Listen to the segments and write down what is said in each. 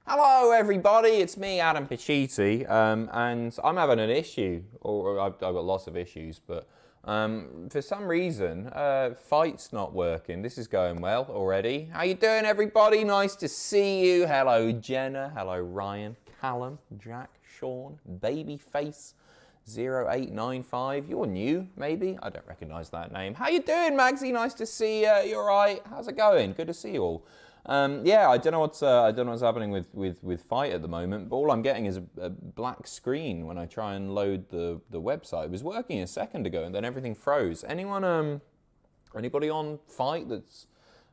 Hello everybody, it's me, Adam Pacitti, and I'm having an issue, or I've got lots of issues, but for some reason, Fight's not working. This is going well already. How you doing everybody? Nice to see you. Hello Jenna, hello Ryan, Callum, Jack, Sean, Babyface 0895. You're new, maybe? I don't recognise that name. How you doing, Magsy? Nice to see you. You alright? How's it going? Good to see you all. Yeah, I don't know what's happening with Fight at the moment, but all I'm getting is a black screen when I try and load the website. It was working a second ago, and then everything froze. Anybody on Fight that's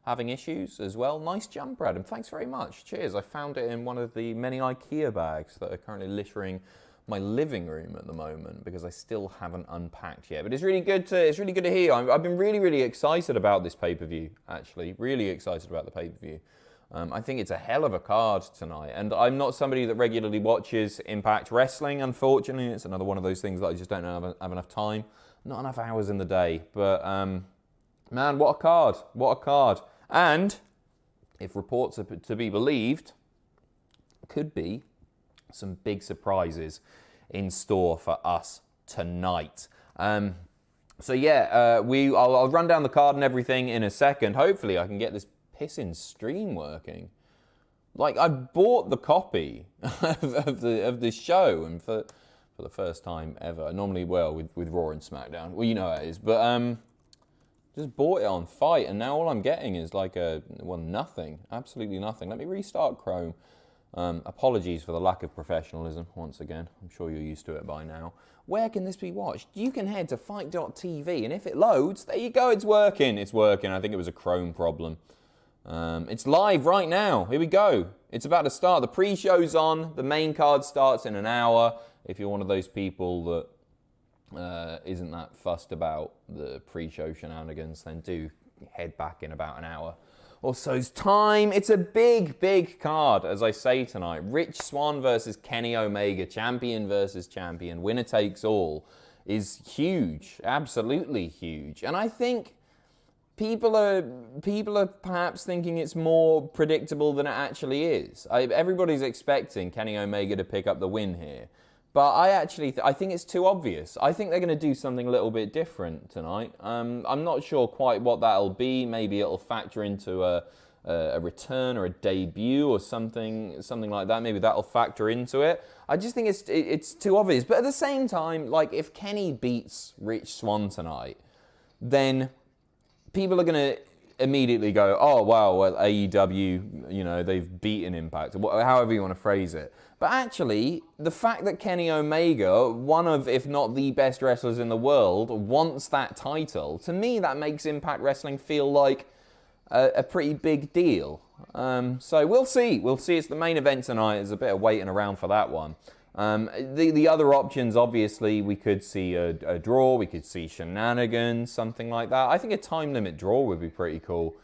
having issues as well? Nice jumper, Adam. Thanks very much. Cheers. I found it in one of the many IKEA bags that are currently littering my living room at the moment because I still haven't unpacked yet. But it's really good to hear you. I've been really excited about this pay-per-view, actually. Really excited about the pay-per-view. I think it's a hell of a card tonight. And I'm not somebody that regularly watches Impact Wrestling, unfortunately. It's another one of those things that I just don't have enough time. Not enough hours in the day. But, man, what a card. What a card. And, if reports are to be believed, could be some big surprises in store for us tonight. So yeah, I'll run down the card and everything in a second. Hopefully I can get this pissing stream working. Like, I bought the copy of the show, and for the first time ever. Normally, well, with Raw and SmackDown. Well, you know how it is. But just bought it on Fight, and now all I'm getting is like nothing. Absolutely nothing. Let me restart Chrome. Apologies for the lack of professionalism, once again. I'm sure you're used to it by now. Where can this be watched? You can head to fight.tv, and if it loads, there you go, it's working. It's working. I think it was a Chrome problem. It's live right now. Here we go. It's about to start. The pre-show's on. The main card starts in an hour. If you're one of those people that isn't that fussed about the pre-show shenanigans, then do head back in about an hour or so's time. It's a big card, as I say tonight. Rich Swann versus Kenny Omega, champion versus champion. Winner takes all is huge, absolutely huge. And I think people are perhaps thinking it's more predictable than it actually is. Everybody's expecting Kenny Omega to pick up the win here. But I think it's too obvious. I think they're going to do something a little bit different tonight. I'm not sure quite what that'll be. Maybe it'll factor into a return or a debut or something like that. Maybe that'll factor into it. I just think it's too obvious. But at the same time, like, if Kenny beats Rich Swann tonight, then people are going to immediately go, oh, wow, well, AEW, you know, they've beaten Impact, or however you want to phrase it. But actually, the fact that Kenny Omega, one of, if not the best wrestlers in the world, wants that title, to me, that makes Impact Wrestling feel like a pretty big deal. So we'll see. We'll see. It's the main event tonight. There's a bit of waiting around for that one. The other options, obviously, we could see a draw, we could see shenanigans, something like that. I think a time limit draw would be pretty cool.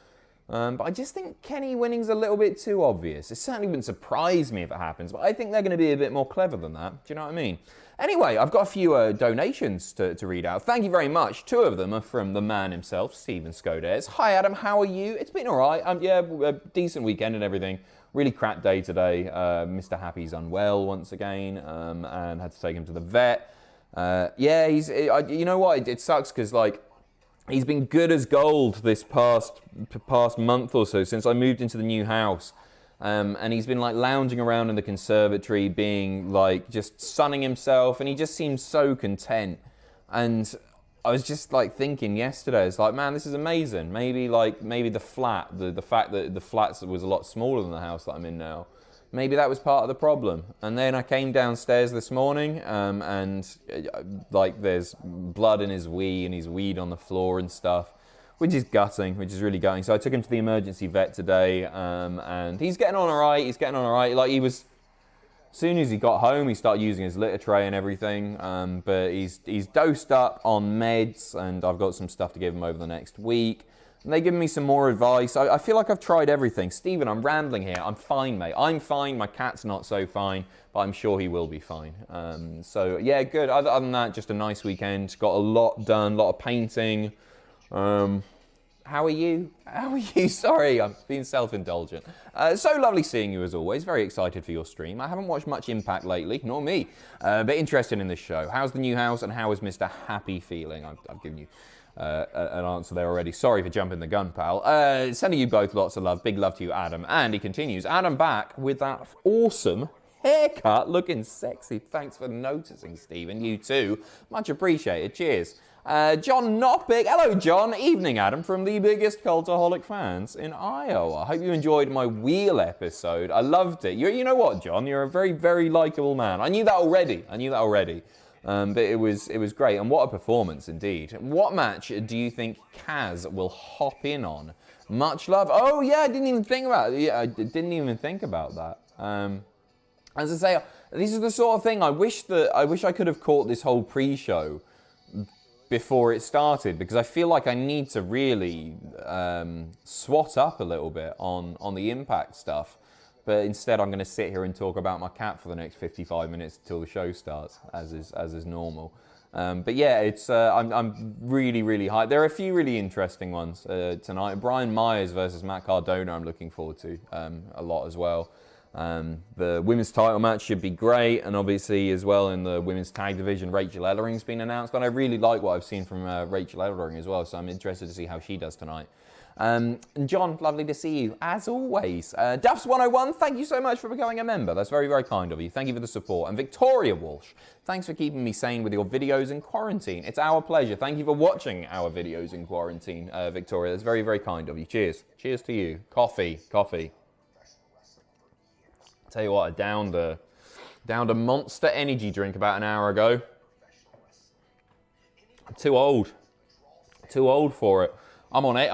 But I just think Kenny winning's a little bit too obvious. It certainly wouldn't surprise me if it happens, but I think they're going to be a bit more clever than that. Do you know what I mean? Anyway, I've got a few donations to read out. Thank you very much. Two of them are from the man himself, Stephen Skodez. Hi, Adam. How are you? It's been all right. Yeah, a decent weekend and everything. Really crap day today. Mr. Happy's unwell once again, and had to take him to the vet. Yeah, you know what? It sucks because, like, he's been good as gold this past month or so since I moved into the new house. And he's been like lounging around in the conservatory, being like just sunning himself, and he just seems so content. And I was just like thinking yesterday, it's like, man, this is amazing. Maybe the flat, the fact that the flat was a lot smaller than the house that I'm in now, maybe that was part of the problem. And then I came downstairs this morning, and like there's blood in his wee, and he's weed on the floor and stuff, which is gutting, which is really gutting. So I took him to the emergency vet today, and he's getting on all right. He's getting on all right. Like, he was, as soon as he got home, he started using his litter tray and everything. But he's dosed up on meds, and I've got some stuff to give him over the next week. And they give me some more advice. I feel like I've tried everything. Stephen, I'm rambling here. I'm fine, mate. I'm fine. My cat's not so fine, but I'm sure he will be fine. So, yeah, good. Other than that, just a nice weekend. Got a lot done, a lot of painting. How are you? How are you? Sorry, I'm being self-indulgent. So lovely seeing you as always. Very excited for your stream. I haven't watched much Impact lately, nor me, but interested in this show. How's the new house and how is Mr. Happy feeling? I've given you an answer there already. Sorry for jumping the gun, pal. Sending you both lots of love. Big love to you, Adam. And he continues. Adam back with that awesome haircut, looking sexy. Thanks for noticing, Stephen. You too. Much appreciated. Cheers. John Noppick. Hello, John. Evening, Adam, from the biggest Cultaholic fans in Iowa. Hope you enjoyed my wheel episode. I loved it. You know what, John? You're a very, very likable man. I knew that already. But it was great. And what a performance, indeed. What match do you think Kaz will hop in on? Much love. Oh, yeah, I didn't even think about it. Yeah, I didn't even think about that. As I say, this is the sort of thing I wish I could have caught this whole pre-show before it started, because I feel like I need to really swat up a little bit on the Impact stuff. But instead, I'm going to sit here and talk about my cat for the next 55 minutes until the show starts, as is normal. But yeah, it's I'm really, really hyped. There are a few really interesting ones tonight. Brian Myers versus Matt Cardona, I'm looking forward to a lot as well. The women's title match should be great, and obviously as well in the women's tag division, Rachel Ellering's been announced, and I really like what I've seen from Rachel Ellering as well, so I'm interested to see how she does tonight. And John, lovely to see you, as always. Duffs101, thank you so much for becoming a member. That's very, very kind of you. Thank you for the support. And Victoria Walsh, thanks for keeping me sane with your videos in quarantine. It's our pleasure. Thank you for watching our videos in quarantine, Victoria. That's very, very kind of you. Cheers. Cheers to you. Coffee. Tell you what, I downed a Monster Energy drink about an hour ago. I'm too old for it. I'm on it.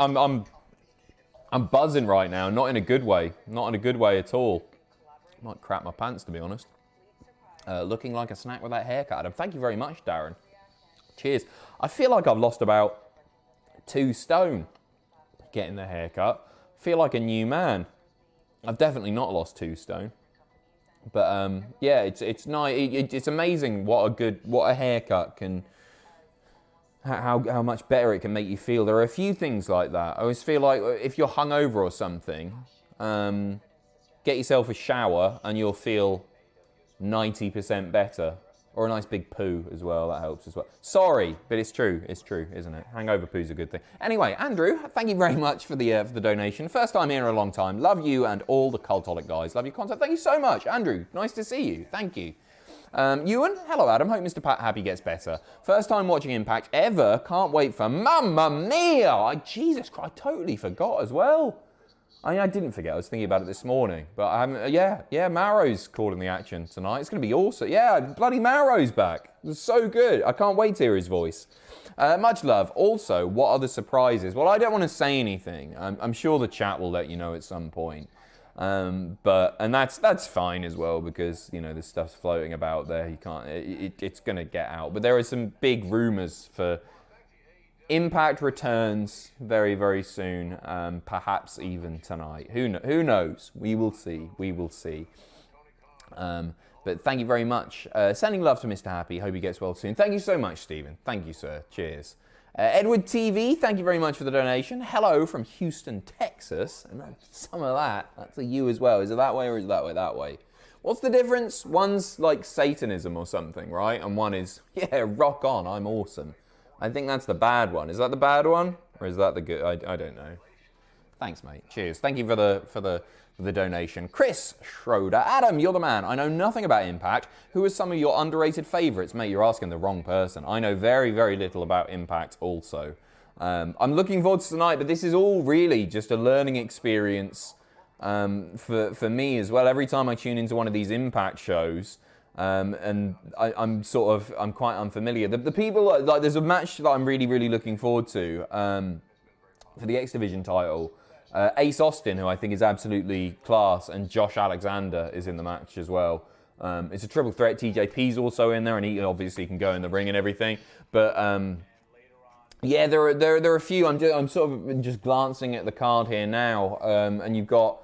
I'm buzzing right now. Not in a good way. Not in a good way at all. Might crap my pants, to be honest. Looking like a snack with that haircut, Adam. Thank you very much, Darren. Cheers. I feel like I've lost about 2 stone getting the haircut. Feel like a new man. I've definitely not lost 2 stone. But yeah, it's nice. It's amazing what a haircut can, how much better it can make you feel. There are a few things like that. I always feel like if you're hungover or something, get yourself a shower and you'll feel 90% better. Or a nice big poo as well, that helps as well. Sorry, but it's true, isn't it? Hangover poo's a good thing. Anyway, Andrew, thank you very much for the donation. First time here in a long time. Love you and all the Cultaholic guys. Love your content. Thank you so much, Andrew. Nice to see you. Thank you. Ewan, hello Adam. Hope Mr. Pat Happy gets better. First time watching Impact ever. Can't wait for Mamma Mia. Jesus Christ, I totally forgot as well. I mean, I didn't forget. I was thinking about it this morning. But I haven't. Yeah, Mauro's calling the action tonight. It's going to be awesome. Yeah, bloody Mauro's back. It's so good. I can't wait to hear his voice. Much love. Also, what are the surprises? Well, I don't want to say anything. I'm sure the chat will let you know at some point. And that's fine as well, because you know this stuff's floating about there. You can't. It's going to get out. But there are some big rumors for Impact returns very, very soon, perhaps even tonight. Who knows? We will see. But thank you very much. Sending love to Mr. Happy. Hope he gets well soon. Thank you so much, Stephen. Thank you, sir. Cheers. Edward TV, thank you very much for the donation. Hello from Houston, Texas. And some of that's a you as well. Is it that way or is it that way? That way. What's the difference? One's like Satanism or something, right? And one is, yeah, rock on, I'm awesome. I think that's the bad one. Is that the bad one? Or is that the good? I don't know. Thanks, mate. Cheers. Thank you for the donation. Chris Schroeder. Adam, you're the man. I know nothing about Impact. Who are some of your underrated favorites? Mate, you're asking the wrong person. I know very, very little about Impact also. I'm looking forward to tonight, but this is all really just a learning experience for me as well. Every time I tune into one of these Impact shows, and I'm quite unfamiliar. The people, like, there's a match that I'm really, really looking forward to for the X Division title. Ace Austin, who I think is absolutely class, and Josh Alexander is in the match as well. It's a triple threat. TJP's also in there, and he obviously can go in the ring and everything. But yeah, there are a few. I'm sort of just glancing at the card here now, and you've got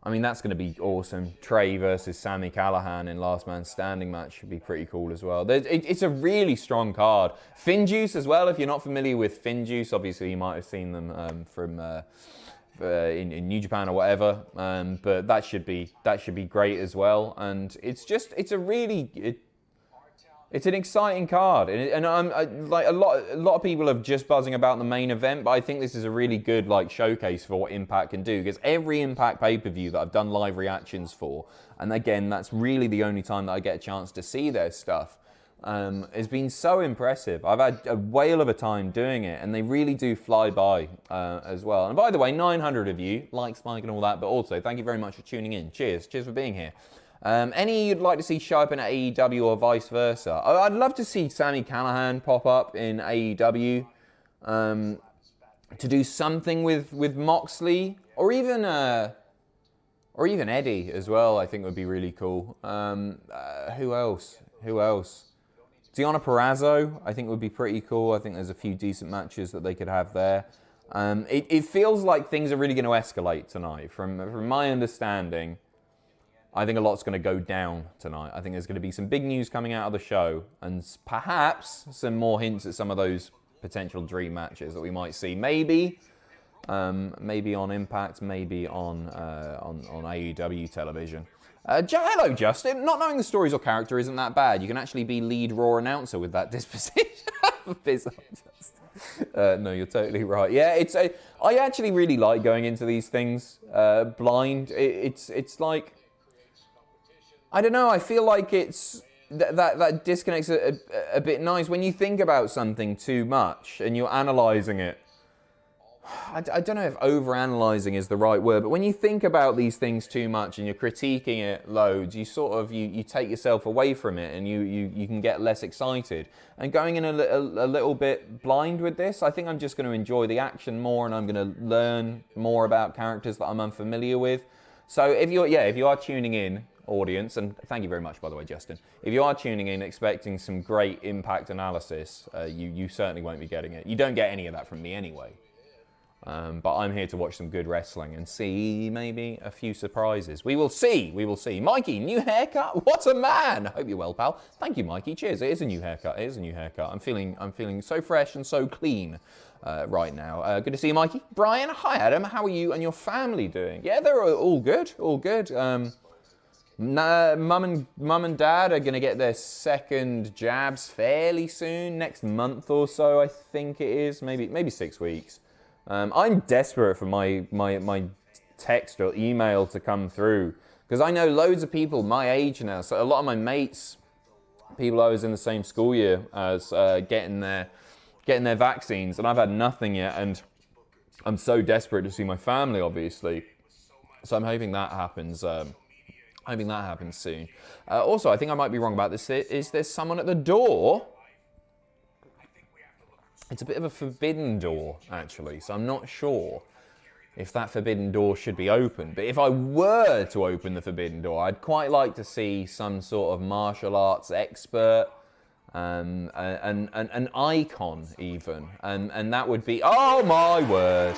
I mean, that's going to be awesome. Trey versus Sami Callihan in Last Man Standing match should be pretty cool as well. It's a really strong card. FinJuice as well, if you're not familiar with FinJuice, obviously you might have seen them from in New Japan or whatever. But that should be great as well. And it's an exciting card, and like a lot of people are just buzzing about the main event, but I think this is a really good like showcase for what Impact can do, because every Impact pay-per-view that I've done live reactions for, and again that's really the only time that I get a chance to see their stuff, has been so impressive. I've had a whale of a time doing it, and they really do fly by as well. And by the way, 900 of you like Spike and all that, but also thank you very much for tuning in. Cheers for being here. Any you'd like to see show up in AEW or vice versa? I'd love to see Sami Callihan pop up in AEW to do something with Moxley, or even Eddie as well. I think would be really cool. Who else? Deonna Purrazzo, I think would be pretty cool. I think there's a few decent matches that they could have there. It feels like things are really going to escalate tonight. From my understanding, I think a lot's going to go down tonight. I think there's going to be some big news coming out of the show, and perhaps some more hints at some of those potential dream matches that we might see. Maybe on Impact, maybe on AEW television. Hello, Justin. Not knowing the stories or character isn't that bad. You can actually be lead Raw announcer with that disposition. No, you're totally right. Yeah, I actually really like going into these things blind. It's like, I don't know, I feel like it's that disconnect's a bit nice when you think about something too much and you're analysing it. I don't know if over-analysing is the right word, but when you think about these things too much and you're critiquing it loads, you sort of, you take yourself away from it, and you can get less excited. And going in a little bit blind with this, I think I'm just going to enjoy the action more, and I'm going to learn more about characters that I'm unfamiliar with. So if you are tuning in, audience, and thank you very much, by the way, Justin. If you are tuning in expecting some great Impact analysis, you certainly won't be getting it. You don't get any of that from me anyway. But I'm here to watch some good wrestling and see maybe a few surprises. We will see. Mikey, new haircut? What a man! I hope you're well, pal. Thank you, Mikey. Cheers. It is a new haircut. I'm feeling so fresh and so clean right now. Good to see you, Mikey. Brian, hi, Adam. How are you and your family doing? Yeah, they're all good. Mum and Dad are going to get their second jabs fairly soon, next month or so, I think it is, maybe 6 weeks. I'm desperate for my text or email to come through, because I know loads of people my age now, so a lot of my mates, people I was in the same school year as, getting their vaccines, and I've had nothing yet, and I'm so desperate to see my family, obviously. So I'm hoping that happens. Soon. Also, I think I might be wrong about this. Is there someone at the door? It's a bit of a forbidden door, actually, so I'm not sure if that forbidden door should be open. But if I were to open the forbidden door, I'd quite like to see some sort of martial arts expert, an icon even, and that would be, oh my word,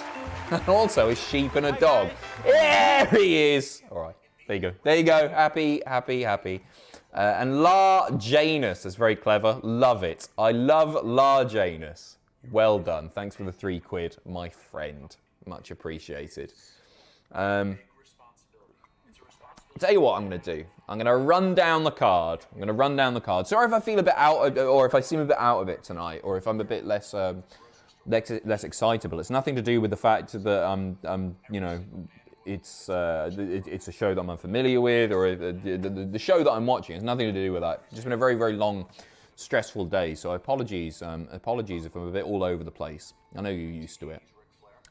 and also a sheep and a dog. There he is. All right. There you go. Happy. And La Janus is very clever. Love it. I love La Janus. Well done. Thanks for the £3, my friend. Much appreciated. Tell you what I'm going to do. I'm going to run down the card. Sorry if I feel a bit out, or if I seem a bit out of it tonight, or if I'm a bit less excitable. It's nothing to do with the fact that I'm it's a show that I'm unfamiliar with, or the show that I'm watching. It's nothing to do with that. It's just been a very, very long, stressful day. So apologies if I'm a bit all over the place. I know you're used to it.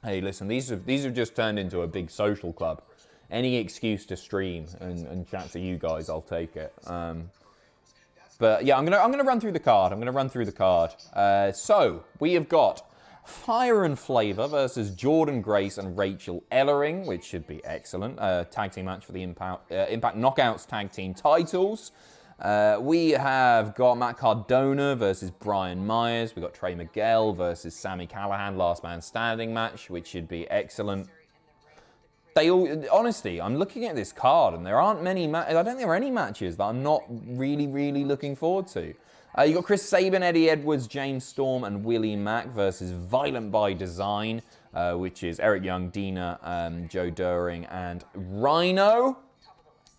Hey, listen, these have just turned into a big social club. Any excuse to stream and chat to you guys, I'll take it. But yeah, I'm gonna run through the card. So we have got Fire and Flavor versus Jordan Grace and Rachel Ellering, which should be excellent. Tag team match for the Impact Knockouts tag team titles. We have got Matt Cardona versus Brian Myers. We've got Trey Miguel versus Sami Callihan, last man standing match, which should be excellent. they all, honestly, I'm looking at this card and there aren't many, I don't think there are any matches that I'm not really, really looking forward to. You got Chris Sabin, Eddie Edwards, James Storm, and Willie Mack versus Violent by Design, which is Eric Young, Dina, Joe Doering, and Rhino.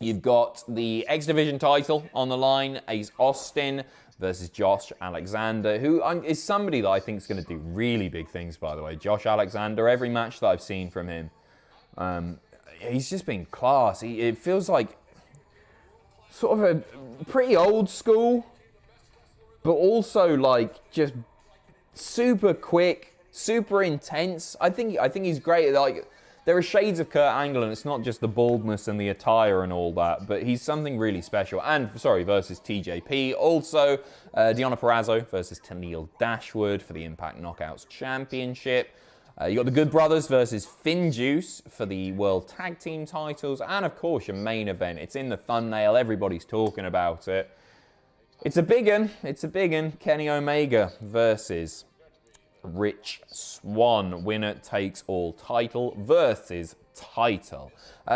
You've got the X Division title on the line, Ace Austin versus Josh Alexander, who is somebody that I think is going to do really big things, by the way. Josh Alexander, every match that I've seen from him, he's just been class. It feels like sort of a pretty old school, but also like just super quick, super intense. I think he's great. Like, there are shades of Kurt Angle, and it's not just the baldness and the attire and all that, but he's something really special. And, sorry, versus TJP. Also, Deonna Purrazzo versus Tenille Dashwood for the Impact Knockouts Championship. You got the Good Brothers versus FinJuice for the World Tag Team titles. And, of course, your main event. It's in the thumbnail. Everybody's talking about it. It's a big one. It's a big one. Kenny Omega versus Rich Swann. Winner takes all title versus title.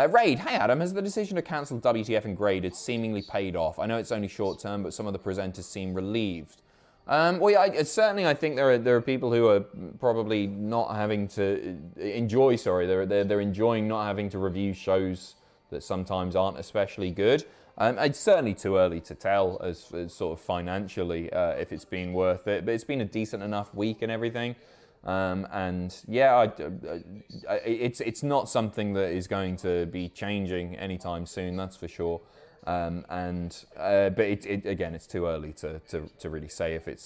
Raid, hey Adam, has the decision to cancel WTF and Graded seemingly paid off? I know it's only short term, but some of the presenters seem relieved. Well, yeah, certainly I think there are people who are probably not having to enjoy, they're enjoying not having to review shows that sometimes aren't especially good. It's certainly too early to tell as sort of financially if it's been worth it, but it's been a decent enough week and everything. And yeah, it's not something that is going to be changing anytime soon, that's for sure. But again, it's too early to really say if it's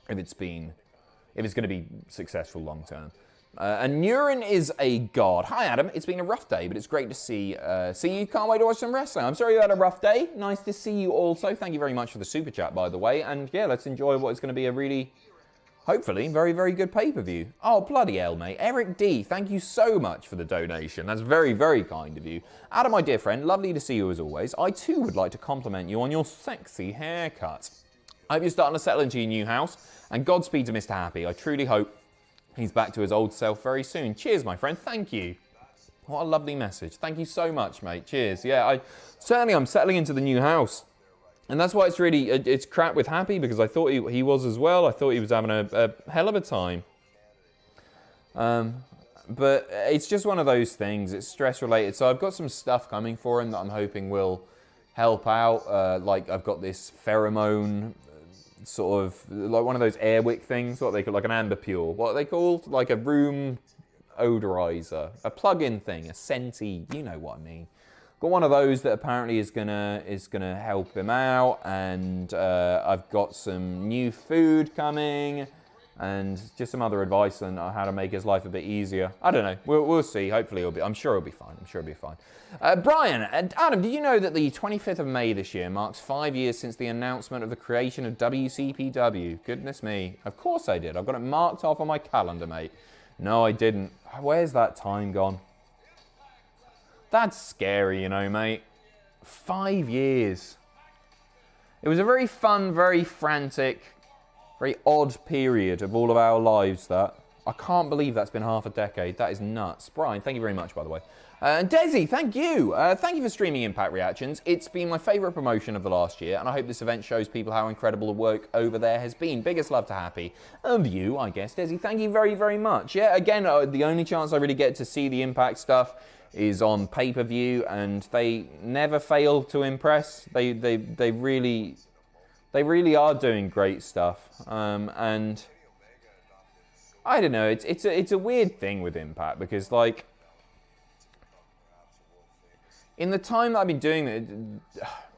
going to be successful long term. And Nurin is a god. Hi, Adam. It's been a rough day, but it's great to see you. Can't wait to watch some wrestling. I'm sorry you had a rough day. Nice to see you also. Thank you very much for the super chat, by the way. And yeah, let's enjoy what is going to be a really, hopefully, very, very good pay-per-view. Oh, bloody hell, mate. Eric D, thank you so much for the donation. That's very, very kind of you. Adam, my dear friend, lovely to see you as always. I too would like to compliment you on your sexy haircut. I hope you're starting to settle into your new house. And Godspeed to Mr. Happy. I truly hope he's back to his old self very soon. Cheers, my friend. Thank you. What a lovely message. Thank you so much, mate. Cheers. Yeah, I'm settling into the new house. And that's why it's crap with Happy, because I thought he was as well. I thought he was having a hell of a time. But it's just one of those things. It's stress related. So I've got some stuff coming for him that I'm hoping will help out. Like I've got this pheromone sort of like one of those Airwick things, what they call, like an Amber Pure. What are they called? Like a room odorizer, a plug-in thing, a Scenty. You know what I mean. Got one of those that apparently is gonna help him out, and I've got some new food coming, and just some other advice on how to make his life a bit easier. I don't know. We'll see. Hopefully I'm sure he'll be fine. I'm sure he'll be fine. Brian and Adam, did you know that the 25th of May this year marks 5 years since the announcement of the creation of WCPW? Goodness me. Of course I did. I've got it marked off on my calendar, mate. No, I didn't. Where's that time gone? That's scary, you know, mate. 5 years. It was a very fun, very frantic, very odd period of all of our lives, that. I can't believe that's been half a decade. That is nuts. Brian, thank you very much, by the way. And Desi, thank you. Thank you for streaming Impact Reactions. It's been my favourite promotion of the last year, and I hope this event shows people how incredible the work over there has been. Biggest love to Happy. And you, I guess. Desi, thank you very, very much. Yeah, again, the only chance I really get to see the Impact stuff is on pay-per-view, and they never fail to impress. They really are doing great stuff. And I don't know, it's a weird thing with Impact, because like in the time that I've been doing it,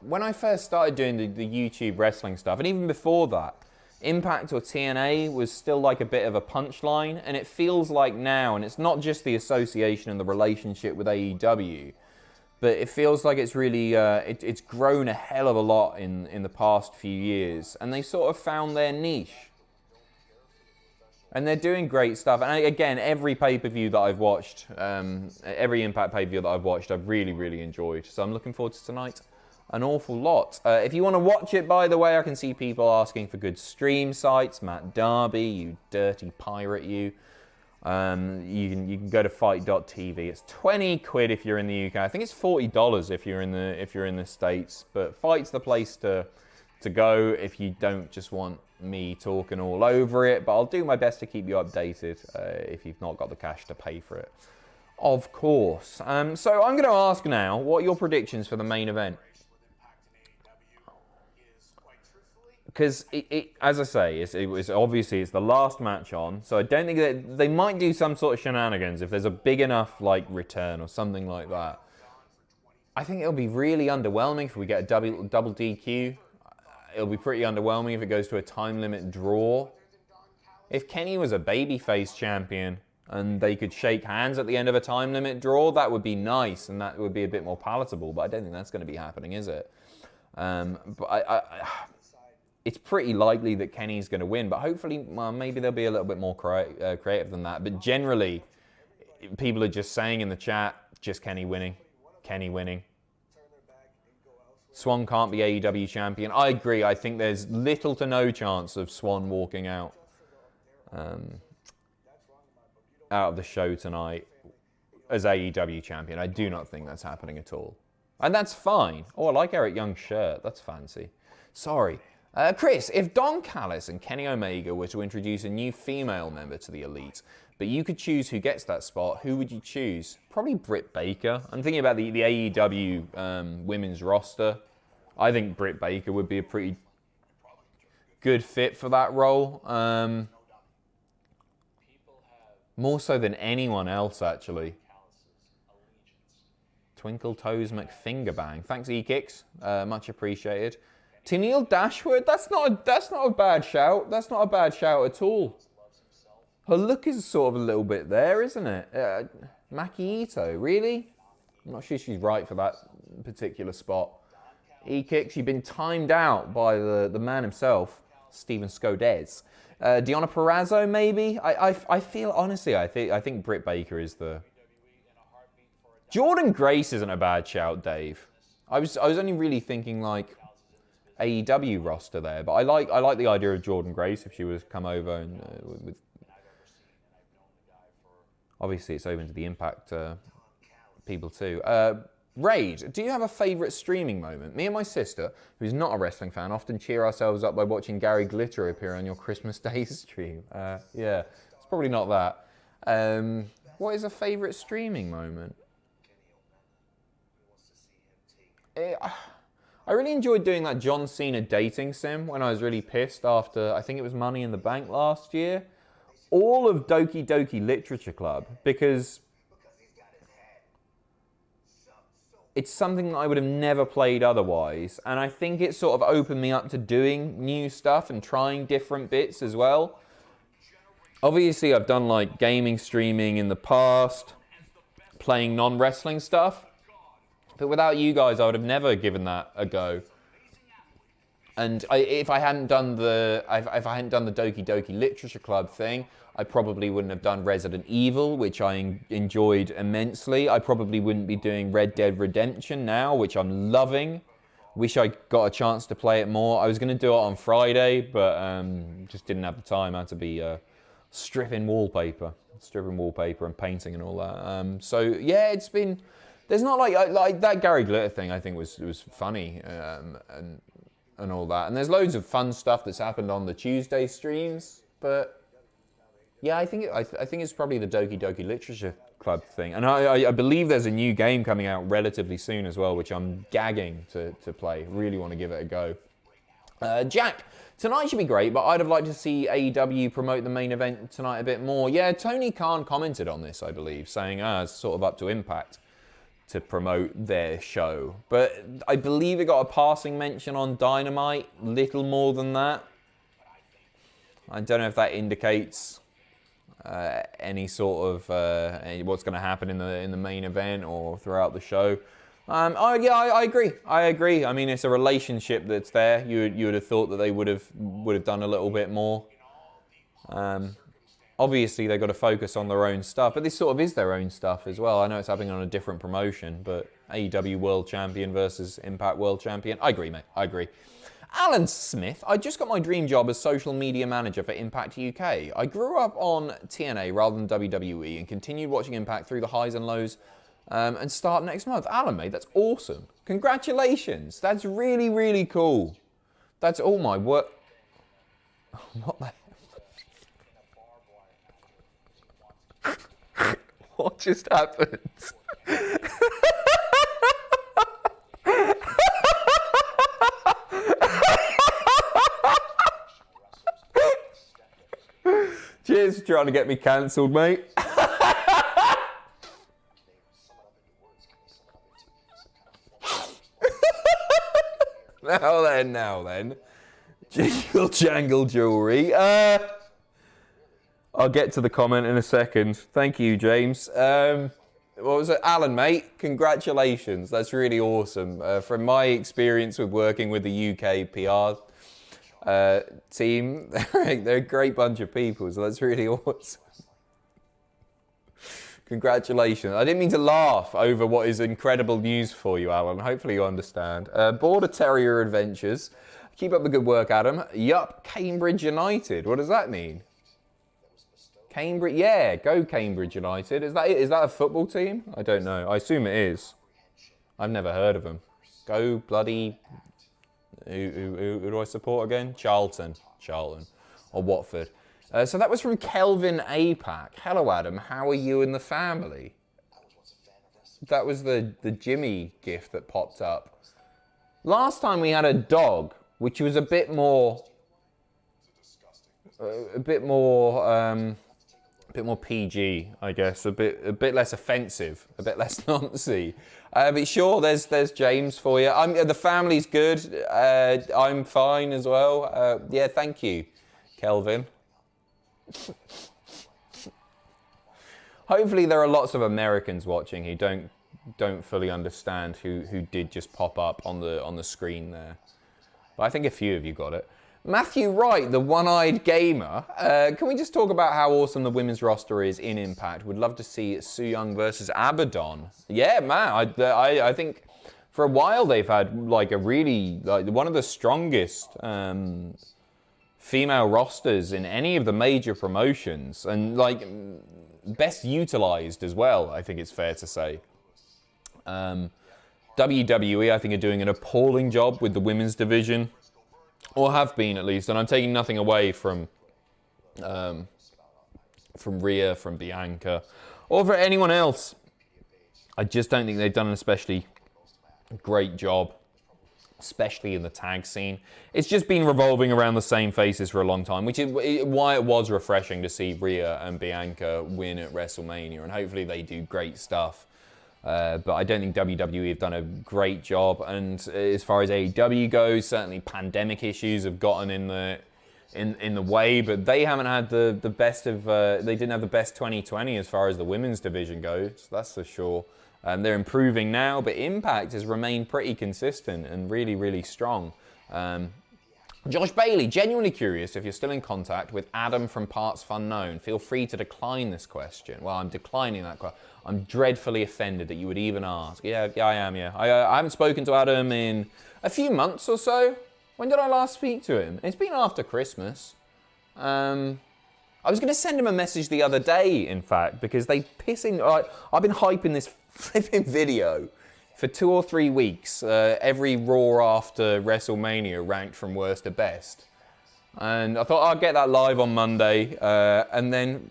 when I first started doing the YouTube wrestling stuff, and even before that, Impact or TNA was still like a bit of a punchline, and it feels like now, and it's not just the association and the relationship with AEW, but it feels like it's really, it's grown a hell of a lot in the past few years, and they sort of found their niche. And they're doing great stuff. And again, every pay-per-view that I've watched, every Impact pay-per-view that I've watched, I've really, really enjoyed. So I'm looking forward to tonight an awful lot. If you want to watch it, by the way, I can see people asking for good stream sites. Matt Darby, you dirty pirate, you. You can go to fight.tv. It's 20 quid if you're in the UK. I think it's $40 if you're in the States. But Fight's the place to go if you don't just want me talking all over it. But I'll do my best to keep you updated if you've not got the cash to pay for it. Of course. So I'm going to ask now, what are your predictions for the main event? Because, as I say, it's obviously it's the last match on, so I don't think that they might do some sort of shenanigans if there's a big enough return or something like that. I think it'll be really underwhelming if we get a double DQ. It'll be pretty underwhelming if it goes to a time limit draw. If Kenny was a babyface champion and they could shake hands at the end of a time limit draw, that would be nice and that would be a bit more palatable. But I don't think that's going to be happening, is it? It's pretty likely that Kenny's going to win, but hopefully, well, maybe they'll be a little bit more creative than that. But generally, people are just saying in the chat, just Kenny winning. Kenny winning. Swann can't be AEW champion. I agree. I think there's little to no chance of Swann walking out of the show tonight as AEW champion. I do not think that's happening at all. And that's fine. Oh, I like Eric Young's shirt. That's fancy. Sorry. Chris, if Don Callis and Kenny Omega were to introduce a new female member to the Elite, but you could choose who gets that spot, who would you choose? Probably Britt Baker. I'm thinking about the AEW women's roster. I think Britt Baker would be a pretty good fit for that role. More so than anyone else, actually. Twinkle Toes McFingerbang. Thanks, E-Kicks. Much appreciated. Tenille Dashwood, that's not a bad shout. That's not a bad shout at all. Her look is sort of a little bit there, isn't it? Maki Ito, really? I'm not sure she's right for that particular spot. E-Kicks, you've been timed out by the man himself, Steven Scodes. Deonna Purrazzo, maybe? I feel, honestly, I think Britt Baker is the... Jordan Grace isn't a bad shout, Dave. I was only really thinking AEW roster there, but I like the idea of Jordan Grace if she was come over and with. Obviously, it's open to the Impact people too. Raid, do you have a favourite streaming moment? Me and my sister, who's not a wrestling fan, often cheer ourselves up by watching Gary Glitter appear on your Christmas Day stream. Yeah, it's probably not that. What is a favourite streaming moment? I really enjoyed doing that John Cena dating sim when I was really pissed after, I think it was Money in the Bank last year. All of Doki Doki Literature Club, because it's something that I would have never played otherwise. And I think it sort of opened me up to doing new stuff and trying different bits as well. Obviously, I've done gaming streaming in the past, playing non-wrestling stuff. But without you guys, I would have never given that a go. And if I hadn't done the Doki Doki Literature Club thing, I probably wouldn't have done Resident Evil, which I enjoyed immensely. I probably wouldn't be doing Red Dead Redemption now, which I'm loving. Wish I got a chance to play it more. I was going to do it on Friday, but just didn't have the time. I had to be stripping wallpaper and painting and all that. So yeah, it's been. There's not like that Gary Glitter thing. I think was funny and all that. And there's loads of fun stuff that's happened on the Tuesday streams. But yeah, I think it's probably the Doki Doki Literature Club thing. And I believe there's a new game coming out relatively soon as well, which I'm gagging to play. Really want to give it a go. Jack, tonight should be great, but I'd have liked to see AEW promote the main event tonight a bit more. Yeah, Tony Khan commented on this, I believe, saying it's sort of up to Impact to promote their show. But I believe it got a passing mention on Dynamite, little more than that. I don't know if that indicates any sort of what's going to happen in the main event or throughout the show. I agree. I mean, it's a relationship that's there. You would have thought that they would have done a little bit more. Obviously, they've got to focus on their own stuff, but this sort of is their own stuff as well. I know it's happening on a different promotion, but AEW World Champion versus Impact World Champion. I agree, mate. I agree. Alan Smith, I just got my dream job as social media manager for Impact UK. I grew up on TNA rather than WWE and continued watching Impact through the highs and lows and start next month. Alan, mate, that's awesome. Congratulations. That's really, really cool. That's all my work. What the What just happened? Cheers for trying to get me cancelled, mate. Now then. Jingle jangle jewellery. I'll get to the comment in a second. Thank you, James. What was it? Alan, mate, congratulations. That's really awesome. From my experience with working with the UK PR team, they're a great bunch of people, so that's really awesome. Congratulations. I didn't mean to laugh over what is incredible news for you, Alan. Hopefully you understand. Border Terrier Adventures. Keep up the good work, Adam. Yup, Cambridge United. What does that mean? Cambridge, yeah, go Cambridge United. Is that it? Is that a football team? I don't know. I assume it is. I've never heard of them. Go bloody... Who do I support again? Charlton. Or Watford. So that was from Kelvin APAC. Hello, Adam. How are you and the family? That was the Jimmy gift that popped up. Last time we had a dog, which was a bit more PG, I guess, a bit less offensive, a bit less noncy. But sure, there's James for you. The family's good. I'm fine as well. Yeah, thank you, Kelvin. Hopefully, there are lots of Americans watching who don't fully understand who did just pop up on the screen there. But I think a few of you got it. Matthew Wright, the one-eyed gamer. Can we just talk about how awesome the women's roster is in Impact? Would love to see Su Yung versus Abaddon. Yeah, man. I think for a while they've had like a really one of the strongest female rosters in any of the major promotions, and like best utilized as well. I think it's fair to say. WWE, I think, are doing an appalling job with the women's division. Or have been, at least, and I'm taking nothing away from Rhea, from Bianca, or for anyone else. I just don't think they've done an especially great job, especially in the tag scene. It's just been revolving around the same faces for a long time, which is why it was refreshing to see Rhea and Bianca win at WrestleMania, and hopefully they do great stuff. But I don't think WWE have done a great job. And as far as AEW goes, certainly pandemic issues have gotten in the way. But they haven't had the best of. They didn't have the best 2020 as far as the women's division goes. That's for sure. They're improving now, but Impact has remained pretty consistent and really, really strong. Josh Bailey, genuinely curious if you're still in contact with Adam from Parts Unknown. Feel free to decline this question. Well, I'm declining that question. I'm dreadfully offended that you would even ask. Yeah, I am, yeah. I haven't spoken to Adam in a few months or so. When did I last speak to him? It's been after Christmas. I was going to send him a message the other day, in fact, because they pissing... I've been hyping this flipping video for 2 or 3 weeks, every Raw after WrestleMania ranked from worst to best. And I thought I'll get that live on Monday, and then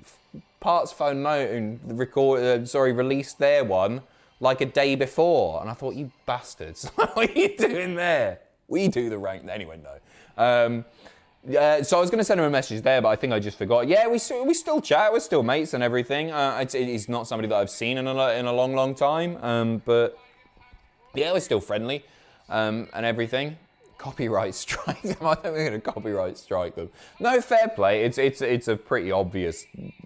Parts Unknown released their one like a day before. And I thought, you bastards, what are you doing there? We do the rank. Anyway, no. So I was going to send him a message there, but I think I just forgot. Yeah, we still chat. We're still mates and everything. He's not somebody that I've seen in a long, long time. But yeah, we're still friendly and everything. Copyright strike them. I don't think we're going to copyright strike them. No, fair play. It's a pretty obvious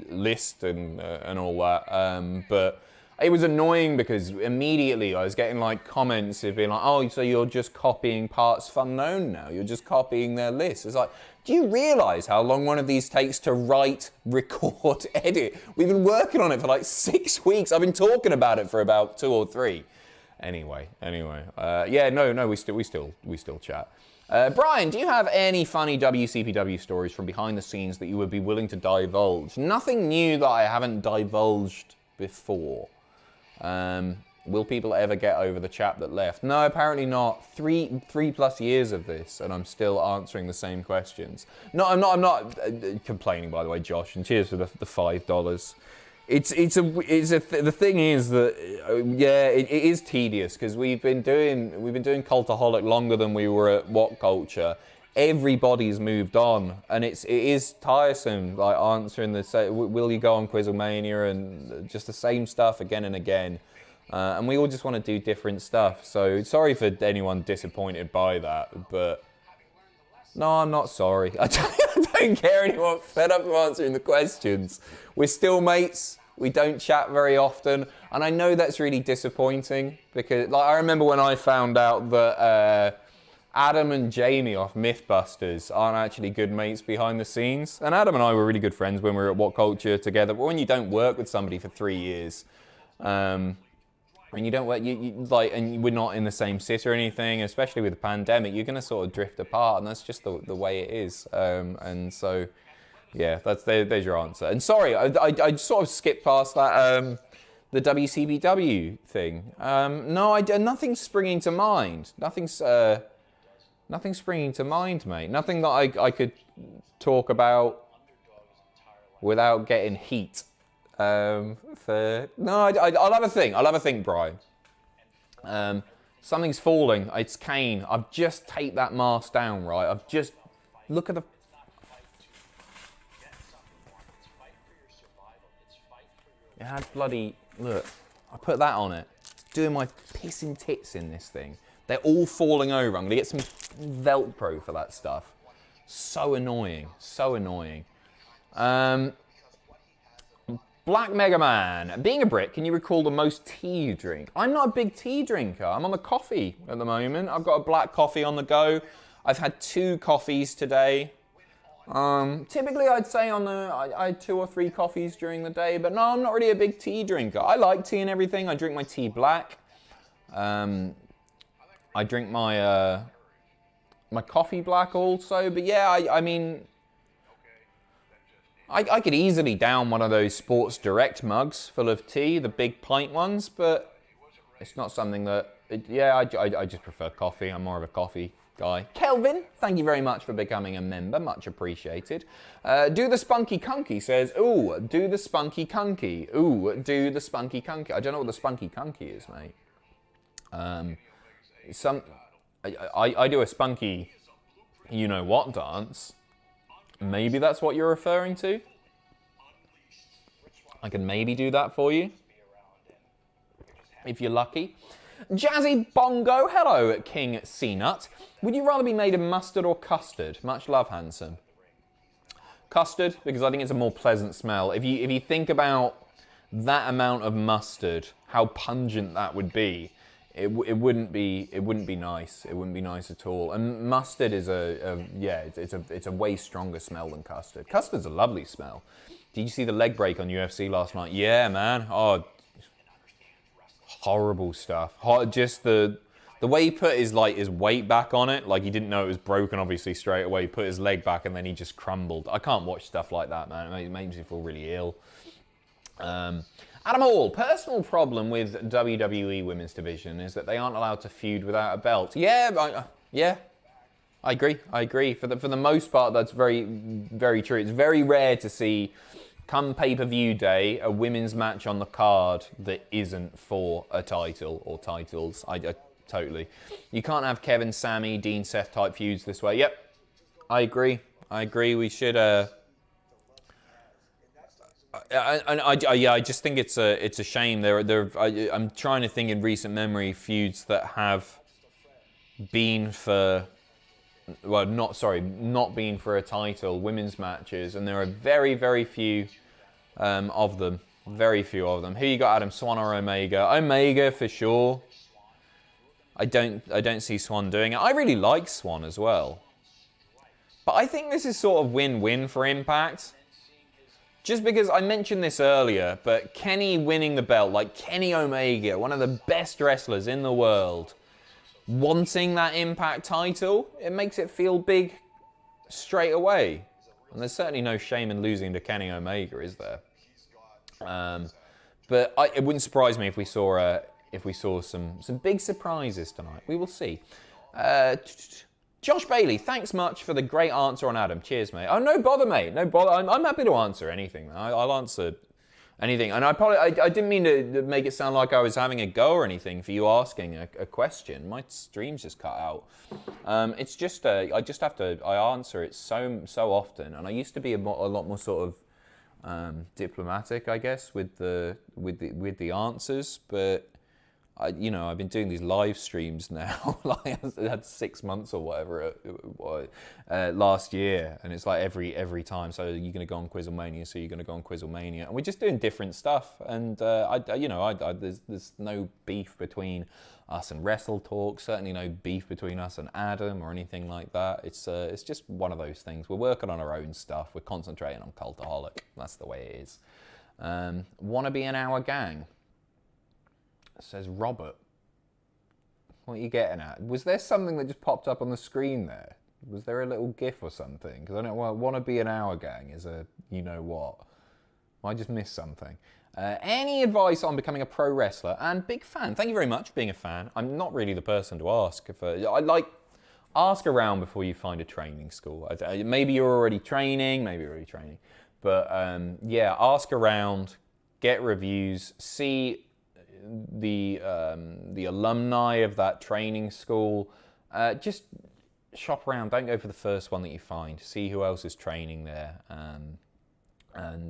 list and all that. But it was annoying because immediately I was getting like comments of being like, oh, so you're just copying Parts Unknown now? You're just copying their list. It's like, do you realise how long one of these takes to write, record, edit? We've been working on it for like 6 weeks. I've been talking about it for about 2 or 3. Anyway. Yeah, no, we still chat. Brian, do you have any funny WCPW stories from behind the scenes that you would be willing to divulge? Nothing new that I haven't divulged before. Will people ever get over the chap that left? No, apparently not. Three plus years of this, and I'm still answering the same questions. No, I'm not complaining, by the way, Josh. And cheers for the $5. The thing is that it is tedious because we've been doing Cultaholic longer than we were at What Culture. Everybody's moved on, and it is tiresome, like answering will you go on Quizlemania and just the same stuff again and again. And we all just want to do different stuff. So sorry for anyone disappointed by that, but no, I'm not sorry. I don't care anymore. I'm fed up of answering the questions. We're still mates. We don't chat very often, and I know that's really disappointing because, like, I remember when I found out that Adam and Jamie off Mythbusters aren't actually good mates behind the scenes. And Adam and I were really good friends when we were at What Culture together. But when you don't work with somebody for 3 years, and you don't work, and we're not in the same city or anything, especially with the pandemic, you're going to sort of drift apart, and that's just the way it is. And so, yeah, there's your answer. And sorry, I sort of skipped past that, the WCBW thing. No, nothing's springing to mind. Nothing's springing to mind, mate. Nothing that I could talk about without getting heat. I'll have a think, Brian. Something's falling. It's Kane. I've just taped that mask down, right? I've just... Look at the... It had bloody... Look. I put that on it. It's doing my pissing tits in this thing. They're all falling over. I'm going to get some Velcro for that stuff. So annoying. So annoying. Black Mega Man. Being a Brit, can you recall the most tea you drink? I'm not a big tea drinker. I'm on the coffee at the moment. I've got a black coffee on the go. I've had 2 coffees today. Typically, I'd say I had 2 or 3 coffees during the day, but no, I'm not really a big tea drinker. I like tea and everything. I drink my tea black. I drink my my coffee black also, but yeah, I mean, I could easily down one of those Sports Direct mugs full of tea, the big pint ones, but it's not something that, I just prefer coffee. I'm more of a coffee guy. Kelvin, thank you very much for becoming a member, much appreciated. Do the Spunky Kunky says, ooh, do the Spunky Kunky. Ooh, do the Spunky Kunky. I don't know what the Spunky Kunky is, mate. I do a spunky you-know-what dance. Maybe that's what you're referring to. I can maybe do that for you, if you're lucky. Jazzy Bongo, hello, King C-Nut. Would you rather be made of mustard or custard? Much love, handsome. Custard, because I think it's a more pleasant smell. If you think about that amount of mustard, how pungent that would be, it wouldn't be nice. It wouldn't be nice at all. And mustard is it's a way stronger smell than custard. Custard's a lovely smell. Did you see the leg break on UFC last night? Yeah, man. Oh, horrible stuff. Just the way he put his weight back on it, like he didn't know it was broken. Obviously, straight away he put his leg back and then he just crumbled. I can't watch stuff like that, man. It makes me feel really ill. Adam Hall, personal problem with WWE Women's Division is that they aren't allowed to feud without a belt. I agree. For the most part, that's very, very true. It's very rare to see, come pay-per-view day, a women's match on the card that isn't for a title or titles. I totally. You can't have Kevin, Sami, Dean, Seth type feuds this way. Yep, I agree. We should... I just think it's a shame. I'm trying to think in recent memory feuds that have been for, not been for a title, women's matches, and there are very, very few of them. Very few of them. Who you got, Adam? Swann or Omega? Omega for sure. I don't see Swann doing it. I really like Swann as well, but I think this is sort of win-win for Impact. Just because I mentioned this earlier, but Kenny winning the belt, like Kenny Omega, one of the best wrestlers in the world, wanting that Impact title, it makes it feel big straight away. And there's certainly no shame in losing to Kenny Omega, is there? But it wouldn't surprise me if we saw some big surprises tonight. We will see. Josh Bailey, thanks much for the great answer on Adam. Cheers, mate. Oh, no bother, mate. No bother. I'm happy to answer anything. I'll answer anything. And I didn't mean to make it sound like I was having a go or anything for you asking a question. My stream's just cut out. It's just I answer it so often, and I used to be a lot more sort of diplomatic, I guess, with the answers, but I've been doing these live streams now. Like I had 6 months or whatever last year, and it's like every time. So you're gonna go on Quizlemania, so you're gonna go on Quizlemania, and we're just doing different stuff. And there's no beef between us and Wrestle Talk. Certainly no beef between us and Adam or anything like that. It's just one of those things. We're working on our own stuff. We're concentrating on Cultaholic. That's the way it is. Wanna be an hour gang? Says Robert. What are you getting at? Was there something that just popped up on the screen there? Was there a little GIF or something? Because I don't want to be an hour gang is a you know what. I just missed something. Any advice on becoming a pro wrestler? And big fan. Thank you very much for being a fan. I'm not really the person to ask. Ask around before you find a training school. Maybe you're already training. But yeah, ask around. Get reviews. See the alumni of that training school. Just shop around. Don't go for the first one that you find. See who else is training there, and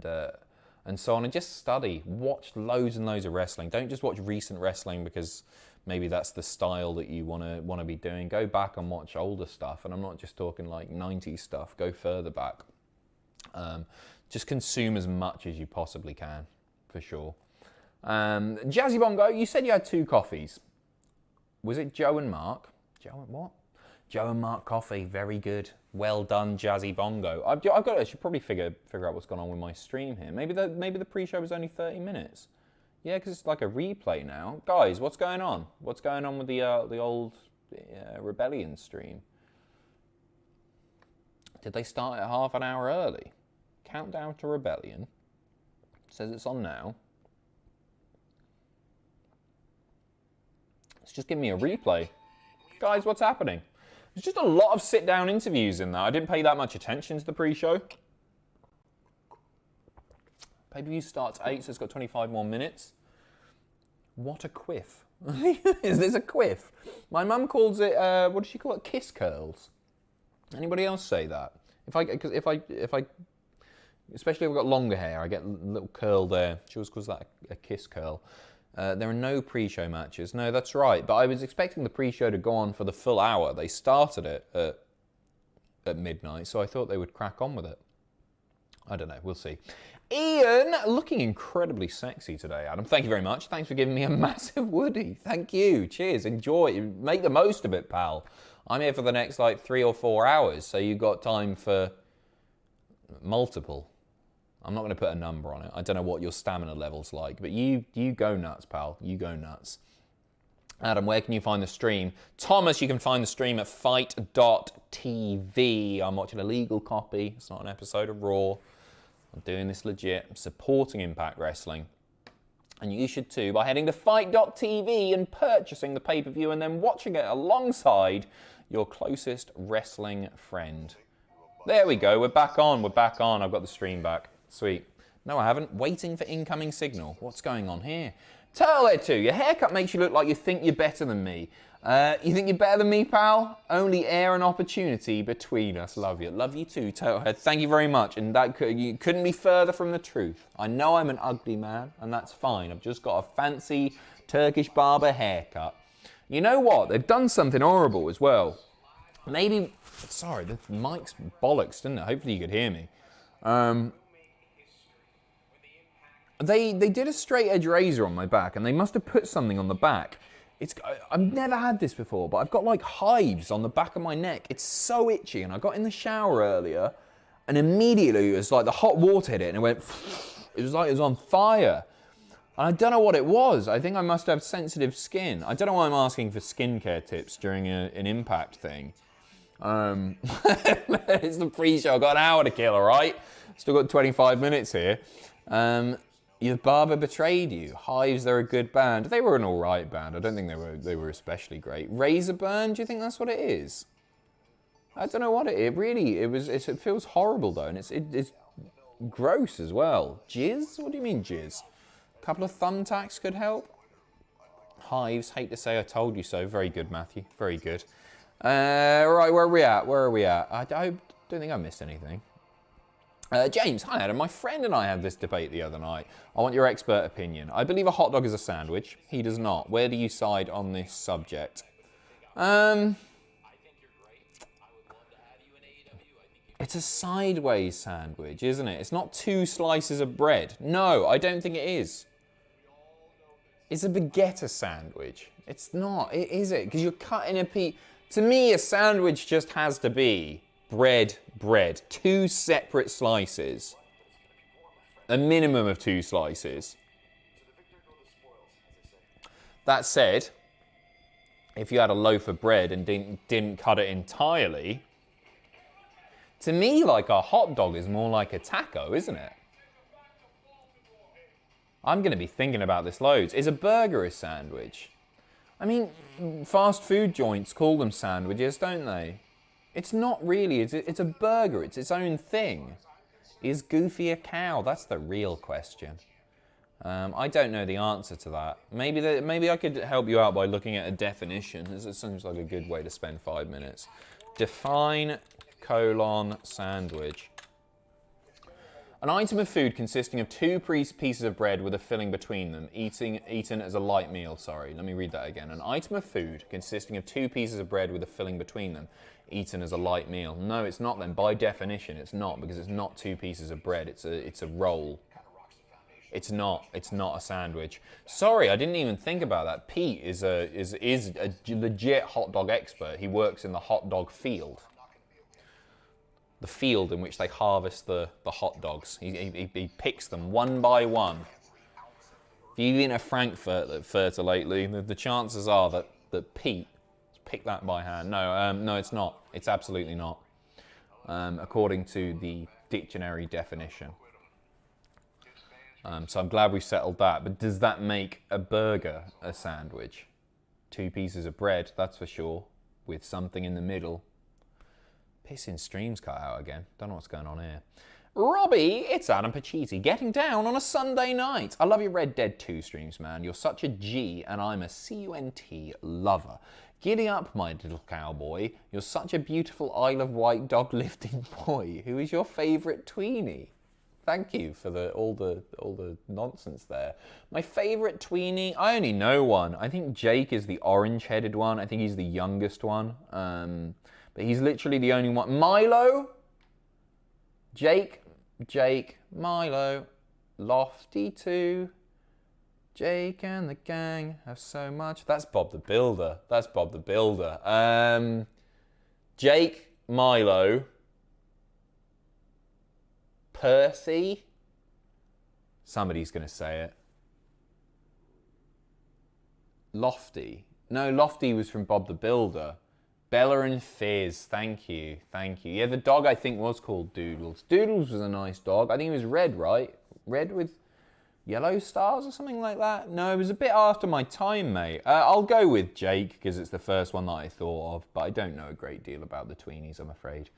so on. And just study. Watch loads and loads of wrestling. Don't just watch recent wrestling because maybe that's the style that you want to be doing. Go back and watch older stuff. And I'm not just talking like 90s stuff. Go further back. Just consume as much as you possibly can, for sure. Jazzy Bongo, you said you had 2 coffees. Was it Joe and Mark? Joe and what? Joe and Mark coffee, very good. Well done, Jazzy Bongo. I should probably figure out what's going on with my stream here. Maybe the pre-show was only 30 minutes. Yeah, because it's like a replay now. Guys, what's going on? What's going on with the old Rebellion stream? Did they start it half an hour early? Countdown to Rebellion. Says it's on now. It's just giving me a replay. Guys, what's happening? There's just a lot of sit-down interviews in there. I didn't pay that much attention to the pre-show. Pay-per-view starts 8, so it's got 25 more minutes. What a quiff. Is this a quiff? My mum calls it, what does she call it? Kiss curls. Anybody else say that? Especially if I've got longer hair, I get a little curl there. She always calls that a kiss curl. There are no pre-show matches. No, that's right. But I was expecting the pre-show to go on for the full hour. They started it at midnight, so I thought they would crack on with it. I don't know. We'll see. Ian, looking incredibly sexy today, Adam. Thank you very much. Thanks for giving me a massive woody. Thank you. Cheers. Enjoy. Make the most of it, pal. I'm here for the next, 3 or 4 hours, so you've got time for multiple. I'm not going to put a number on it. I don't know what your stamina level's like, but you go nuts, pal. You go nuts. Adam, where can you find the stream? Thomas, you can find the stream at fight.tv. I'm watching a legal copy. It's not an episode of Raw. I'm doing this legit. I'm supporting Impact Wrestling. And you should too by heading to fight.tv and purchasing the pay-per-view and then watching it alongside your closest wrestling friend. There we go. We're back on. I've got the stream back. Sweet. No, I haven't. Waiting for incoming signal. What's going on here? Turtlehead 2, your haircut makes you look like you think you're better than me. You think you're better than me, pal? Only air and opportunity between us. Love you. Love you too, Turtlehead. Thank you very much. And you couldn't be further from the truth. I know I'm an ugly man, and that's fine. I've just got a fancy Turkish barber haircut. You know what? They've done something horrible as well. Maybe... Sorry, the mic's bollocks, didn't it? Hopefully you could hear me. They did a straight edge razor on my back, and they must have put something on the back. I've never had this before, but I've got hives on the back of my neck. It's so itchy, and I got in the shower earlier, and immediately it was like the hot water hit it, and it went. It was like it was on fire. And I don't know what it was. I think I must have sensitive skin. I don't know why I'm asking for skincare tips during an Impact thing. It's the pre-show. I've got an hour to kill, all right? Still got 25 minutes here. Your barber betrayed you. Hives, they're a good band. They were an all right band. I don't think they were especially great. Razorburn, do you think that's what it is? I don't know what it really. It feels horrible though, and it's gross as well. Jizz? What do you mean jizz? A couple of thumbtacks could help. Hives, hate to say I told you so. Very good, Matthew. Very good. Right, where are we at? I don't think I missed anything. James, hi Adam. My friend and I had this debate the other night. I want your expert opinion. I believe a hot dog is a sandwich. He does not. Where do you side on this subject? It's a sideways sandwich, isn't it? It's not 2 slices of bread. No, I don't think it is. It's a baguette sandwich. It's not, is it? Because you're cutting a piece. To me, a sandwich just has to be bread, 2 separate slices. A minimum of 2 slices. That said, if you had a loaf of bread and didn't cut it entirely, to me, like a hot dog is more like a taco, isn't it? I'm going to be thinking about this loads. Is a burger a sandwich? I mean, fast food joints call them sandwiches, don't they? It's not really. It's a burger. It's its own thing. Is Goofy a cow? That's the real question. I don't know the answer to that. Maybe I could help you out by looking at a definition. It seems like a good way to spend 5 minutes. Define sandwich. An item of food consisting of 2 pieces of bread with a filling between them, eaten as a light meal. Sorry, let me read that again. An item of food consisting of 2 pieces of bread with a filling between them, eaten as a light meal. No, it's not then. By definition, it's not, because it's not 2 pieces of bread. It's a roll. It's not a sandwich. Sorry, I didn't even think about that. Pete is a legit hot dog expert. He works in the hot dog field. The field in which they harvest the hot dogs. He picks them one by one. If you've been a Frankfurter lately, the chances are that Pete picked that by hand. No, it's not. It's absolutely not. According to the dictionary definition. So I'm glad we settled that. But does that make a burger a sandwich? 2 pieces of bread, that's for sure, with something in the middle. Pissing streams cut out again. Don't know what's going on here. Robbie, it's Adam Pacitti, getting down on a Sunday night. I love your Red Dead 2 streams, man. You're such a G, and I'm a CUNT lover. Giddy up, my little cowboy. You're such a beautiful Isle of Wight dog lifting boy. Who is your favourite tweenie? Thank you for all the nonsense there. My favourite tweenie, I only know one. I think Jake is the orange-headed one. I think he's the youngest one. But he's literally the only one. Milo? Jake, Milo, Lofty too. Jake and the gang have so much. That's Bob the Builder. Jake, Milo, Percy. Somebody's going to say it. Lofty. No, Lofty was from Bob the Builder. Bella and Fizz, thank you. Yeah, the dog I think was called Doodles. Doodles was a nice dog. I think it was red, right? Red with yellow stars or something like that? No, it was a bit after my time, mate. I'll go with Jake because it's the first one that I thought of, but I don't know a great deal about the tweenies, I'm afraid.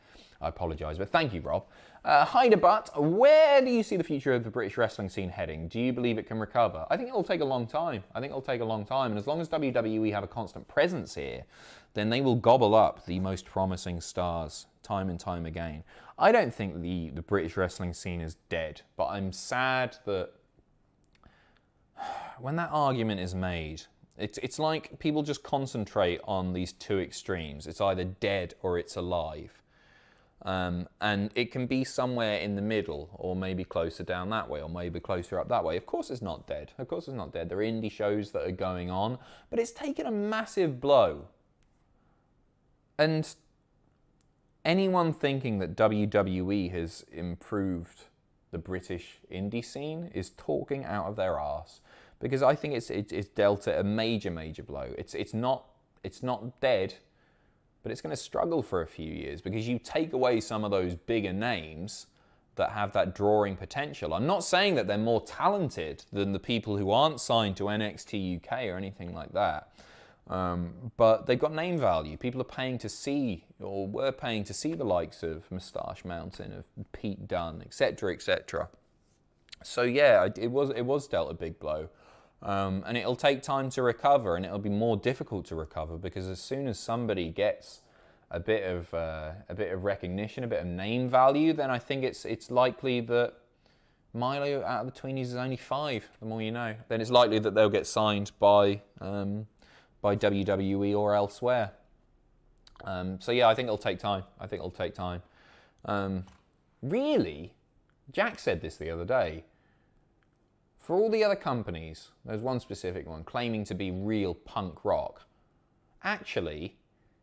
I apologise, but thank you, Rob. Hyderbutt, where do you see the future of the British wrestling scene heading? Do you believe it can recover? I think it'll take a long time. And as long as WWE have a constant presence here, then they will gobble up the most promising stars time and time again. I don't think the British wrestling scene is dead, but I'm sad that when that argument is made, it's like people just concentrate on these 2 extremes. It's either dead or it's alive. And it can be somewhere in the middle, or maybe closer down that way, or maybe closer up that way. Of course it's not dead. There are indie shows that are going on, but it's taken a massive blow. And anyone thinking that WWE has improved the British indie scene is talking out of their arse. because I think it's dealt it a major blow. It's not dead, but it's going to struggle for a few years because you take away some of those bigger names that have that drawing potential. I'm not saying that they're more talented than the people who aren't signed to NXT UK or anything like that. But they've got name value. People are paying to see, or were paying to see the likes of Moustache Mountain, of Pete Dunne, etc., etc. So yeah, it was dealt a big blow, and it'll take time to recover, and it'll be more difficult to recover because as soon as somebody gets a bit of recognition, a bit of name value, then I think it's likely that Milo out of the tweenies is only 5. The more you know, then it's likely that they'll get signed by WWE or elsewhere. So yeah, I think it'll take time. Really, Jack said this the other day. For all the other companies, there's one specific one claiming to be real punk rock. Actually,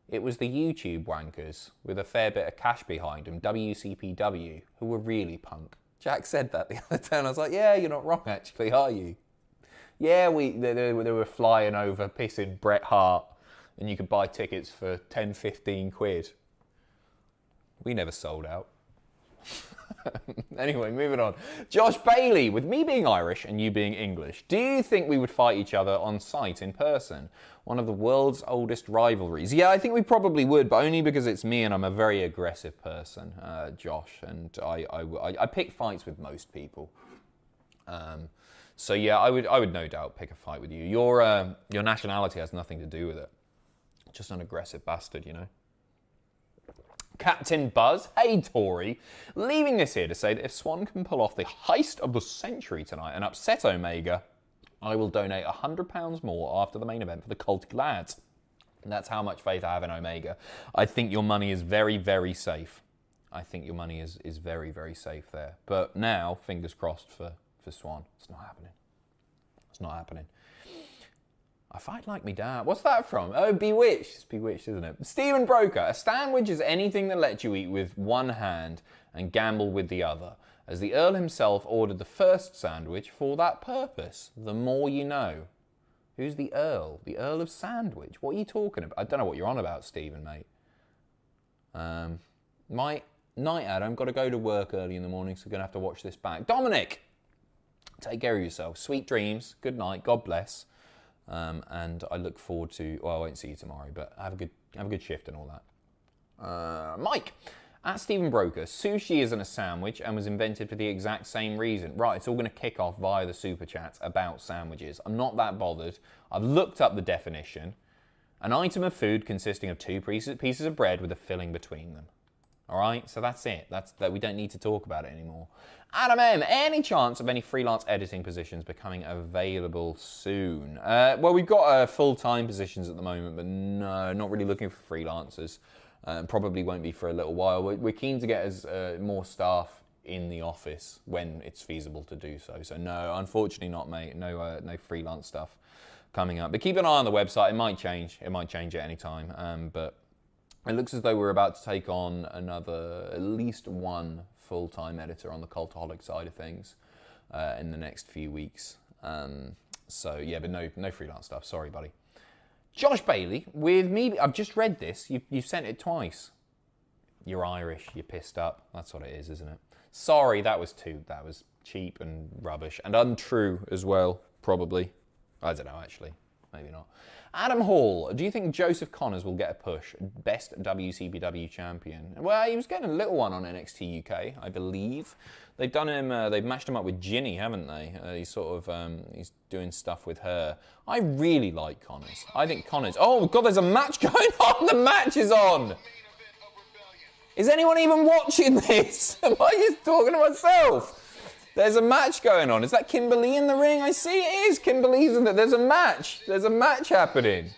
it was the YouTube wankers with a fair bit of cash behind them, WCPW, who were really punk. Jack said that the other day, and I was like, yeah, you're not wrong actually, are you? Yeah, they were flying over, pissing Bret Hart, and you could buy tickets for 10, 15 quid. We never sold out. Anyway, moving on. Josh Bailey, with me being Irish and you being English, do you think we would fight each other on site in person? One of the world's oldest rivalries. Yeah, I think we probably would, but only because it's me and I'm a very aggressive person, Josh, and I pick fights with most people. So yeah, I would no doubt pick a fight with you. Your nationality has nothing to do with it. Just an aggressive bastard, you know. Captain Buzz, hey Tory, leaving this here to say that if Swann can pull off the heist of the century tonight and upset Omega, I will donate £100 more after the main event for the Cultic lads. And that's how much faith I have in Omega. I think your money is very, very safe. I think your money is very, very safe there. But now, fingers crossed for Swann. It's not happening. It's not happening. I fight like me dad. What's that from? Oh, Bewitched. It's Bewitched, isn't it? Stephen Broker. A sandwich is anything that lets you eat with one hand and gamble with the other, as the Earl himself ordered the first sandwich for that purpose. The more you know. Who's the Earl? The Earl of Sandwich? What are you talking about? I don't know what you're on about, Stephen, mate. My night, Adam. Got to go to work early in the morning, so I'm going to have to watch this back. Dominic! Take care of yourself. Sweet dreams. Good night. God bless. And I look forward to, well, I won't see you tomorrow, but have a good shift and all that. Mike, at Stephen Broker, sushi isn't a sandwich and was invented for the exact same reason. Right, it's all going to kick off via the super chats about sandwiches. I'm not that bothered. I've looked up the definition. An item of food consisting of 2 pieces of bread with a filling between them. All right, so that's it. We don't need to talk about it anymore. Adam M, any chance of any freelance editing positions becoming available soon? Well, we've got full-time positions at the moment, but no, not really looking for freelancers. Probably won't be for a little while. We're keen to get more staff in the office when it's feasible to do so. So no, unfortunately not, mate. No freelance stuff coming up. But keep an eye on the website. It might change. It might change at any time. But it looks as though we're about to take on at least one full-time editor on the Cultaholic side of things in the next few weeks. So yeah, but no freelance stuff. Sorry, buddy. Josh Bailey, with me, I've just read this. You've sent it twice. You're Irish. You're pissed up. That's what it is, isn't it? Sorry, that was cheap and rubbish and untrue as well. Probably. I don't know, actually. Maybe not. Adam Hall, do you think Joseph Connors will get a push? Best WCBW champion? Well, he was getting a little one on NXT UK, I believe. They've done him. They've matched him up with Ginny, haven't they? He's doing stuff with her. I really like Connors. I think Connors. Oh God, there's a match going on. The match is on. Is anyone even watching this? Am I just talking to myself? There's a match going on. Is that Kimberly in the ring? I see it is. Kimberly's in there. There's a match. There's a match happening.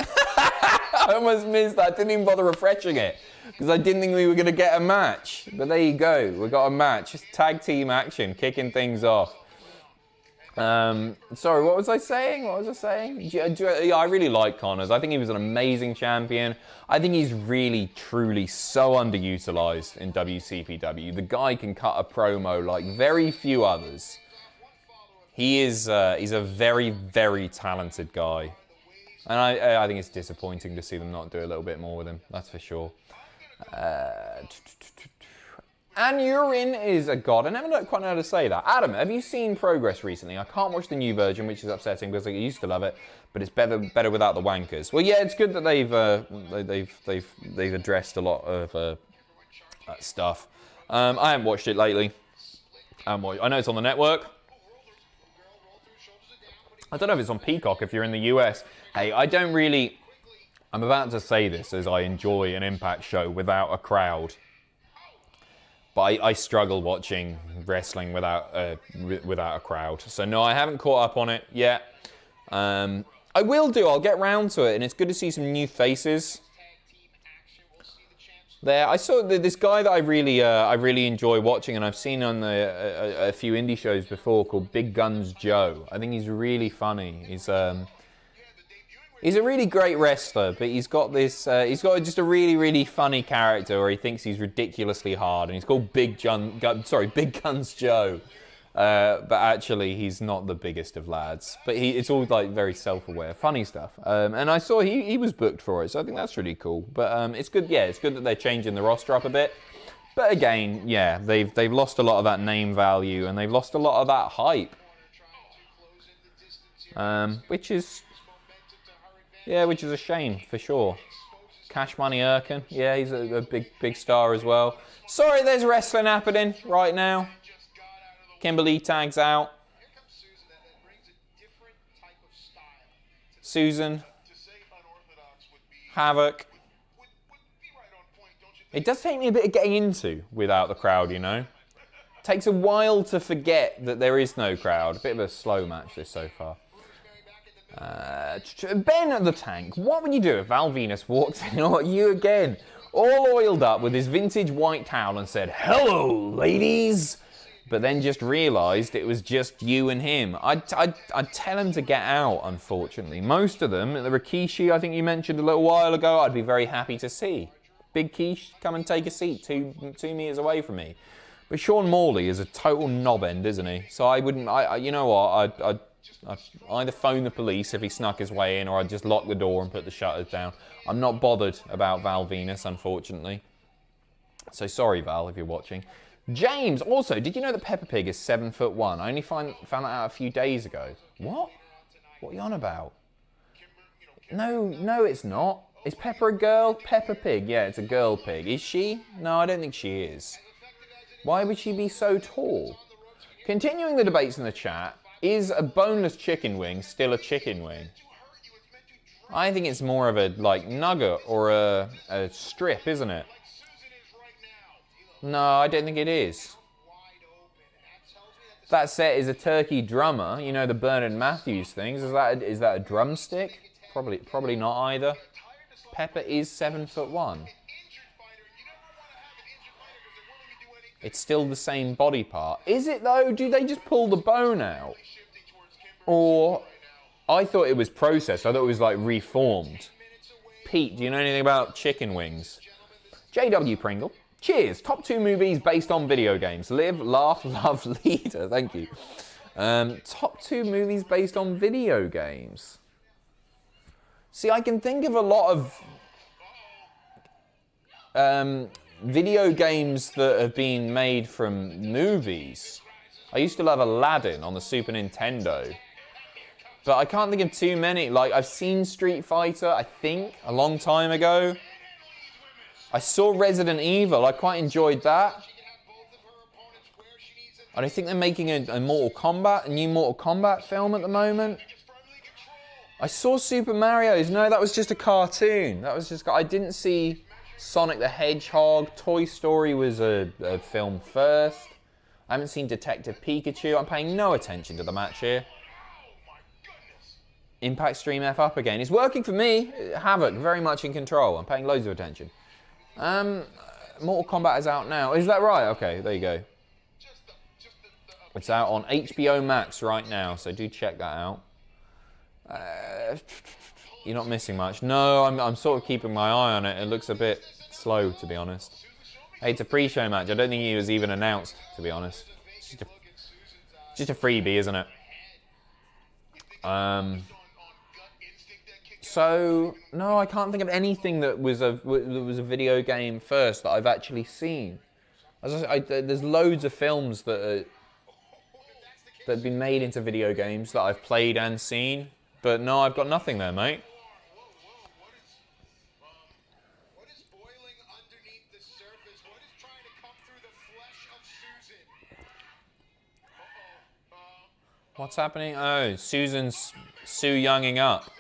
I almost missed that. I didn't even bother refreshing it because I didn't think we were going to get a match. But there you go. We got a match. Just tag team action, kicking things off. Sorry, what was I saying? Yeah, I really like Connors. I think he was an amazing champion. I think he's really, truly so underutilized in WCPW. The guy can cut a promo like very few others. He's a very, very talented guy. And I think it's disappointing to see them not do a little bit more with him. That's for sure. Anurin is a god. I never quite know how to say that. Adam, have you seen Progress recently? I can't watch the new version, which is upsetting because I used to love it, but it's better without the wankers. Well, yeah, it's good that they've addressed a lot of stuff. I haven't watched it lately. I know it's on the network. I don't know if it's on Peacock if you're in the US. Hey, I'm about to say this as I enjoy an Impact show without a crowd. But I struggle watching wrestling without a crowd. So no, I haven't caught up on it yet. I will do. I'll get round to it, and it's good to see some new faces. There, I saw this guy that I really enjoy watching, and I've seen on a few indie shows before, called Big Guns Joe. I think he's really funny. He's a really great wrestler, but he's got just a really funny character where he thinks he's ridiculously hard, and he's called Big Guns Joe. But actually, he's not the biggest of lads. But it's all like very self-aware, funny stuff. And I saw he was booked for it, so I think that's really cool. But it's good. Yeah, it's good that they're changing the roster up a bit. But again, yeah, they've lost a lot of that name value, and they've lost a lot of that hype. Which is a shame for sure. Cash Money Erkin, yeah, he's a big star as well. Sorry, there's wrestling happening right now. Kimberly tags out. Susan. Havoc. It does take me a bit of getting into without the crowd, you know. Takes a while to forget that there is no crowd. A bit of a slow match this so far. Ben at the Tank. What would you do if Val Venus walked in on you again, all oiled up with his vintage white towel and said, "Hello, ladies," but then just realised it was just you and him? I'd tell him to get out, unfortunately. Most of them, the Rikishi, I think you mentioned a little while ago, I'd be very happy to see. Big Quiche, come and take a seat 2 meters away from me. But Sean Morley is a total knobend, isn't he? So I wouldn't, you know what, I'd either phone the police if he snuck his way in, or I'd just lock the door and put the shutters down. I'm not bothered about Val Venus, unfortunately. So sorry, Val, if you're watching. James, also, did you know that Peppa Pig is 7'1"? I only found that out a few days ago. What? What are you on about? No, it's not. Is Peppa a girl? Peppa Pig, yeah, it's a girl pig. Is she? No, I don't think she is. Why would she be so tall? Continuing the debates in the chat, is a boneless chicken wing still a chicken wing? I think it's more of a nugget or a strip, isn't it? No, I don't think it is. That set is a turkey drummer. You know, the Bernard Matthews things. Is that a drumstick? Probably not either. Peppa is 7'1". It's still the same body part. Is it though? Do they just pull the bone out? Or, I thought it was processed. I thought it was reformed. Pete, do you know anything about chicken wings? JW Pringle. Cheers. Top 2 movies based on video games. Live, laugh, love, leader. Thank you. Top 2 movies based on video games. See, I can think of a lot of video games that have been made from movies. I used to love Aladdin on the Super Nintendo. But I can't think of too many. I've seen Street Fighter, I think, a long time ago. I saw Resident Evil. I quite enjoyed that. And I think they're making a new Mortal Kombat film at the moment. I saw Super Mario's. No, that was just a cartoon. I didn't see Sonic the Hedgehog. Toy Story was a film first. I haven't seen Detective Pikachu. I'm paying no attention to the match here. Impact Stream F up again. It's working for me. Havoc, very much in control. I'm paying loads of attention. Mortal Kombat is out now. Is that right? Okay, there you go. It's out on HBO Max right now, so do check that out. You're not missing much. No, I'm sort of keeping my eye on it. It looks a bit slow, to be honest. Hey, it's a pre-show match. I don't think it was even announced, to be honest. It's just a freebie, isn't it? So no, I can't think of anything that was a video game first that I've actually seen. There's loads of films that have been made into video games that I've played and seen, but no, I've got nothing there, mate. What is boiling underneath the surface? What is trying to come through the flesh of Susan? What's happening? Oh, Susan's Sue Younging up.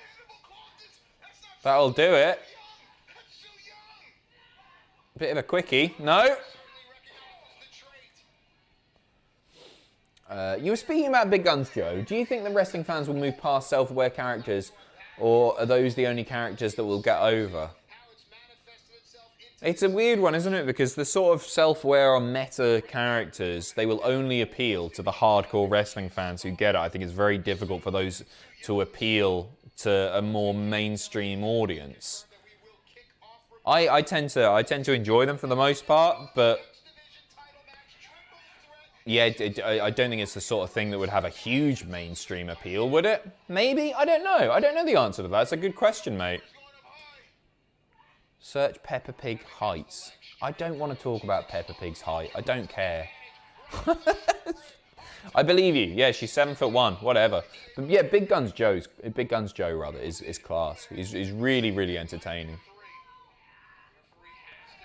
That'll do it. Bit of a quickie. No. You were speaking about Big Guns, Joe. Do you think that wrestling fans will move past self-aware characters, or are those the only characters that will get over? It's a weird one, isn't it? Because the sort of self-aware or meta characters, they will only appeal to the hardcore wrestling fans who get it. I think it's very difficult for those to appeal to a more mainstream audience. I tend to enjoy them for the most part, but yeah, I don't think it's the sort of thing that would have a huge mainstream appeal, would it? Maybe? I don't know. I don't know the answer to that. It's a good question, mate. Search Peppa Pig heights. I don't want to talk about Peppa Pig's height. I don't care. I believe you. Yeah, she's 7'1", whatever. But yeah, Big Guns Joe is class. He's really, really entertaining.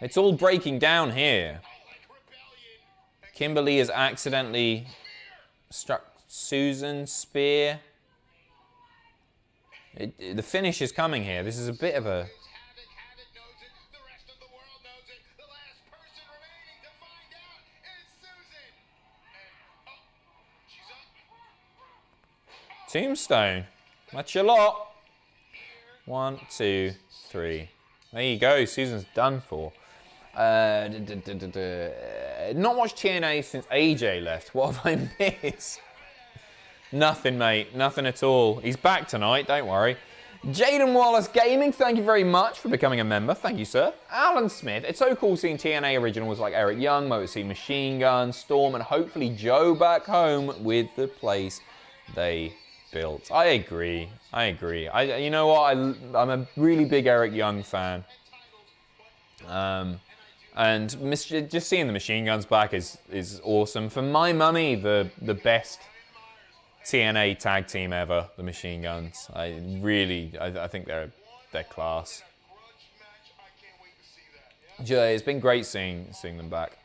It's all breaking down here. Kimberly has accidentally struck Susan's spear. The finish is coming here. This is a bit of a... Tombstone. That's your lot. 1, 2, 3. There you go. Susan's done for. Not watched TNA since AJ left. What have I missed? Nothing, mate. Nothing at all. He's back tonight. Don't worry. Jaden Wallace Gaming, thank you very much for becoming a member. Thank you, sir. Alan Smith. It's so cool seeing TNA originals like Eric Young, Motor City Machine Gun, Storm, and hopefully Joe back home with the place they built. I agree. You know what? I'm a really big Eric Young fan. And just seeing the Machine Guns back is awesome. For my money, the best TNA tag team ever, the Machine Guns. I think they're class. It's been great seeing them back.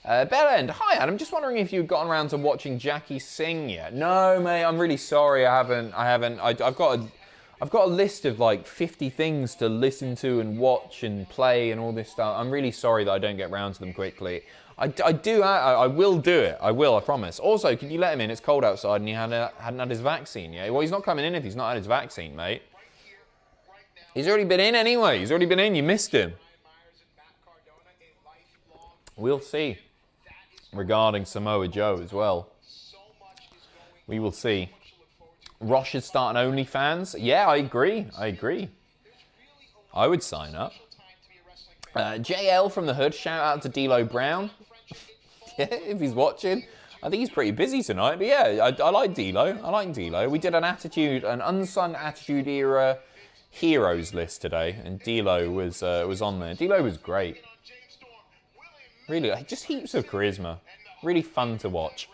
Bellend, hi Adam. Just wondering if you've gotten around to watching Jackie sing yet. No, mate. I'm really sorry. I haven't. I've got a list of like 50 things to listen to and watch and play and all this stuff. I'm really sorry that I don't get around to them quickly. I will do it. I will, I promise. Also, could you let him in? It's cold outside and he hadn't had his vaccine yet. Well, he's not coming in if he's not had his vaccine, mate. He's already been in anyway. He's already been in. You missed him. We'll see. Regarding Samoa Joe as well. We will see. Rosh is starting OnlyFans. Yeah, I agree. I would sign up. JL from the Hood, shout out to D'Lo Brown. Yeah, if he's watching. I think he's pretty busy tonight, but yeah, I like D'Lo. We did an unsung Attitude Era heroes list today, and D'Lo was on there. D'Lo was great. Really, just heaps of charisma. Really fun to watch.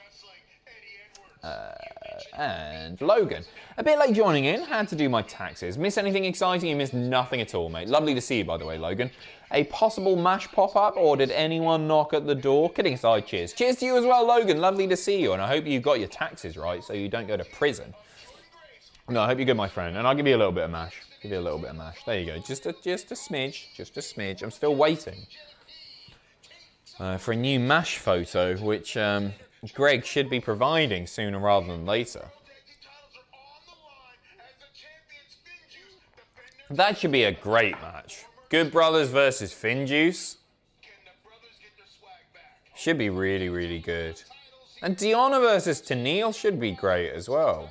And Logan. A bit late joining in, had to do my taxes. Miss anything exciting? You missed nothing at all, mate. Lovely to see you, by the way, Logan. A possible MASH pop-up, or did anyone knock at the door? Kidding aside, cheers. Cheers to you as well, Logan. Lovely to see you, and I hope you got your taxes right so you don't go to prison. No, I hope you're good, my friend, and I'll give you a little bit of MASH. There you go. Just a smidge. I'm still waiting for a new MASH photo, which Greg should be providing sooner rather than later. That should be a great match. Good Brothers versus FinJuice. Should be really, really good. And Deonna versus Tenille should be great as well.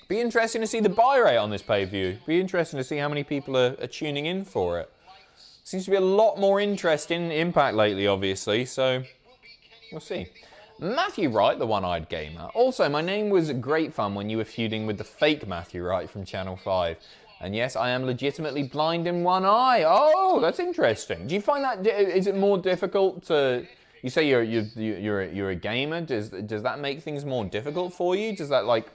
Be interesting to see the buy rate on this pay-per-view. Be interesting to see how many people are tuning in for it. Seems to be a lot more interest in Impact lately, obviously, so we'll see. Matthew Wright, the one-eyed gamer. Also, my name was great fun when you were feuding with the fake Matthew Wright from Channel 5. And yes, I am legitimately blind in one eye. Oh, that's interesting. Do you find that, is it more difficult to, you say you're a gamer, does that make things more difficult for you? Does that like,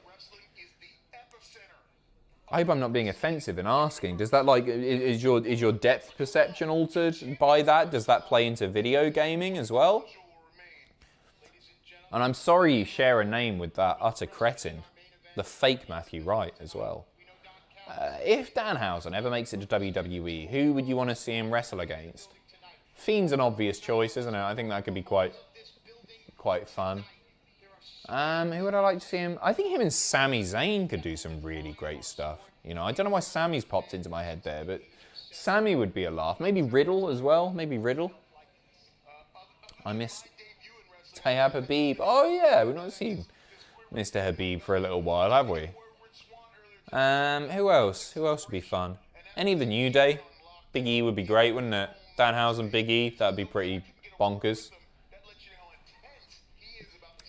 I hope I'm not being offensive in asking, does that like, is your depth perception altered by that? Does that play into video gaming as well? And I'm sorry you share a name with that utter cretin, the fake Matthew Wright as well. If Danhausen ever makes it to WWE, who would you want to see him wrestle against? Fiend's an obvious choice, isn't it? I think that could be quite fun. Who would I like to see him? I think him and Sami Zayn could do some really great stuff. You know, I don't know why Sami's popped into my head there, but Sami would be a laugh. Maybe Riddle as well. Maybe Riddle. I missed Tayab Habib. Oh yeah, we've not seen Mr. Habib for a little while, have we? Who else? Who else would be fun? Any of the New Day? Big E would be great, wouldn't it? Danhausen, Big E, that'd be pretty bonkers.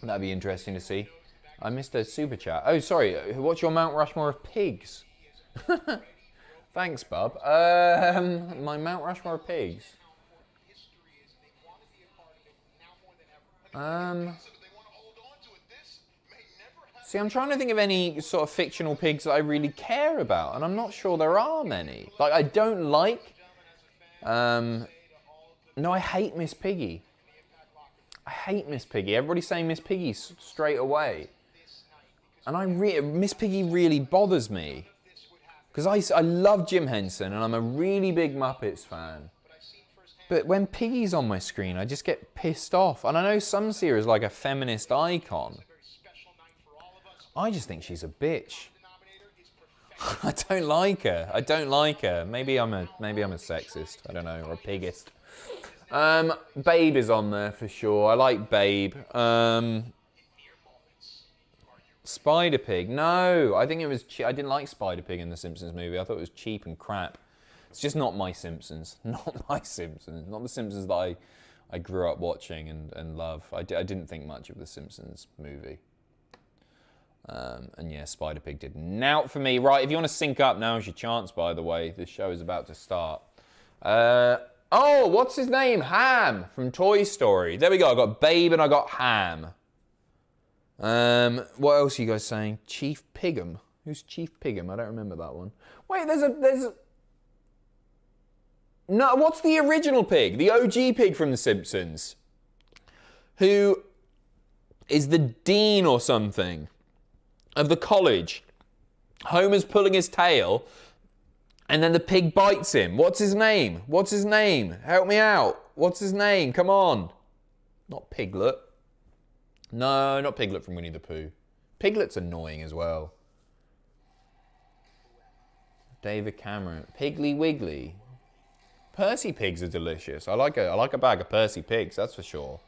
That'd be interesting to see. I missed a super chat. Oh, sorry. What's your Mount Rushmore of pigs? Thanks, bub. My Mount Rushmore of pigs. See, I'm trying to think of any sort of fictional pigs that I really care about, and I'm not sure there are many. Like, I don't like... no, I hate Miss Piggy. I hate Miss Piggy. Everybody's saying Miss Piggy straight away. And Miss Piggy really bothers me. Because I love Jim Henson, and I'm a really big Muppets fan. But when Piggy's on my screen, I just get pissed off. And I know some see her as like a feminist icon. I just think she's a bitch. I don't like her. I don't like her. Maybe I'm a sexist. I don't know, or a pigist. Babe is on there for sure. I like Babe. Spider Pig. No, I think it was. I didn't like Spider Pig in the Simpsons movie. I thought it was cheap and crap. It's just not my Simpsons. Not my Simpsons. Not the Simpsons that I grew up watching and love. I didn't think much of the Simpsons movie. And yeah, Spider Pig did nout for me. Right, if you want to sync up, now's your chance, by the way. This show is about to start. Oh, what's his name? Ham from Toy Story. There we go. I got Babe and I got Ham. What else are you guys saying? Chief Pigham. Who's Chief Pigham? I don't remember that one. Wait, there's a... No, what's the original pig? The OG pig from The Simpsons. Who is the dean or something of the college. Homer's pulling his tail, and then the pig bites him. What's his name? What's his name? Help me out. What's his name? Come on. Not Piglet. No, not Piglet from Winnie the Pooh. Piglet's annoying as well. David Cameron. Piggly Wiggly. Percy pigs are delicious. I like a bag of Percy pigs, that's for sure.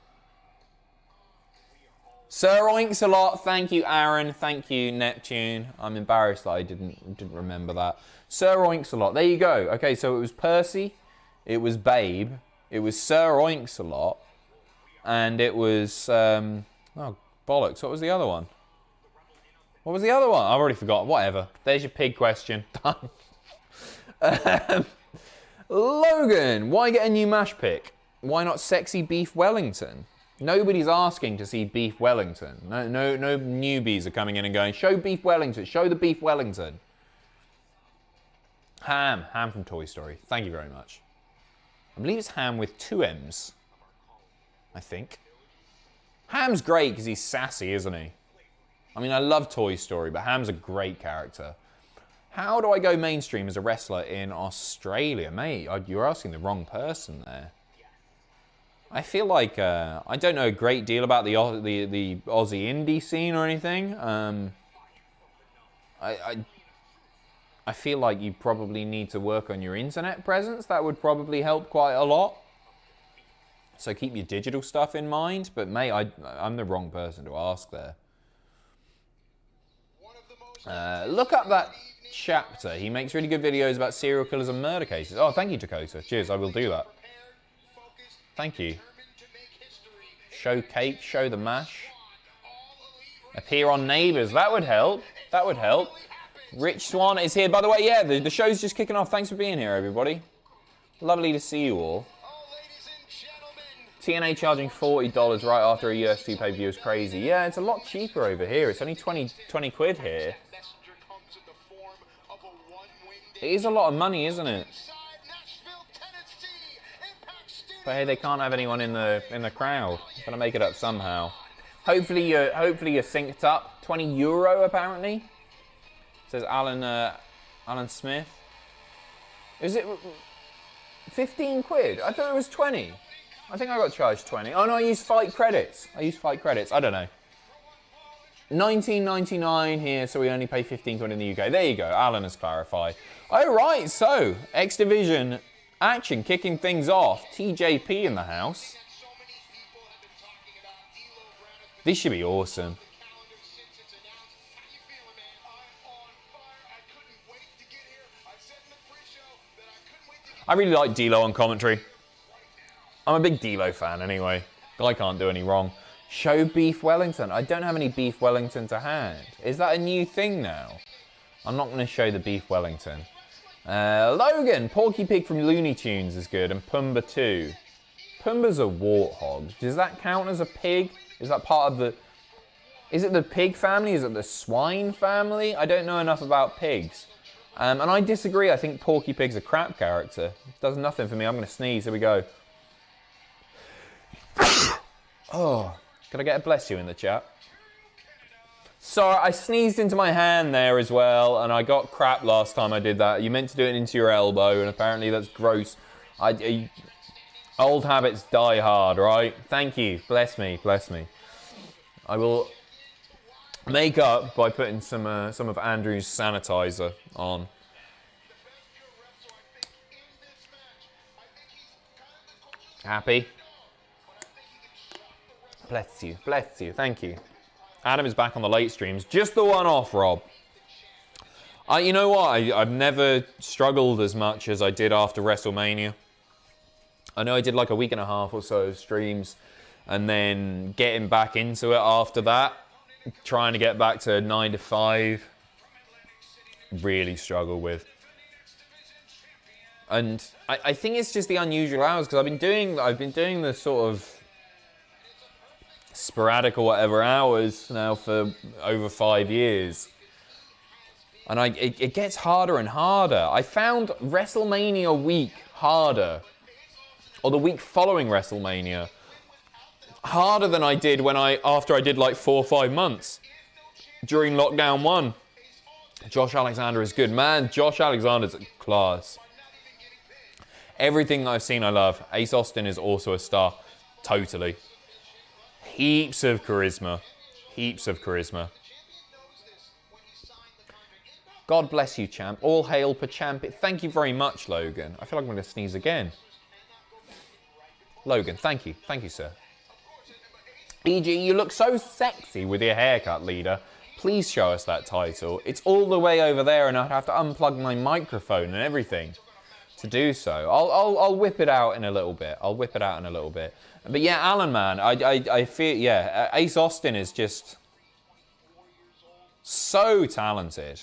Sir Oinks a lot. Thank you, Aaron. Thank you, Neptune. I'm embarrassed that I didn't remember that. Sir Oinks a lot. There you go. Okay, so it was Percy, it was Babe, it was Sir Oinks a lot, and it was oh bollocks. What was the other one? What was the other one? I've already forgotten. Whatever. There's your pig question. Done. Logan, why get a new mash pick? Why not sexy beef Wellington? Nobody's asking to see beef Wellington. No newbies are coming in and going, show beef Wellington, show the beef Wellington. Ham from Toy Story. Thank you very much. I believe it's Ham with 2 M's. I think. Ham's great because he's sassy, isn't he? I mean, I love Toy Story, but Ham's a great character. How do I go mainstream as a wrestler in Australia? Mate, you're asking the wrong person there. I feel like I don't know a great deal about the Aussie indie scene or anything. I feel like you probably need to work on your internet presence. That would probably help quite a lot. So keep your digital stuff in mind. But mate, I'm the wrong person to ask there. Look up that chapter. He makes really good videos about serial killers and murder cases. Oh, thank you, Dakota. Cheers, I will do that. Thank you. Show cake, show the mash. Appear on Neighbours. That would help. That would help. Rich Swann is here. By the way, yeah, the show's just kicking off. Thanks for being here, everybody. Lovely to see you all. TNA charging $40 right after a UFC pay-per-view is crazy. Yeah, it's a lot cheaper over here. It's only 20 quid here. It is a lot of money, isn't it? But hey, they can't have anyone in the crowd. Gonna make it up somehow. Hopefully you're synced up. €20 apparently. Says Alan Smith. Is it 15 quid? I thought it was 20. I think I got charged 20. Oh no, I used fight credits. I don't know. 19.99 here, so we only pay 15 quid in the UK. There you go. Alan has clarified. All right, so X Division action kicking things off. TJP in the house. This should be awesome. I really like D-Lo on commentary. I'm a big D-Lo fan anyway. Guy can't do any wrong. Show Beef Wellington. I don't have any Beef Wellington to hand. Is that a new thing now? I'm not going to show the Beef Wellington. Logan, Porky Pig from Looney Tunes is good. And Pumbaa too. Pumbaa's a warthog. Does that count as a pig? Is that part of the... Is it the pig family? Is it the swine family? I don't know enough about pigs. And I disagree. I think Porky Pig's a crap character. Does nothing for me. I'm going to sneeze. Here we go. Oh, can I get a bless you in the chat? Sorry, I sneezed into my hand there as well, and I got crap last time I did that. You meant to do it into your elbow, and apparently that's gross. Old habits die hard, right? Thank you. Bless me. Bless me. I will make up by putting some of Andrew's sanitizer on. Happy? Bless you, bless you, thank you. Adam is back on the late streams. Just the one off, Rob. You know what? I've never struggled as much as I did after WrestleMania. I know I did like a week and a half or so of streams, and then getting back into it after that, trying to get back to 9 to 5, really struggle with. And I think it's just the unusual hours, because I've been doing the sort of sporadic or whatever hours now for over 5 years. And it gets harder and harder. I found WrestleMania week harder, or the week following WrestleMania, harder than I did after I did like 4 or 5 months during lockdown 1. Josh Alexander is good. Man, Josh Alexander's a class. Everything I've seen I love. Ace Austin is also a star. Totally. Heaps of charisma. Heaps of charisma. God bless you, champ. All hail Pachamp. Thank you very much, Logan. I feel like I'm going to sneeze again. Logan, thank you. Thank you, sir. E.G., you look so sexy with your haircut, leader. Please show us that title. It's all the way over there, and I'd have to unplug my microphone and everything to do so. I'll whip it out in a little bit. But yeah, Alan, man, I feel, yeah, Ace Austin is just so talented.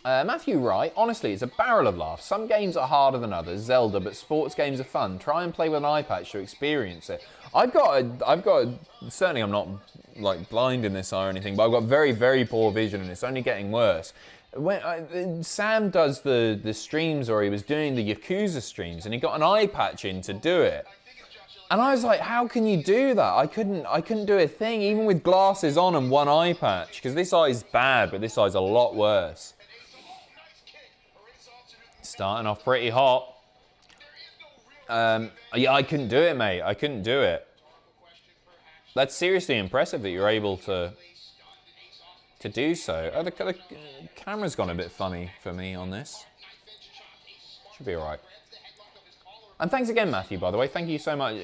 Matthew Wright, honestly, it's a barrel of laughs. Some games are harder than others, Zelda, but sports games are fun. Try and play with an eye patch to experience it. Certainly I'm not like blind in this eye or anything, but I've got very, very poor vision and it's only getting worse. When Sam does the streams, or he was doing the Yakuza streams, and he got an eye patch in to do it. And I was like, how can you do that? I couldn't do a thing, even with glasses on and one eye patch, because this eye's bad, but this eye's a lot worse. Starting off pretty hot. Yeah, I couldn't do it, mate. I couldn't do it. That's seriously impressive that you're able to do so. Oh, the camera's gone a bit funny for me on this. Should be all right. And thanks again, Matthew, by the way. Thank you so much.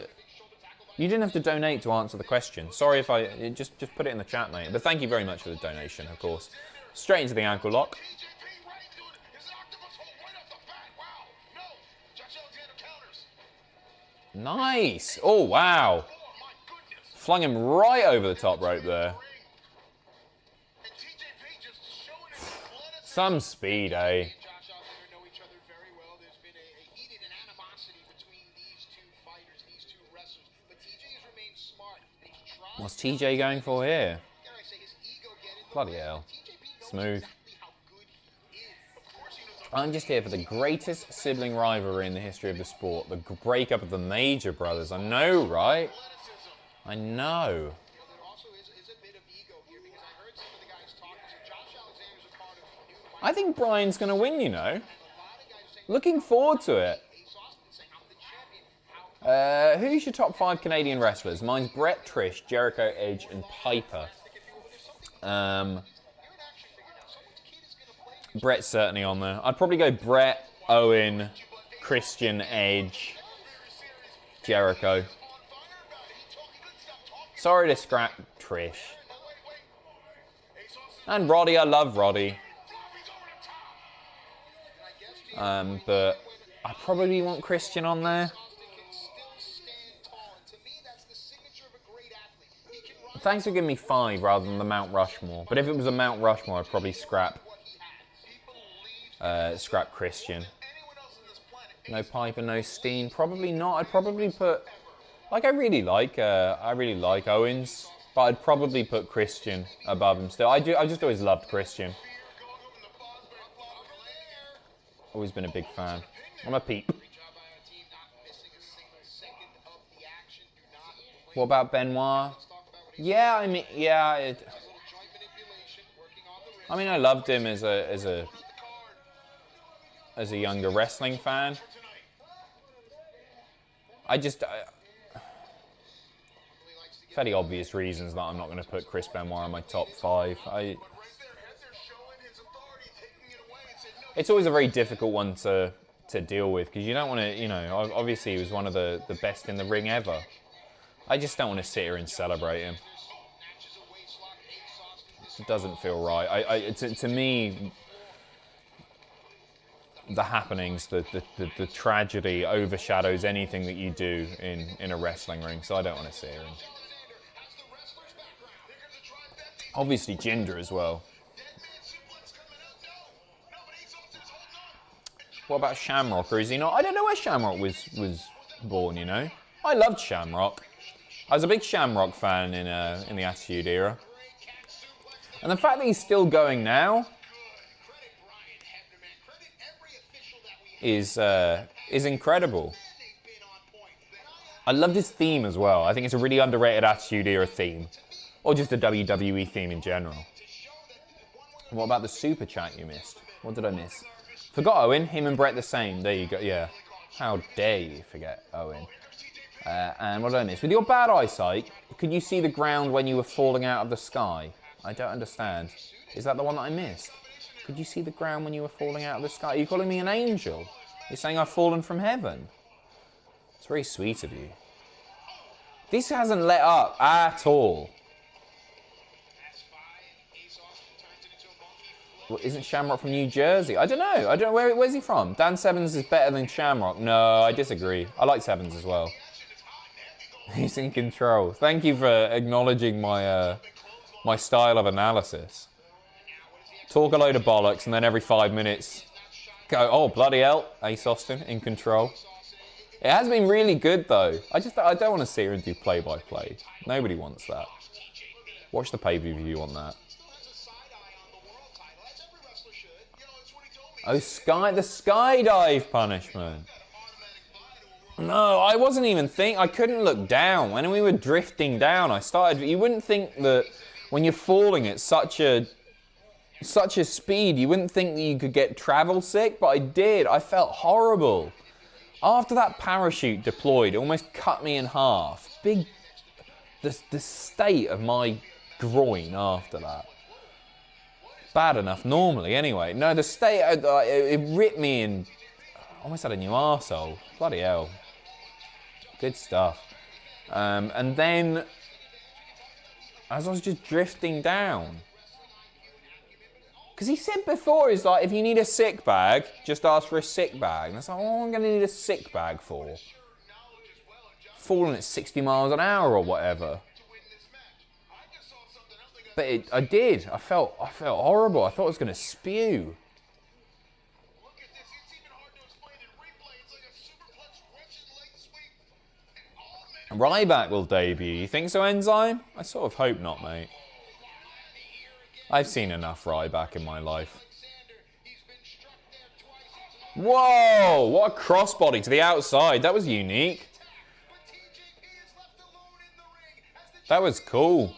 You didn't have to donate to answer the question. Sorry if I... Just put it in the chat, mate. But thank you very much for the donation, of course. Straight into the ankle lock. Nice. Oh, wow. Flung him right over the top rope there. Some speed, eh? What's TJ going for here? Bloody hell. Smooth. I'm just here for the greatest sibling rivalry in the history of the sport. The breakup of the Major brothers. I know, right? I know. I think Brian's going to win, you know. Looking forward to it. Who's your top 5 Canadian wrestlers? Mine's Brett, Trish, Jericho, Edge, and Piper. Brett's certainly on there. I'd probably go Brett, Owen, Christian, Edge, Jericho. Sorry to scrap Trish. And Roddy, I love Roddy. But I probably want Christian on there. Thanks for giving me 5 rather than the Mount Rushmore. But if it was a Mount Rushmore, I'd probably scrap Christian. No Piper, no Steen. Probably not. I'd probably put, like, I really like Owens, but I'd probably put Christian above him still. I just always loved Christian. Always been a big fan. I'm a peep. What about Benoit? Yeah, I mean, yeah. I mean, I loved him as a younger wrestling fan. Fairly obvious reasons that I'm not going to put Chris Benoit in my top 5. It's always a very difficult one to deal with because you don't want to, you know, obviously he was one of the best in the ring ever. I just don't want to sit here and celebrate him. It doesn't feel right. To me, the happenings, the tragedy overshadows anything that you do in a wrestling ring, so I don't want to sit here. Obviously Jinder as well. What about Shamrock, or is he not? I don't know where Shamrock was born, you know. I loved Shamrock. I was a big Shamrock fan in the Attitude Era. And the fact that he's still going now is incredible. I loved his theme as well. I think it's a really underrated Attitude Era theme. Or just a WWE theme in general. What about the super chat you missed? What did I miss? Forgot Owen, him and Brett the same. There you go, yeah. How dare you forget Owen. And what did I miss? With your bad eyesight, could you see the ground when you were falling out of the sky? I don't understand. Is that the one that I missed? Could you see the ground when you were falling out of the sky? Are you calling me an angel? You're saying I've fallen from heaven? It's very sweet of you. This hasn't let up at all. Well, isn't Shamrock from New Jersey? I don't know. Where's he from? Dan Sevens is better than Shamrock. No, I disagree. I like Sevens as well. He's in control. Thank you for acknowledging my my style of analysis. Talk a load of bollocks and then every 5 minutes go, oh, bloody hell, Ace Austin in control. It has been really good though. I don't want to sit here and do play-by-play. Nobody wants that. Watch the pay-per-view if you want that. Oh, the skydive punishment. No, I wasn't even thinking. I couldn't look down. When we were drifting down, you wouldn't think that when you're falling at such a speed, you wouldn't think that you could get travel sick, but I did. I felt horrible. After that parachute deployed, it almost cut me in half. The state of my groin after that. Bad enough normally, anyway. No, the state, it ripped me in. Almost had a new arsehole. Bloody hell. Good stuff. And then, as I was just drifting down, because he said before, he's like, if you need a sick bag, just ask for a sick bag. And I was like, what am I going to need a sick bag for? falling at 60 miles an hour or whatever. But I did. I felt horrible. I thought I was going to spew. Ryback will debut. You think so, Enzyme? I sort of hope not, mate. I've seen enough Ryback in my life. Whoa! What a crossbody to the outside. That was unique. That was cool.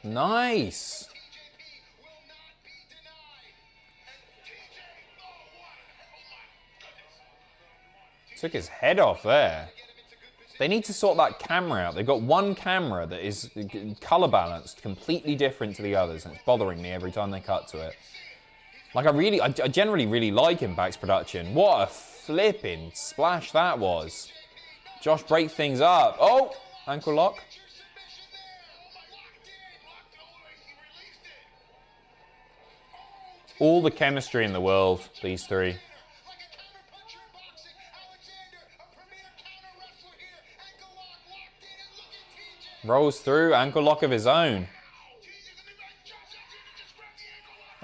Nice. Took his head off there. They need to sort that camera out. They've got one camera that is color balanced, completely different to the others, and it's bothering me every time they cut to it. Like, I generally really like Impact's production. What a flipping splash that was. Josh breaks things up. Oh, ankle lock. All the chemistry in the world, these three. Rolls through, ankle lock of his own.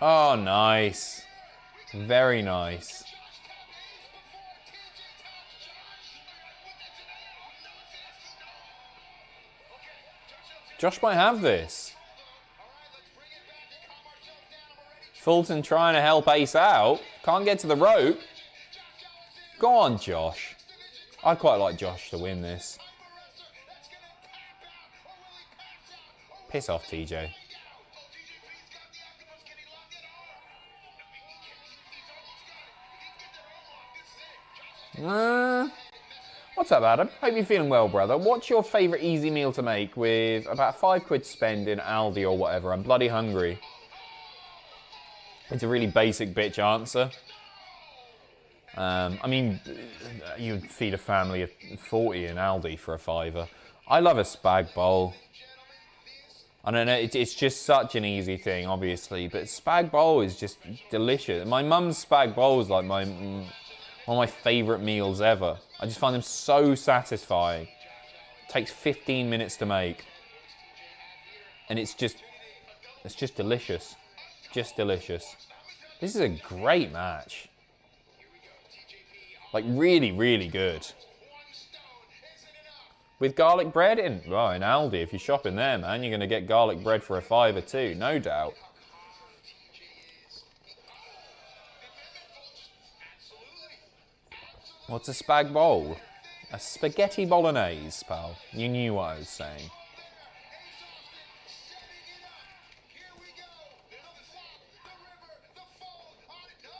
Oh, nice. Very nice. Josh might have this. Fulton trying to help Ace out. Can't get to the rope. Go on, Josh. I quite like Josh to win this. Piss off, TJ. What's up, Adam? Hope you're feeling well, brother. What's your favourite easy meal to make with about £5 to spend in Aldi or whatever? I'm bloody hungry. It's a really basic bitch answer. I mean, you'd feed a family of 40 in Aldi for a £5. I love a spag bowl. I don't know, it's just such an easy thing, obviously, but spag bowl is just delicious. My mum's spag bowl is like one of my favourite meals ever. I just find them so satisfying. It takes 15 minutes to make. And it's just delicious. Just delicious. This is a great match. Like, really, really good. With garlic bread in Aldi, if you're shopping there, man, you're going to get garlic bread for a £5 too, no doubt. What's a spag bowl? A spaghetti bolognese, pal. You knew what I was saying.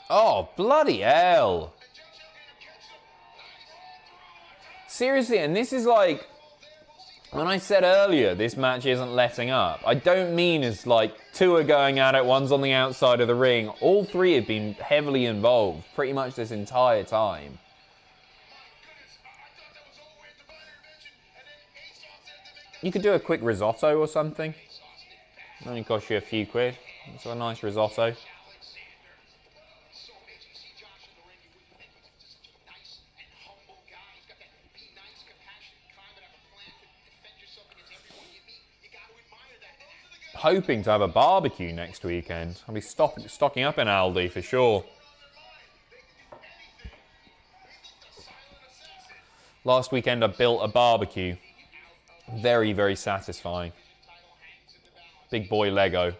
Oh, bloody hell. Seriously, and this is like, when I said earlier this match isn't letting up, I don't mean as like two are going at it, one's on the outside of the ring. All three have been heavily involved pretty much this entire time. You could do a quick risotto or something. It only cost you a few quid. It's a nice risotto. Hoping to have a barbecue next weekend. I'll be stocking up in Aldi for sure. Last weekend I built a barbecue. Very, very satisfying. Big boy Lego.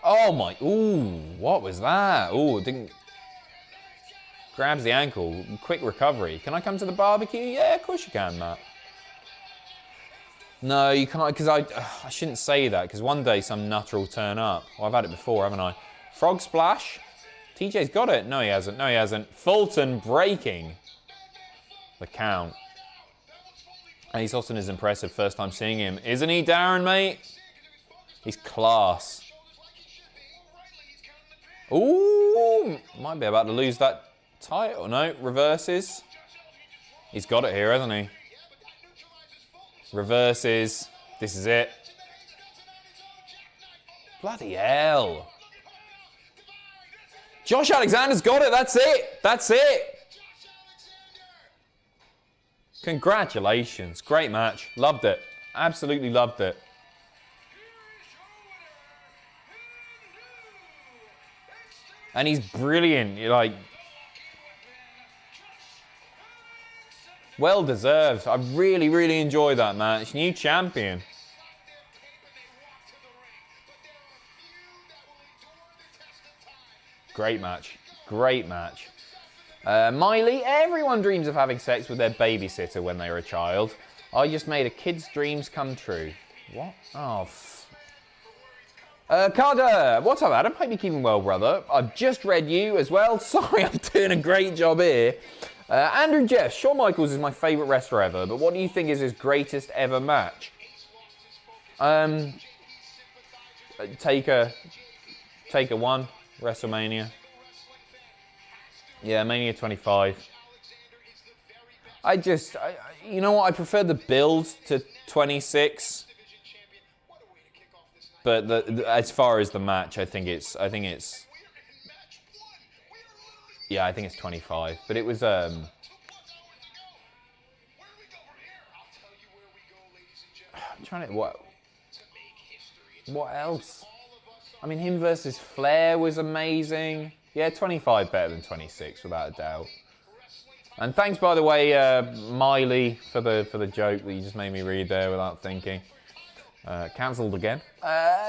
Oh my, ooh, what was that? Ooh, it didn't... Grabs the ankle, quick recovery. Can I come to the barbecue? Yeah, of course you can, Matt. No, you can't, because I shouldn't say that, because one day some nutter will turn up. Well, I've had it before, haven't I? Frog splash. TJ's got it. No, he hasn't. No, he hasn't. Fulton breaking the count. Ace Austin is impressive. First time seeing him. Isn't he, Darren, mate? He's class. Ooh, Oh, might be about to lose that title. No, reverses. He's got it here, hasn't he? Reverses. This is it. Bloody hell. Josh Alexander's got it. That's it. That's it. Congratulations. Great match. Loved it. Absolutely loved it. And he's brilliant. You're like, well deserved. I really, really enjoyed that match. New champion. Great match. Great match. Miley, everyone dreams of having sex with their babysitter when they were a child. I just made a kid's dreams come true. What? Oh, Carter, what's up, Adam? Hope you're keeping well, brother. I've just read you as well. Sorry, I'm doing a great job here. Andrew Jeff, Shawn Michaels is my favourite wrestler ever, but what do you think is his greatest ever match? Taker 1, WrestleMania. Yeah, Mania 25. You know what? I prefer the build to 26. But as far as the match, I think it's 25. But it was I'm trying to what else? I mean, him versus Flair was amazing. Yeah, 25 better than 26 without a doubt. And thanks, by the way, Miley, for the joke that you just made me read there without thinking. Cancelled again.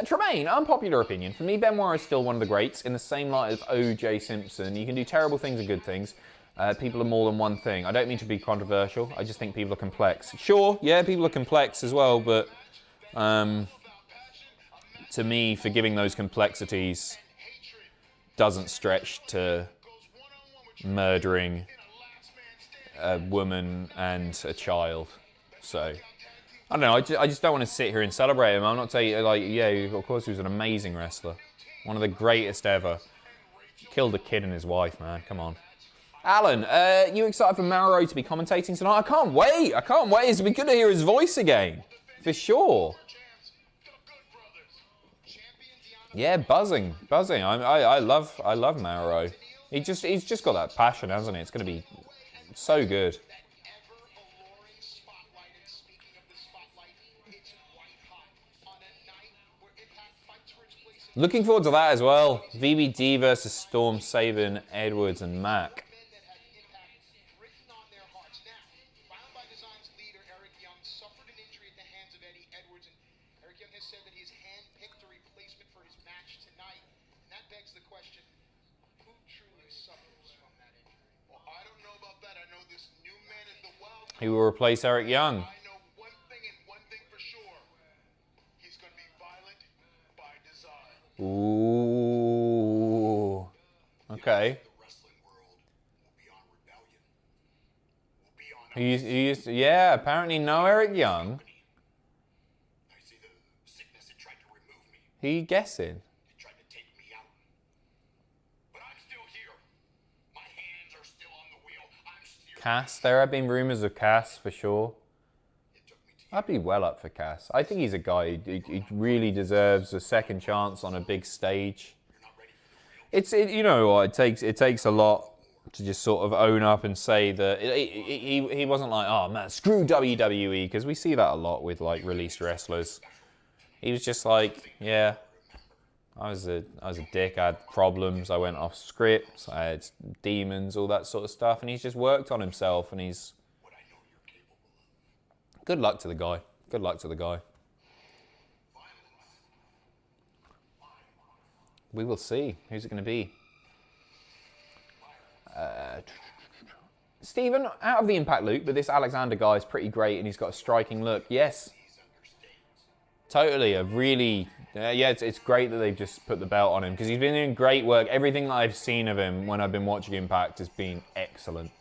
Tremaine, unpopular opinion. For me, Benoit is still one of the greats. In the same light as O.J. Simpson, you can do terrible things and good things. People are more than one thing. I don't mean to be controversial. I just think people are complex. Sure, yeah, people are complex as well, but to me, forgiving those complexities doesn't stretch to murdering a woman and a child. So I don't know, I just don't want to sit here and celebrate him. I'm not telling you, like, yeah, of course he was an amazing wrestler. One of the greatest ever. Killed a kid and his wife, man. Come on. Alan, you excited for Mauro to be commentating tonight? I can't wait. It's be good to hear his voice again. For sure. Yeah, buzzing. I love Mauro. He's just got that passion, hasn't he? It's going to be so good. Looking forward to that as well. VBD versus Storm, Sabin, Edwards, and Mack. He will replace Eric Young. I know one thing and one thing for sure. He's going to be violent by design. Ooh. Okay. The wrestling world will be on rebellion. Will be on Yeah, apparently no Eric Young. I see the sickness that tried to remove me. Who you guessing? It tried to take me out. But I'm still here. My hands are still on the wheel. I'm still Cass. There have been rumors of Cass for sure. I'd be well up for Cass. I think he's a guy who really deserves a second chance on a big stage. You know what, it takes a lot to just sort of own up and say that he wasn't like, oh man, screw WWE, because we see that a lot with like released wrestlers. He was just like, yeah, I was a dick. I had problems. I went off script. I had demons, all that sort of stuff, and he's just worked on himself. And he's good luck to the guy. Good luck to the guy. We will see. Who's it going to be? Stephen, out of the Impact loop, but this Alexander guy is pretty great and he's got a striking look. Yes. Totally. It's great that they've just put the belt on him because he's been doing great work. Everything that I've seen of him when I've been watching Impact has been excellent.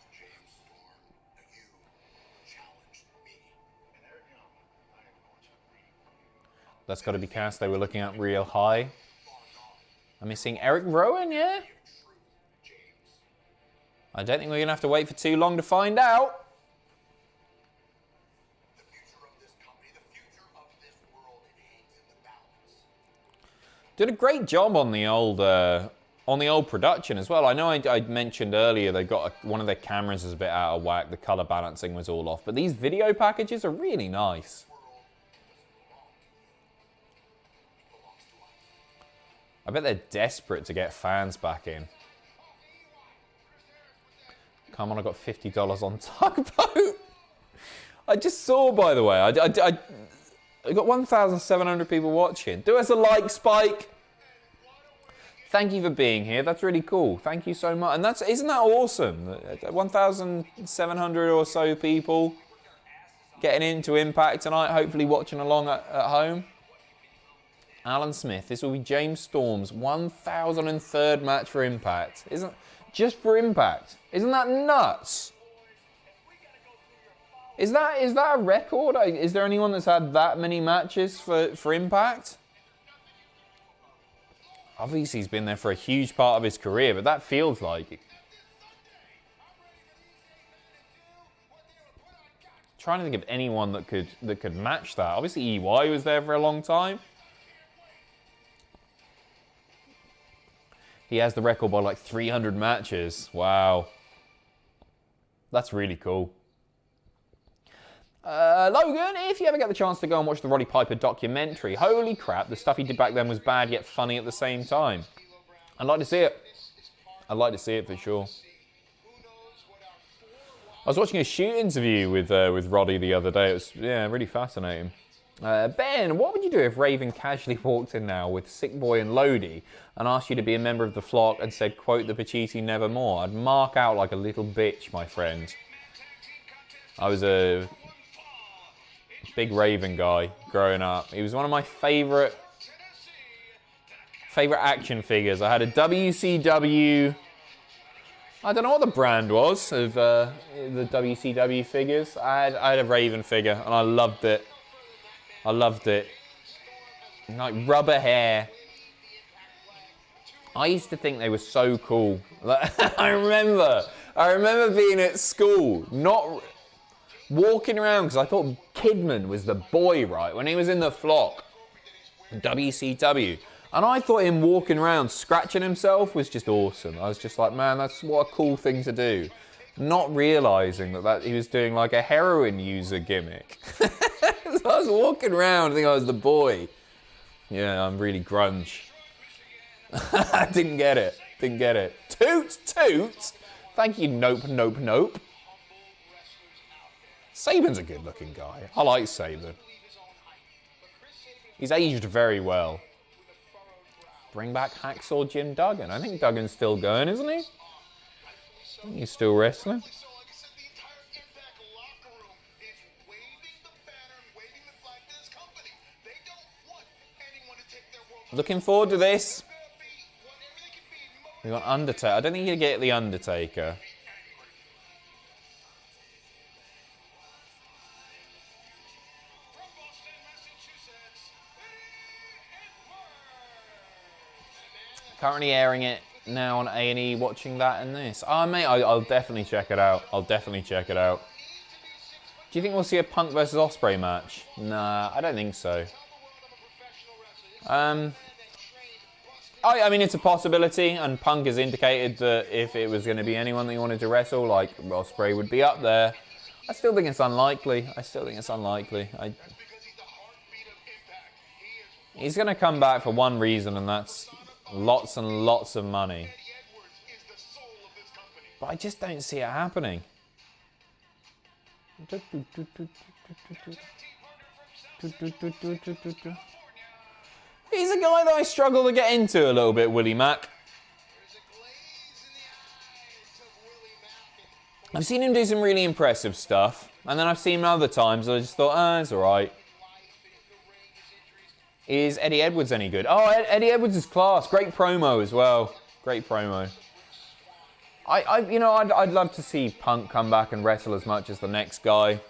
That's got to be Cass. They were looking at real high. I'm missing Eric Rowan, yeah? I don't think we're going to have to wait for too long to find out. The future of this company, the future of this world, it hangs in the balance. Did a great job on the old production as well. I know I mentioned earlier they got one of their cameras is a bit out of whack. The color balancing was all off, but these video packages are really nice. I bet they're desperate to get fans back in. Come on, I got $50 on Tugboat. I just saw, by the way, I got 1,700 people watching. Do us a like, Spike. Thank you for being here. That's really cool. Thank you so much. And isn't that awesome? 1,700 or so people getting into Impact tonight, hopefully watching along at home. Alan Smith, this will be James Storm's 1,003rd match for Impact. Just for Impact. Isn't that nuts? Is that a record? Is there anyone that's had that many matches for Impact? Obviously, he's been there for a huge part of his career, but that feels like it. Trying to think of anyone that could match that. Obviously, EY was there for a long time. He has the record by like 300 matches. Wow. That's really cool. Logan, if you ever get the chance to go and watch the Roddy Piper documentary, holy crap, the stuff he did back then was bad yet funny at the same time. I'd like to see it. I'd like to see it for sure. I was watching a shoot interview with Roddy the other day. It was, really fascinating. Ben, what would you do if Raven casually walked in now with Sick Boy and Lodi and asked you to be a member of the flock and said, quote, the Pacitti nevermore? I'd mark out like a little bitch, my friend. I was a big Raven guy growing up. He was one of my favorite action figures. I had a WCW. I don't know what the brand was of the WCW figures. I had a Raven figure and I loved it. I loved it. Like rubber hair. I used to think they were so cool. I remember being at school, not walking around, because I thought Kidman was the boy, right? When he was in the flock, WCW. And I thought him walking around scratching himself was just awesome. I was just like, man, that's what a cool thing to do. Not realising that he was doing like a heroin user gimmick. So I was walking around thinking I was the boy. Yeah, I'm really grunge. I didn't get it. Toot, toot. Thank you, nope, nope, nope. Sabin's a good looking guy. I like Sabin. He's aged very well. Bring back Hacksaw Jim Duggan. I think Duggan's still going, isn't he? I think he's still wrestling. Looking forward to this. We got Undertaker. I don't think you get the Undertaker. Currently airing it now on A&E, watching that and this. Oh, mate, I'll definitely check it out. Do you think we'll see a Punk versus Osprey match? Nah, I don't think so. I mean, it's a possibility, and Punk has indicated that if it was going to be anyone that he wanted to wrestle, like Osprey would be up there. I still think it's unlikely. He's going to come back for one reason, and that's lots and lots of money. But I just don't see it happening. He's a guy that I struggle to get into a little bit, Willie Mack. I've seen him do some really impressive stuff, and then I've seen him other times and I just thought, it's alright. Is Eddie Edwards any good? Oh, Eddie Edwards is class. Great promo as well. Great promo. I'd love to see Punk come back and wrestle as much as the next guy.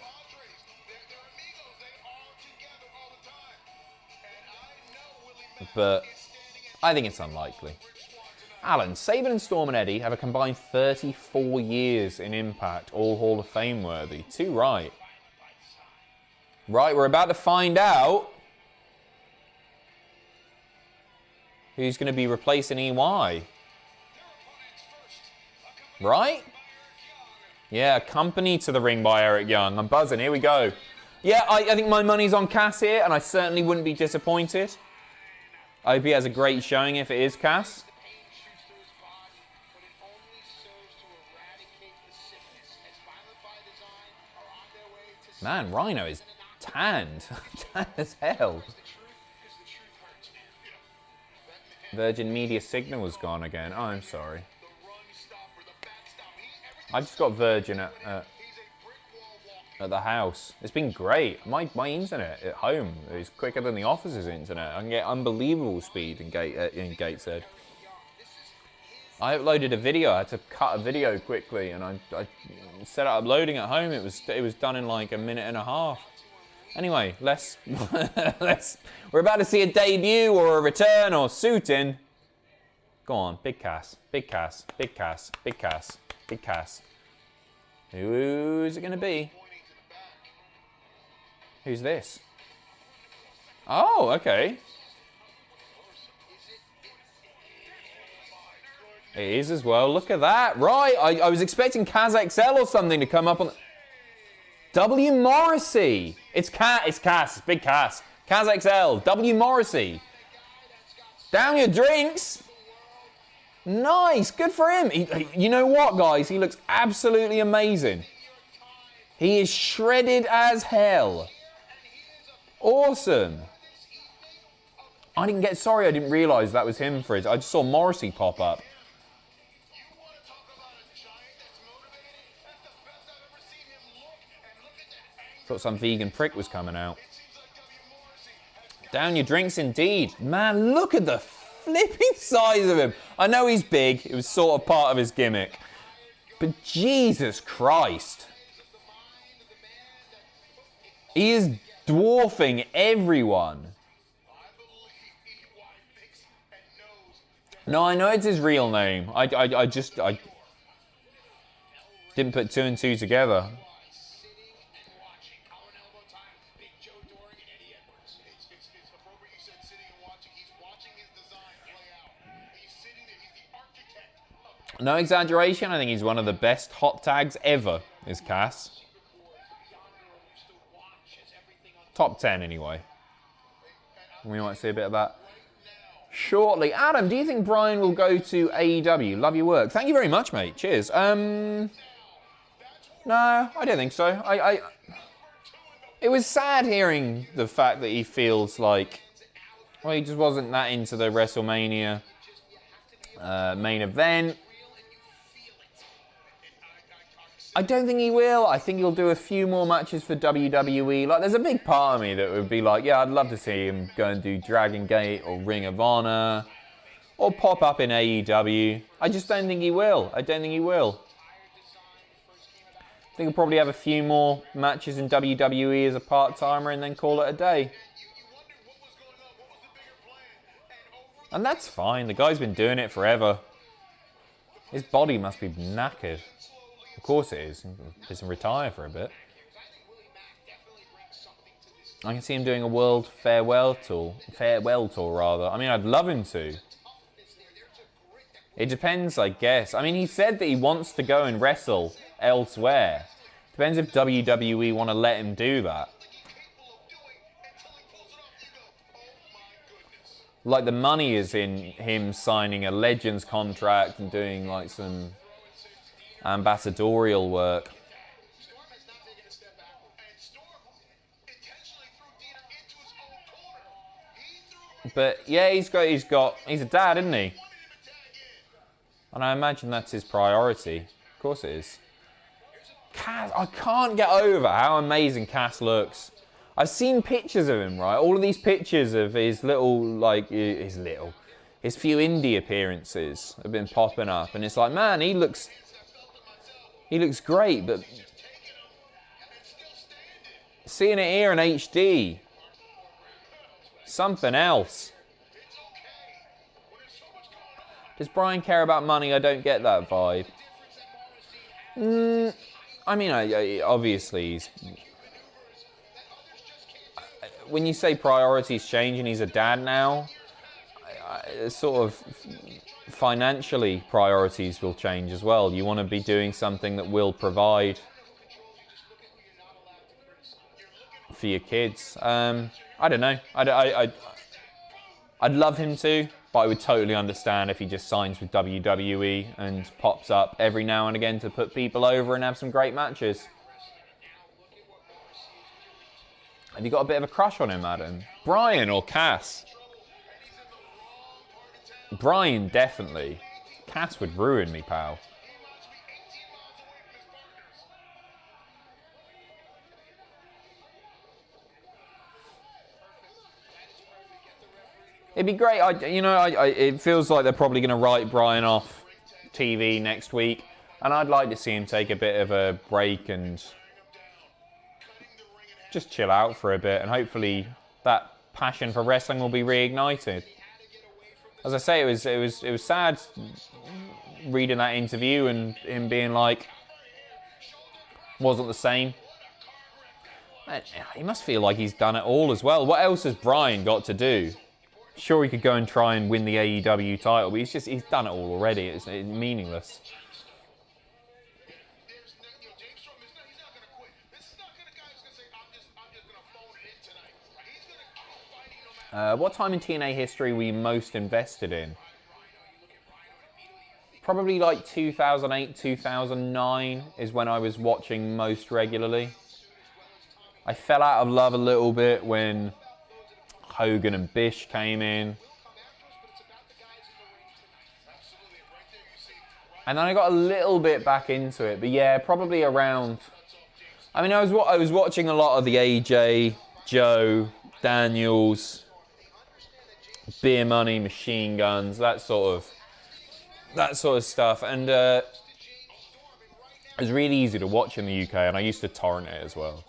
But I think it's unlikely. Alan, Sabin and Storm and Eddie have a combined 34 years in Impact, all Hall of Fame worthy. Too right. Right, we're about to find out who's going to be replacing EY. Right? Yeah, accompanied to the ring by Eric Young. I'm buzzing. Here we go. Yeah, I think my money's on Cass here, and I certainly wouldn't be disappointed. I hope he has a great showing if it is Cass. Man, Rhino is tanned. Tanned as hell. Virgin Media Signal was gone again. Oh, I'm sorry. I just got Virgin at the house. It's been great. My internet at home is quicker than the office's internet. I can get unbelievable speed in Gateshead. I uploaded a video. I had to cut a video quickly, and I set up uploading at home. It was done in like a minute and a half. Anyway, we're about to see a debut or a return or suit-in. Go on, Big Cass, Big Cass, Big Cass, Big Cass, Big Cass. Who's it going to be? Who's this? Oh, okay. It is as well. Look at that. Right, I was expecting Kaz XL or something to come up on... W. Morrissey. It's Cass. It's Big Cass. Kaz XL. W. Morrissey. Down your drinks. Nice. Good for him. You know what, guys? He looks absolutely amazing. He is shredded as hell. Awesome. I didn't realise that was him for it. I just saw Morrissey pop up. Thought some vegan prick was coming out. Down your drinks indeed. Man, look at the flipping size of him. I know he's big. It was sort of part of his gimmick. But Jesus Christ. He is dwarfing everyone. No, I know it's his real name. I didn't put two and two together. No exaggeration, I think he's one of the best hot tags ever, is Cass. Top 10 anyway. We might see a bit of that shortly. Adam, do you think Brian will go to AEW? Love your work. Thank you very much, mate. Cheers. No, I don't think so. It was sad hearing the fact that he feels like, well, he just wasn't that into the WrestleMania main event. I don't think he will. I think he'll do a few more matches for WWE. Like, there's a big part of me that would be like, yeah, I'd love to see him go and do Dragon Gate or Ring of Honor or pop up in AEW. I just don't think he will. I don't think he will. I think he'll probably have a few more matches in WWE as a part-timer and then call it a day. And that's fine. The guy's been doing it forever. His body must be knackered. Of course it is. He can retire for a bit. I can see him doing a world farewell tour. I mean, I'd love him to. It depends, I guess. I mean, he said that he wants to go and wrestle elsewhere. Depends if WWE want to let him do that. Like, the money is in him signing a Legends contract and doing like some ambassadorial work. But yeah, he's a dad, isn't he? And I imagine that's his priority. Of course it is. Cass, I can't get over how amazing Cass looks. I've seen pictures of him, right? All of these pictures of his few indie appearances have been popping up, and it's like, man, he looks great, but seeing it here in HD, something else. Does Bryan care about money? I don't get that vibe. I mean, obviously, when you say priorities change and he's a dad now, sort of financially priorities will change as well. You want to be doing something that will provide for your kids. I don't know. I'd love him to, but I would totally understand if he just signs with WWE and pops up every now and again to put people over and have some great matches. Have you got a bit of a crush on him, Adam? Bryan or Cass? Bryan, definitely. Cass would ruin me, pal. It'd be great. It feels like they're probably going to write Bryan off TV next week, and I'd like to see him take a bit of a break and just chill out for a bit, and hopefully that passion for wrestling will be reignited. As I say, it was sad reading that interview and him being like, wasn't the same. He must feel like he's done it all as well. What else has Bryan got to do? Sure, he could go and try and win the AEW title, but he's done it all already. It's meaningless. What time in TNA history were you most invested in? Probably like 2008, 2009 is when I was watching most regularly. I fell out of love a little bit when Hogan and Bish came in. And then I got a little bit back into it. But yeah, probably around... I mean, I was watching a lot of the AJ, Joe, Daniels, Beer Money, Machine Guns, that sort of stuff. And it was really easy to watch in the UK, and I used to torrent it as well.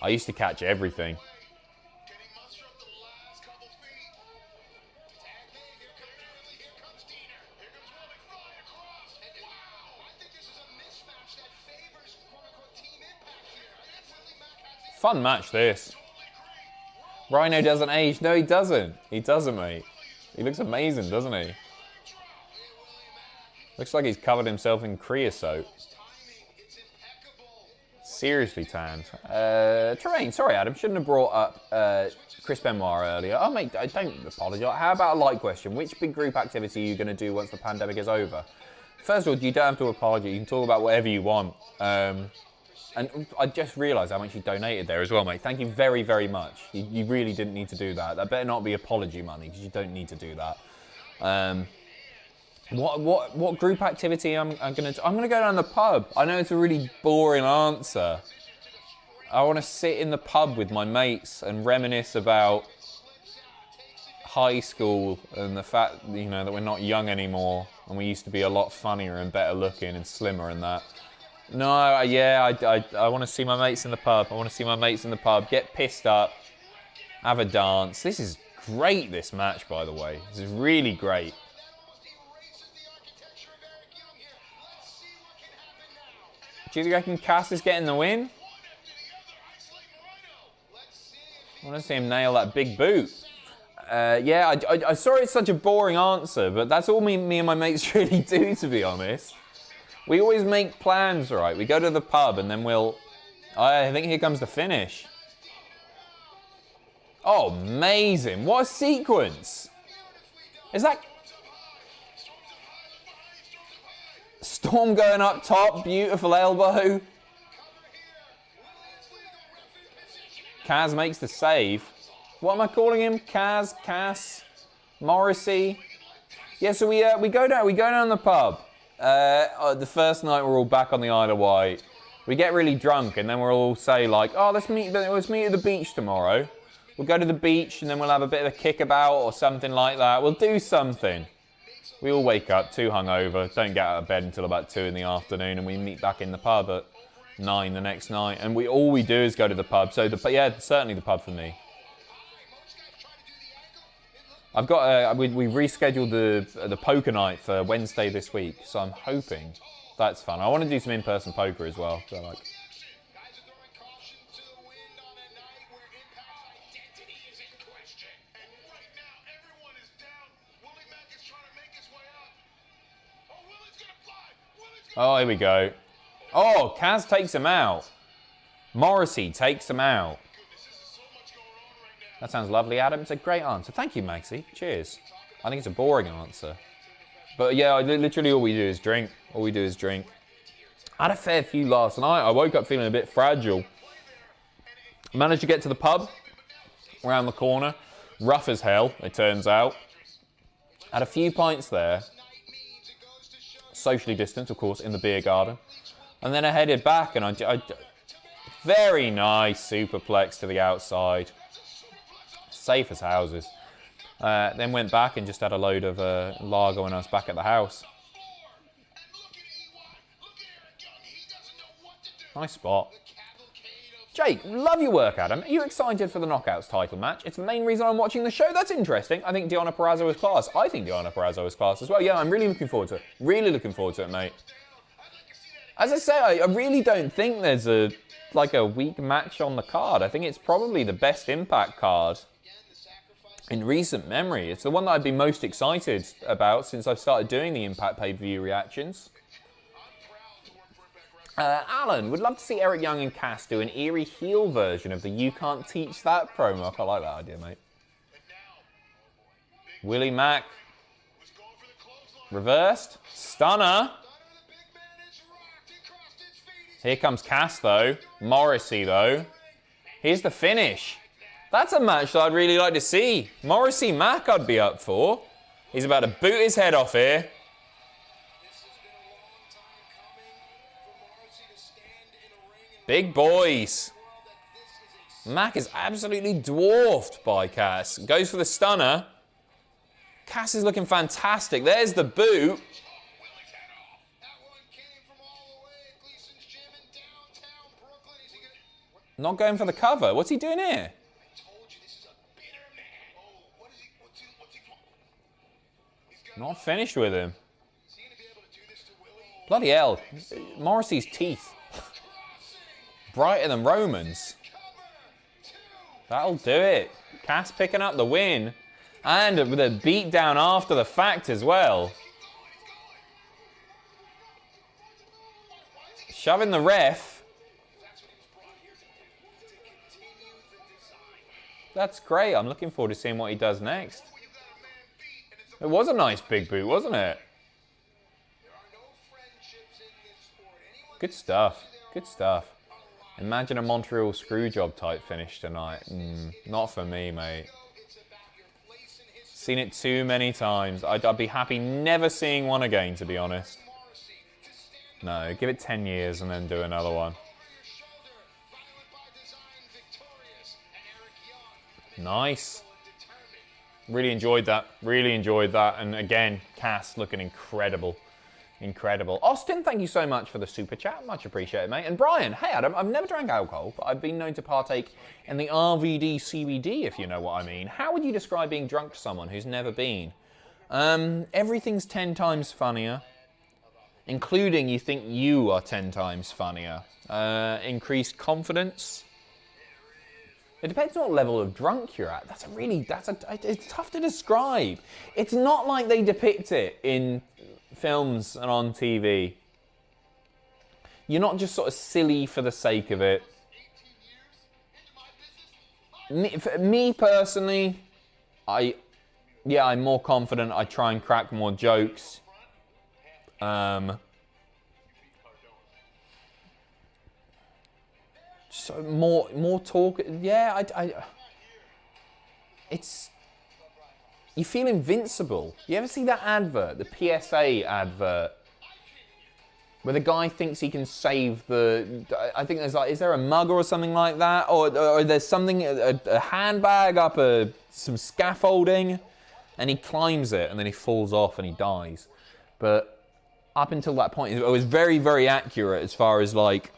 I used to catch everything. Fun match, this. Rhino doesn't age. No, he doesn't. He doesn't, mate. He looks amazing, doesn't he? Looks like he's covered himself in creosote. Seriously tanned. Terrain, sorry, Adam. Shouldn't have brought up Chris Benoit earlier. Oh, mate, don't apologise. How about a light question? Which big group activity are you going to do once the pandemic is over? First of all, you don't have to apologise. You can talk about whatever you want. And I just realised how much you donated there as well, mate. Thank you very, very much. You really didn't need to do that. That better not be apology money, because you don't need to do that. What group activity I'm gonna go down the pub. I know it's a really boring answer. I want to sit in the pub with my mates and reminisce about high school and the fact, that we're not young anymore and we used to be a lot funnier and better looking and slimmer and that. No, yeah, I want to see my mates in the pub. Get pissed up, have a dance. This is great, this match, by the way. This is really great. Do you reckon Cass is getting the win? I want to see him nail that big boot. Yeah, I sorry it's such a boring answer, but that's all me and my mates really do, to be honest. We always make plans, right? We go to the pub and then I think here comes the finish. Oh, amazing. What a sequence. Is that... Storm going up top, beautiful elbow. Kaz makes the save. What am I calling him? Kaz, Cass, Morrissey. Yeah, so we go down the pub. The first night we're all back on the Isle of Wight. We get really drunk and then we'll all say like, oh, let's meet at the beach tomorrow. We'll go to the beach and then we'll have a bit of a kickabout or something like that. We'll do something. We all wake up too hungover, don't get out of bed until about 2 in the afternoon, and we meet back in the pub at 9 the next night. And all we do is go to the pub. So yeah, certainly the pub for me. I've got we rescheduled the poker night for Wednesday this week, so I'm hoping that's fun. I want to do some in-person poker as well. So like, Guys are throwing caution to the wind on a night where Impact's identity is in question. And right now, everyone is down. Willie Mack is trying to make his way up. Oh, Willie's gonna fly. Willie's gonna oh, here we go. Oh, Kaz takes him out. Morrissey takes him out. goodness, this is so much going on right now. That sounds lovely, Adam. It's a great answer. Thank you, Maxie. Cheers. I think it's a boring answer. But yeah, literally all we do is drink. All we do is drink. I had a fair few last night. I woke up feeling a bit fragile. Managed to get to the pub around the corner. Rough as hell, it turns out. Had a few pints there. Socially distanced, of course, in the beer garden. And then I headed back and I very nice superplex to the outside. Safe as houses. Then went back and just had a load of lager when I was back at the house. Nice spot. Jake, love your work, Adam. Are you excited for the Knockouts title match? It's the main reason I'm watching the show. That's interesting. I think Deonna Purrazzo is class. I think Deonna Purrazzo is class as well. Yeah, I'm really looking forward to it. Really looking forward to it, mate. As I say, I really don't think there's a weak match on the card. I think it's probably the best Impact card in recent memory. It's the one that I've been most excited about since I've started doing the Impact pay-per-view reactions. Alan, would love to see Eric Young and Cass do an eerie heel version of the You Can't Teach That promo. I like that idea, mate. Willie Mack. Reversed. Stunner. Here comes Cass, though. Morrissey, though. Here's the finish. That's a match that I'd really like to see. Morrissey Mack I'd be up for. He's about to boot his head off here. Big boys. Mack is absolutely dwarfed by Cass. Goes for the stunner. Cass is looking fantastic. There's the boot. Not going for the cover. What's he doing here? Not finished with him. Bloody hell. Morrissey's teeth. Brighter than Roman's. That'll do it. Cass picking up the win. And with a beat down after the fact as well. Shoving the ref. That's great. I'm looking forward to seeing what he does next. It was a nice big boot, wasn't it? Good stuff. Good stuff. Imagine a Montreal Screwjob type finish tonight. Not for me, mate. Seen it too many times. I'd be happy never seeing one again, to be honest. No, give it 10 years and then do another one. Nice. Really enjoyed that. Really enjoyed that. And again, Cass looking incredible. Incredible. Austin, thank you so much for the super chat. Much appreciated, mate. And Brian, hey Adam, I've never drank alcohol, but I've been known to partake in the RVD CBD, if you know what I mean. How would you describe being drunk to someone who's never been? Everything's 10 times funnier, including you think you are 10 times funnier. Increased confidence. It depends on what level of drunk you're at. It's tough to describe. It's not like they depict it in films and on TV. You're not just sort of silly for the sake of it. Me personally, I'm more confident. I try and crack more jokes. So more talk. Yeah, it's. You feel invincible. You ever see that advert, the PSA advert, where the guy thinks he can save the... I think there's like, is there a mug or something like that? Or there's something, a handbag up some scaffolding, and he climbs it, and then he falls off and he dies. But up until that point, it was very, very accurate as far as like,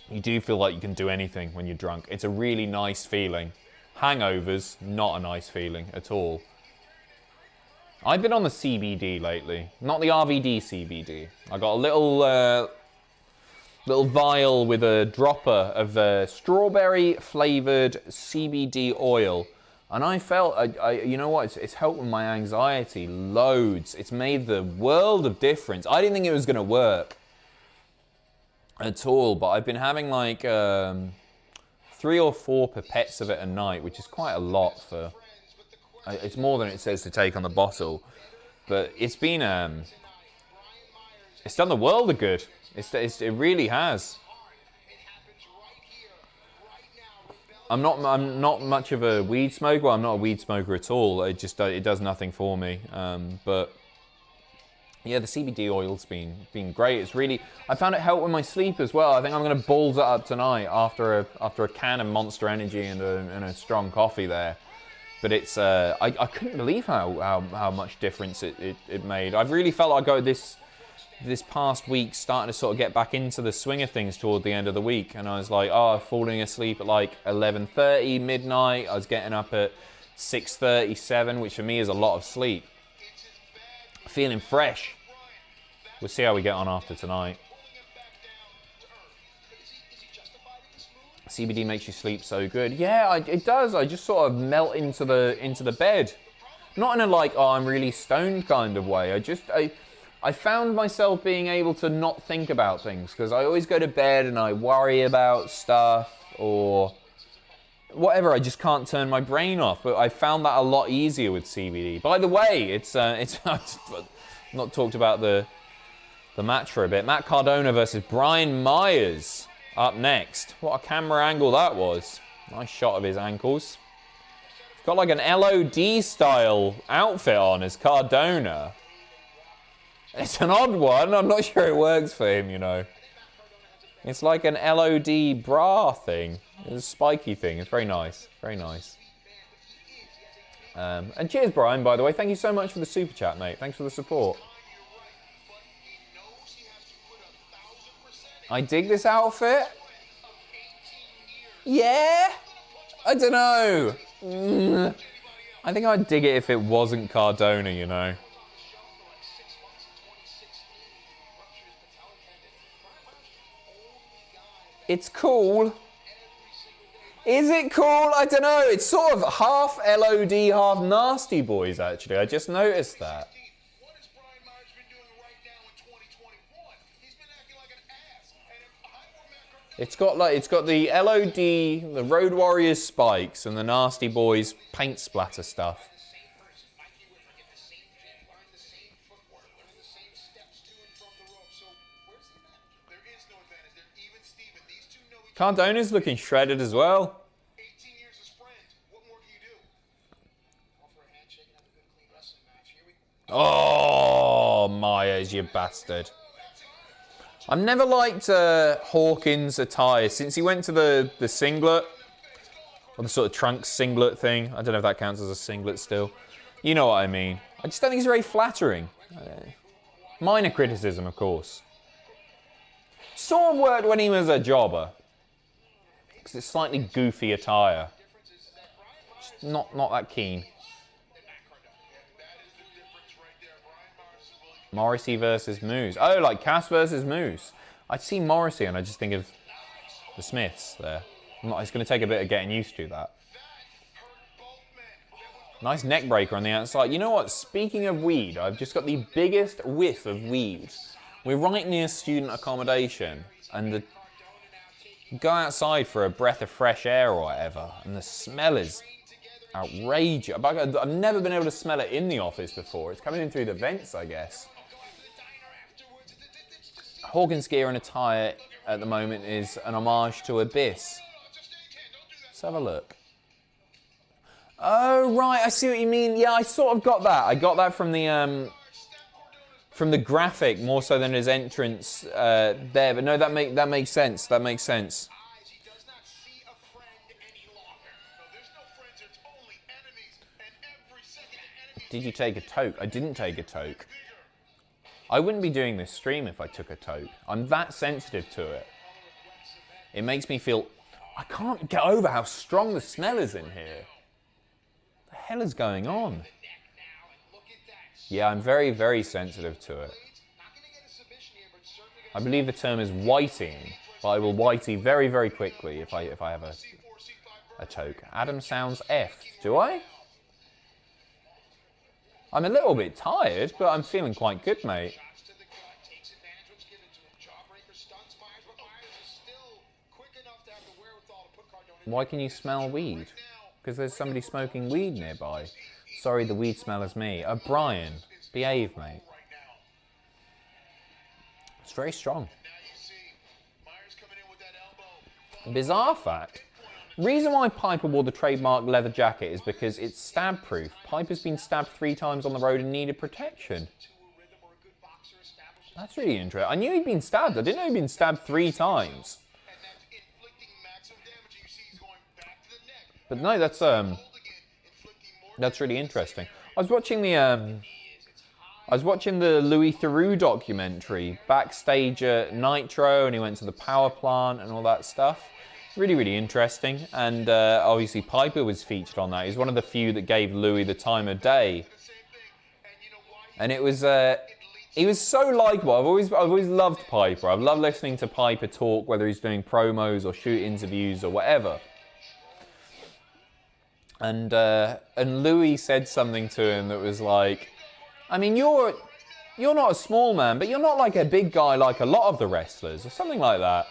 you do feel like you can do anything when you're drunk. It's a really nice feeling. Hangovers, not a nice feeling at all. I've been on the CBD lately, not the RVD CBD. I got a little little vial with a dropper of the strawberry flavored CBD oil, and I felt, you know what? It's helped with my anxiety loads. It's made the world of difference. I didn't think it was gonna work at all, but I've been having like 3 or 4 pipettes of it a night, which is quite a lot for. It's more than it says to take on the bottle, but it's been it's done the world of good. It really has. I'm not much of a weed smoker. Well, I'm not a weed smoker at all. It does nothing for me. But yeah, the CBD oil's been great. It's really, I found it helped with my sleep as well. I think I'm gonna balls it up tonight after a can of Monster Energy and a strong coffee there. But it's I couldn't believe how much difference it made. I've really felt like I go this past week starting to sort of get back into the swing of things toward the end of the week, and I was like, falling asleep at like 11:30 midnight. I was getting up at 6:37, which for me is a lot of sleep. Feeling fresh. We'll see how we get on after tonight. CBD makes you sleep so good. Yeah, it does. I just sort of melt into the bed. Not in a like, I'm really stoned kind of way. I found myself being able to not think about things, because I always go to bed and I worry about stuff or whatever. I just can't turn my brain off. But I found that a lot easier with CBD. By the way, it's not talked about the match for a bit. Matt Cardona versus Brian Myers. Up next. What a camera angle that was. Nice shot of his ankles. He's got like an LOD style outfit on as Cardona. It's an odd one. I'm not sure it works for him, you know. It's like an LOD bra thing. It's a spiky thing. It's very nice. Very nice. And cheers, Brian, by the way. Thank you so much for the super chat, mate. Thanks for the support. I dig this outfit. Yeah? I don't know. I think I'd dig it if it wasn't Cardona, you know. It's cool. Is it cool? I don't know. It's sort of half LOD, half Nasty Boys, actually. I just noticed that. It's got the LOD, the Road Warriors spikes, and the Nasty Boys paint splatter stuff. Cardona's looking shredded as well. Oh, Myers, you bastard. I've never liked Hawkins' attire since he went to the singlet, or the sort of trunks singlet thing. I don't know if that counts as a singlet still. You know what I mean. I just don't think it's very flattering. Minor criticism, of course. Sort of worked when he was a jobber, because it's slightly goofy attire. Just not that keen. Morrissey versus Moose. Oh, like Cass versus Moose. I see Morrissey and I just think of the Smiths there. It's going to take a bit of getting used to that. Nice neck breaker on the outside. You know what? Speaking of weed, I've just got the biggest whiff of weed. We're right near student accommodation, and go outside for a breath of fresh air or whatever, and the smell is outrageous. I've never been able to smell it in the office before. It's coming in through the vents, I guess. Hawkins' gear and attire at the moment is an homage to Abyss. Let's have a look. Oh, right, I see what you mean. Yeah, I sort of got that. I got that from the graphic more so than his entrance there. But no, that makes sense. That makes sense. Did you take a toke? I didn't take a toke. I wouldn't be doing this stream if I took a toke. I'm that sensitive to it. It makes me feel... I can't get over how strong the smell is in here. What the hell is going on? Yeah, I'm very, very sensitive to it. I believe the term is whiting, but I will whitey very, very quickly if I have a choke. Adam sounds effed. Do I? I'm a little bit tired, but I'm feeling quite good, mate. Why can you smell weed? Because there's somebody smoking weed nearby. Sorry, the weed smell is me. Oh, Brian, behave, mate. It's very strong. Bizarre fact. Reason why Piper wore the trademark leather jacket is because it's stab-proof. Piper's been stabbed 3 times on the road and needed protection. That's really interesting. I knew he'd been stabbed. I didn't know he'd been stabbed 3 times. But no, that's really interesting. I was watching the Louis Theroux documentary backstage at Nitro, and he went to the power plant and all that stuff. Really, really interesting. And obviously Piper was featured on that. He's one of the few that gave Louis the time of day. And it was he was so likable. I've always loved Piper. I've loved listening to Piper talk, whether he's doing promos or shoot interviews or whatever. And Louis said something to him that was like, I mean, you're not a small man, but you're not like a big guy like a lot of the wrestlers, or something like that.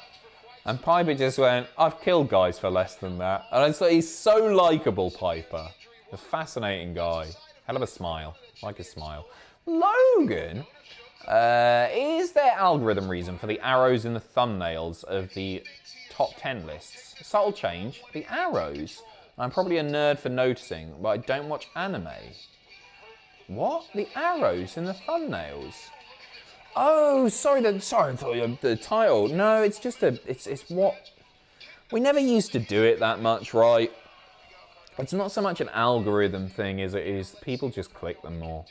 And Piper just went, I've killed guys for less than that. And it's like, he's so likable, Piper. A fascinating guy. Hell of a smile. Like a smile. Logan, is there algorithm reason for the arrows in the thumbnails of the top 10 lists? Subtle change. The arrows. I'm probably a nerd for noticing, but I don't watch anime. What? The arrows in the thumbnails? Oh, sorry, I thought the title. No, it's just it's what... We never used to do it that much, right? It's not so much an algorithm thing as it is people just click them more.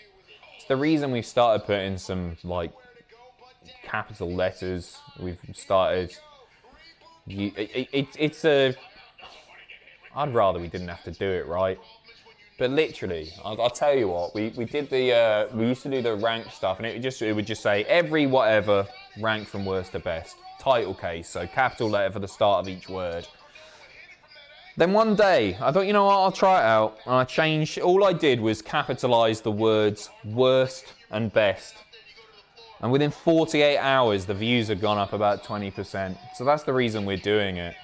It's the reason we've started putting some, like, capital letters. We've started... It's a... I'd rather we didn't have to do it, right? But literally, I'll tell you what, we did the, we used to do the rank stuff, and it would just say every whatever, rank from worst to best. Title case, so capital letter for the start of each word. Then one day, I thought, you know what, I'll try it out. And I changed, all I did was capitalise the words worst and best. And within 48 hours, the views had gone up about 20%. So that's the reason we're doing it.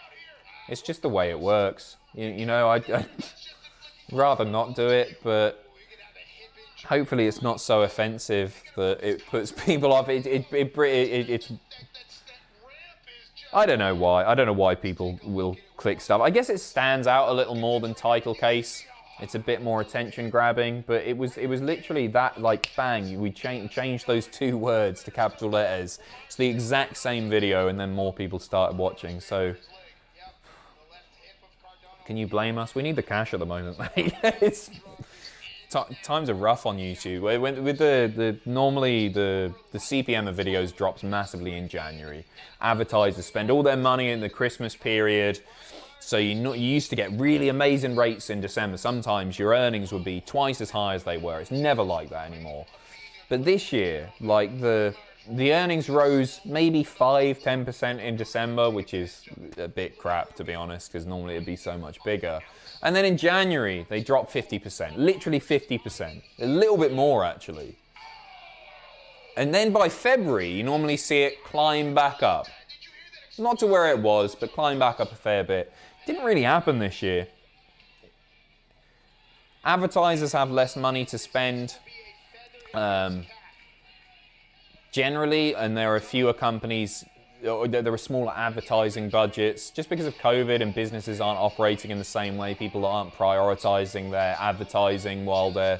It's just the way it works. You know, I'd rather not do it, but hopefully it's not so offensive that it puts people off. It's I don't know why. I don't know why people will click stuff. I guess it stands out a little more than title case. It's a bit more attention grabbing, but it was literally that, like, bang, we changed those 2 words to capital letters. It's the exact same video, and then more people started watching, so... Can you blame us? We need the cash at the moment, mate. Times are rough on YouTube. With normally the CPM of videos drops massively in January. Advertisers spend all their money in the Christmas period, so you used to get really amazing rates in December. Sometimes your earnings would be twice as high as they were. It's never like that anymore. But this year, like the earnings rose maybe 5-10% in December, which is a bit crap, to be honest, because normally it'd be so much bigger. And then in January, they dropped 50%, literally 50%, a little bit more actually. And then by February, you normally see it climb back up. Not to where it was, but climb back up a fair bit. Didn't really happen this year. Advertisers have less money to spend. Generally, and there are fewer companies, there are smaller advertising budgets. Just because of COVID and businesses aren't operating in the same way, people aren't prioritizing their advertising while they're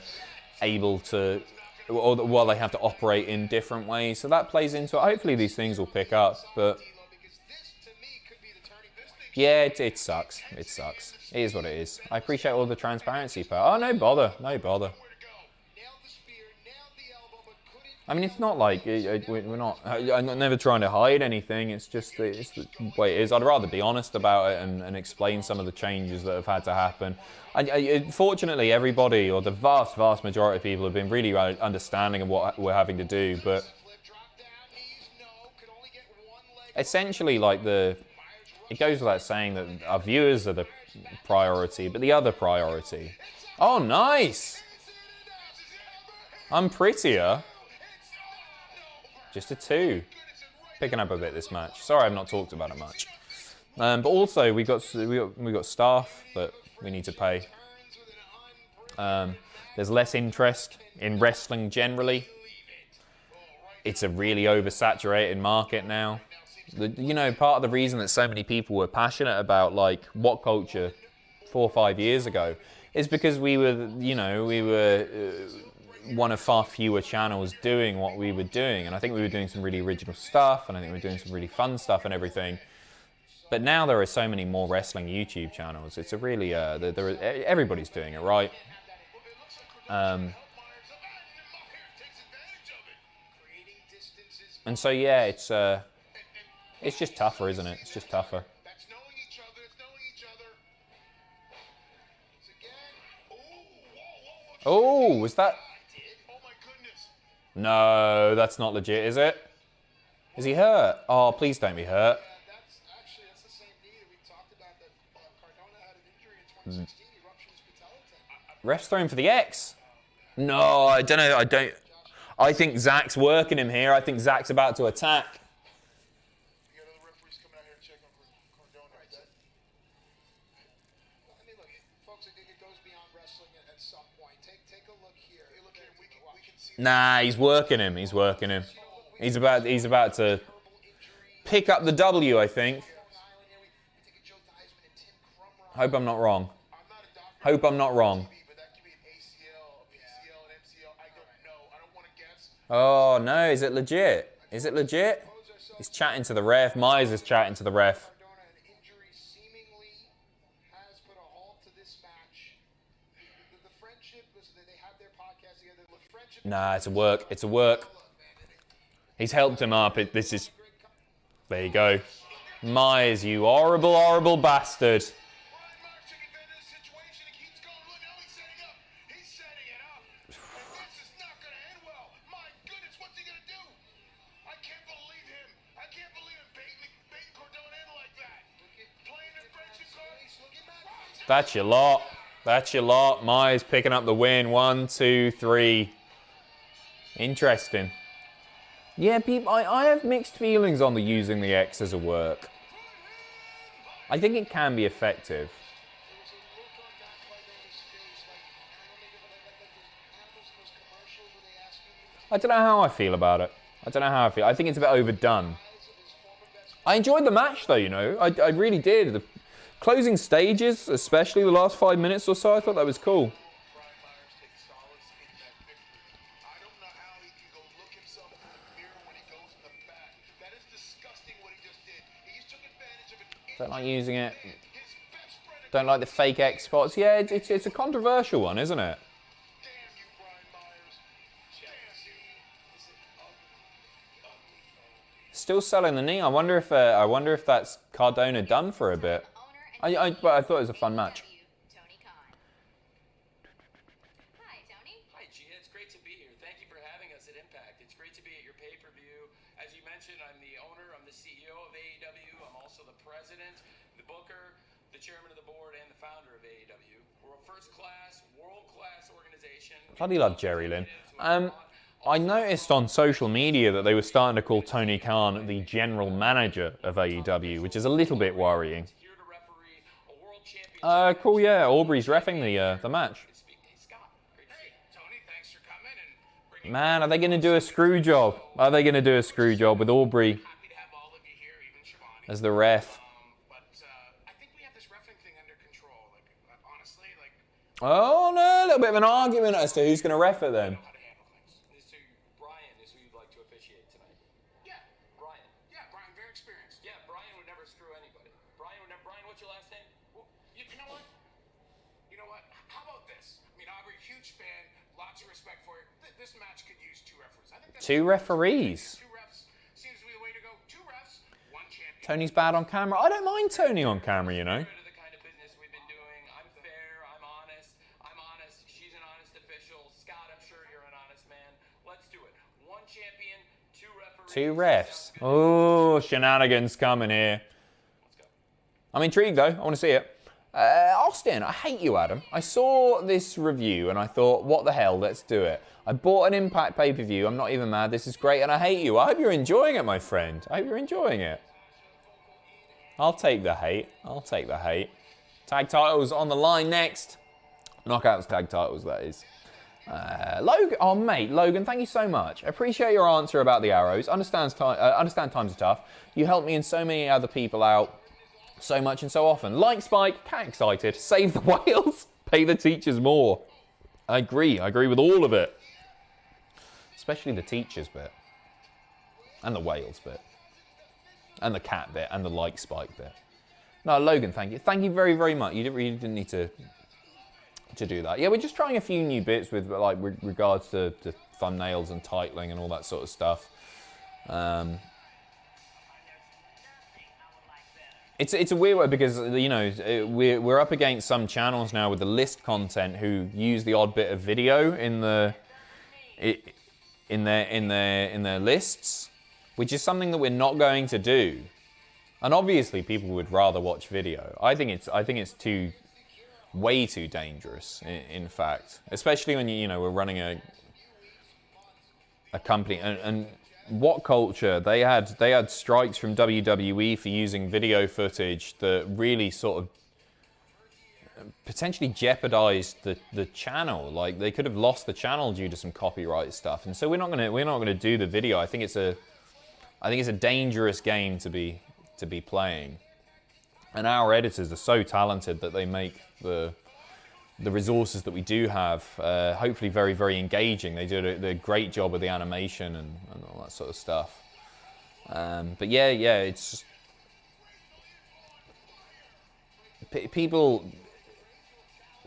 able to, or while they have to operate in different ways. So that plays into it. Hopefully these things will pick up, but yeah, it sucks. It sucks. It is what it is. I appreciate all the transparency, but oh, no bother, no bother. I mean, it's not like we're not. I'm never trying to hide anything. It's just it's the way it is. I'd rather be honest about it and explain some of the changes that have had to happen. Fortunately, everybody, or the vast majority of people, have been really understanding of what we're having to do. But essentially, like it goes without saying that our viewers are the priority, but the other priority. Oh, nice! I'm prettier. Just a 2. Picking up a bit this match. Sorry, I've not talked about it much. But also, we got staff that we need to pay. There's less interest in wrestling generally. It's a really oversaturated market now. Part of the reason that so many people were passionate about like what culture 4 or 5 years ago is because we were one of far fewer channels doing what we were doing, and I think we were doing some really original stuff, and I think we were doing some really fun stuff and everything. But now there are so many more wrestling YouTube channels. It's a really everybody's doing it, right? And so yeah, it's just tougher, isn't it? It's just tougher. Oh, was that? No, that's not legit, is it? Is he hurt? Oh, please don't be hurt. That's the same knee that we talked about that Cardona had an injury in 2016. He ruptured his patella tendon. Ref's throwing for the X. No, I don't know. I think Zach's working him here. I think Zach's about to attack. You got other referees coming out here to check on Cardona. I mean, look, folks, it goes beyond wrestling at some point. Take a look here. Look here, we can see. Nah, he's working him. He's working him. He's about to pick up the W, I think. Hope I'm not wrong. Hope I'm not wrong. Oh no, is it legit? Is it legit? He's chatting to the ref. Myers is chatting to the ref. Nah, it's a work. It's a work. He's helped him up. This is... There you go. Myers, you horrible, horrible bastard. That's your lot. That's your lot. Myers picking up the win. 1, 2, 3. Interesting. Yeah, people, I have mixed feelings on the using the X as a work. I think it can be effective. I don't know how I feel about it. I don't know how I feel. I think it's a bit overdone. I enjoyed the match though, I really did. The closing stages, especially the last 5 minutes or so, I thought that was cool. Don't like using it. Don't like the fake X spots. Yeah, it's a controversial one, isn't it? Still selling the knee. I wonder if that's Cardona done for a bit. But I thought it was a fun match. Hi, Tony. Hi, Gia. It's great to be here. Thank you for having us at Impact. It's great to be at your pay-per-view. As you mentioned, I'm the owner, I'm the CEO of AEW. I'm also the president, the booker, the chairman of the board, and the founder of AEW. We're a first-class, world-class organization. Bloody love Jerry Lynn. I noticed on social media that they were starting to call Tony Khan the general manager of AEW, which is a little bit worrying. Cool, yeah. Aubrey's reffing the match. Man, are they going to do a screw job? Are they going to do a screw job with Aubrey as the ref? Oh no, a little bit of an argument as to who's going to ref it then. Lots of respect for you. This match could use 2 referees. I think that's 2 referees. 2 refs seems to be the way to go. 2 refs, 1 champion. Tony's bad on camera. I don't mind Tony on camera, you know. The kind of business we've been doing. I'm fair. I'm honest. She's an honest official. Scott, I'm sure you're an honest man. Let's do it. 1 champion, 2 referees. 2 refs. Oh, shenanigans coming here. I'm intrigued though. I want to see it. Austin, I hate you, Adam. I saw this review and I thought, what the hell, let's do it. I bought an Impact pay-per-view. I'm not even mad. This is great and I hate you. I hope you're enjoying it, my friend. I hope you're enjoying it. I'll take the hate. I'll take the hate. Tag titles on the line next. Knockouts tag titles, that is. Logan, oh mate, Logan, thank you so much. I appreciate your answer about the arrows. Understand times are tough. You helped me and so many other people out so much and so often. Like Spike, cat excited, save the whales, pay the teachers more. I agree with all of it. Especially the teachers bit. And the whales bit. And the cat bit, and the like Spike bit. No, Logan, thank you. Thank you very, very much. You didn't need to do that. Yeah, we're just trying a few new bits with like regards to thumbnails and titling and all that sort of stuff. It's a weird one because, you know, we're up against some channels now with the list content who use the odd bit of video in their lists, which is something that we're not going to do. And obviously people would rather watch video. I think it's way too dangerous, in fact, especially when you know we're running a company and What Culture, they had strikes from WWE for using video footage that really sort of potentially jeopardized the channel. Like they could have lost the channel due to some copyright stuff. And so we're not gonna do the video. I think it's a dangerous game to be playing. And our editors are so talented that they make the resources that we do have, hopefully very, very engaging. They do a great job with the animation and all that sort of stuff. But yeah, it's just, people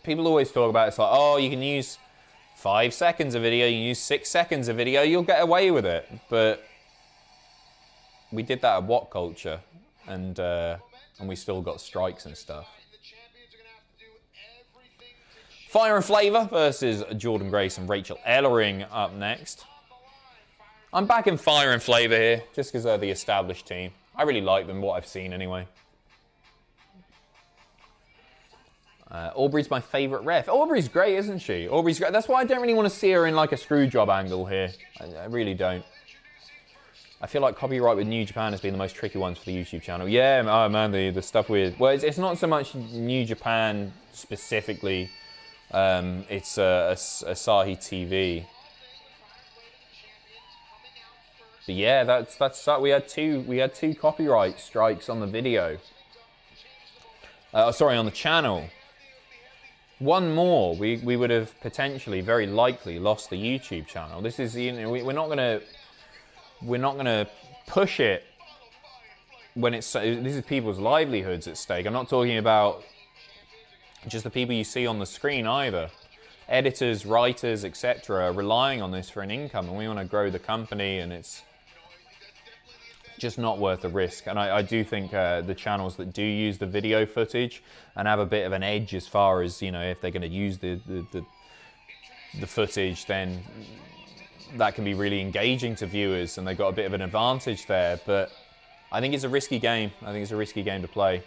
always talk about it's like, oh, you can use 5 seconds of video, you can use 6 seconds of video, you'll get away with it. But we did that at What Culture, and we still got strikes and stuff. Fire and Flavor versus Jordan Grace and Rachel Ellering up next. I'm back in Fire and Flavor here, just because they're the established team. I really like them, what I've seen anyway. Aubrey's my favourite ref. Aubrey's great, isn't she? Aubrey's great. That's why I don't really want to see her in like a screw job angle here. I really don't. I feel like copyright with New Japan has been the most tricky ones for the YouTube channel. Yeah, oh man, the stuff with... Well, it's not so much New Japan specifically. It's Asahi TV. But yeah, that's we had two copyright strikes on the video. Sorry, on the channel. One more, we would have potentially, very likely, lost the YouTube channel. This is, you know, we're not gonna push it when this is people's livelihoods at stake. I'm not talking about just the people you see on the screen either. Editors, writers, etc. are relying on this for an income, and we want to grow the company, and it's just not worth the risk. And I do think the channels that do use the video footage and have a bit of an edge as far as, you know, if they're going to use the footage, then that can be really engaging to viewers, and they've got a bit of an advantage there. But I think it's a risky game. I think it's a risky game to play.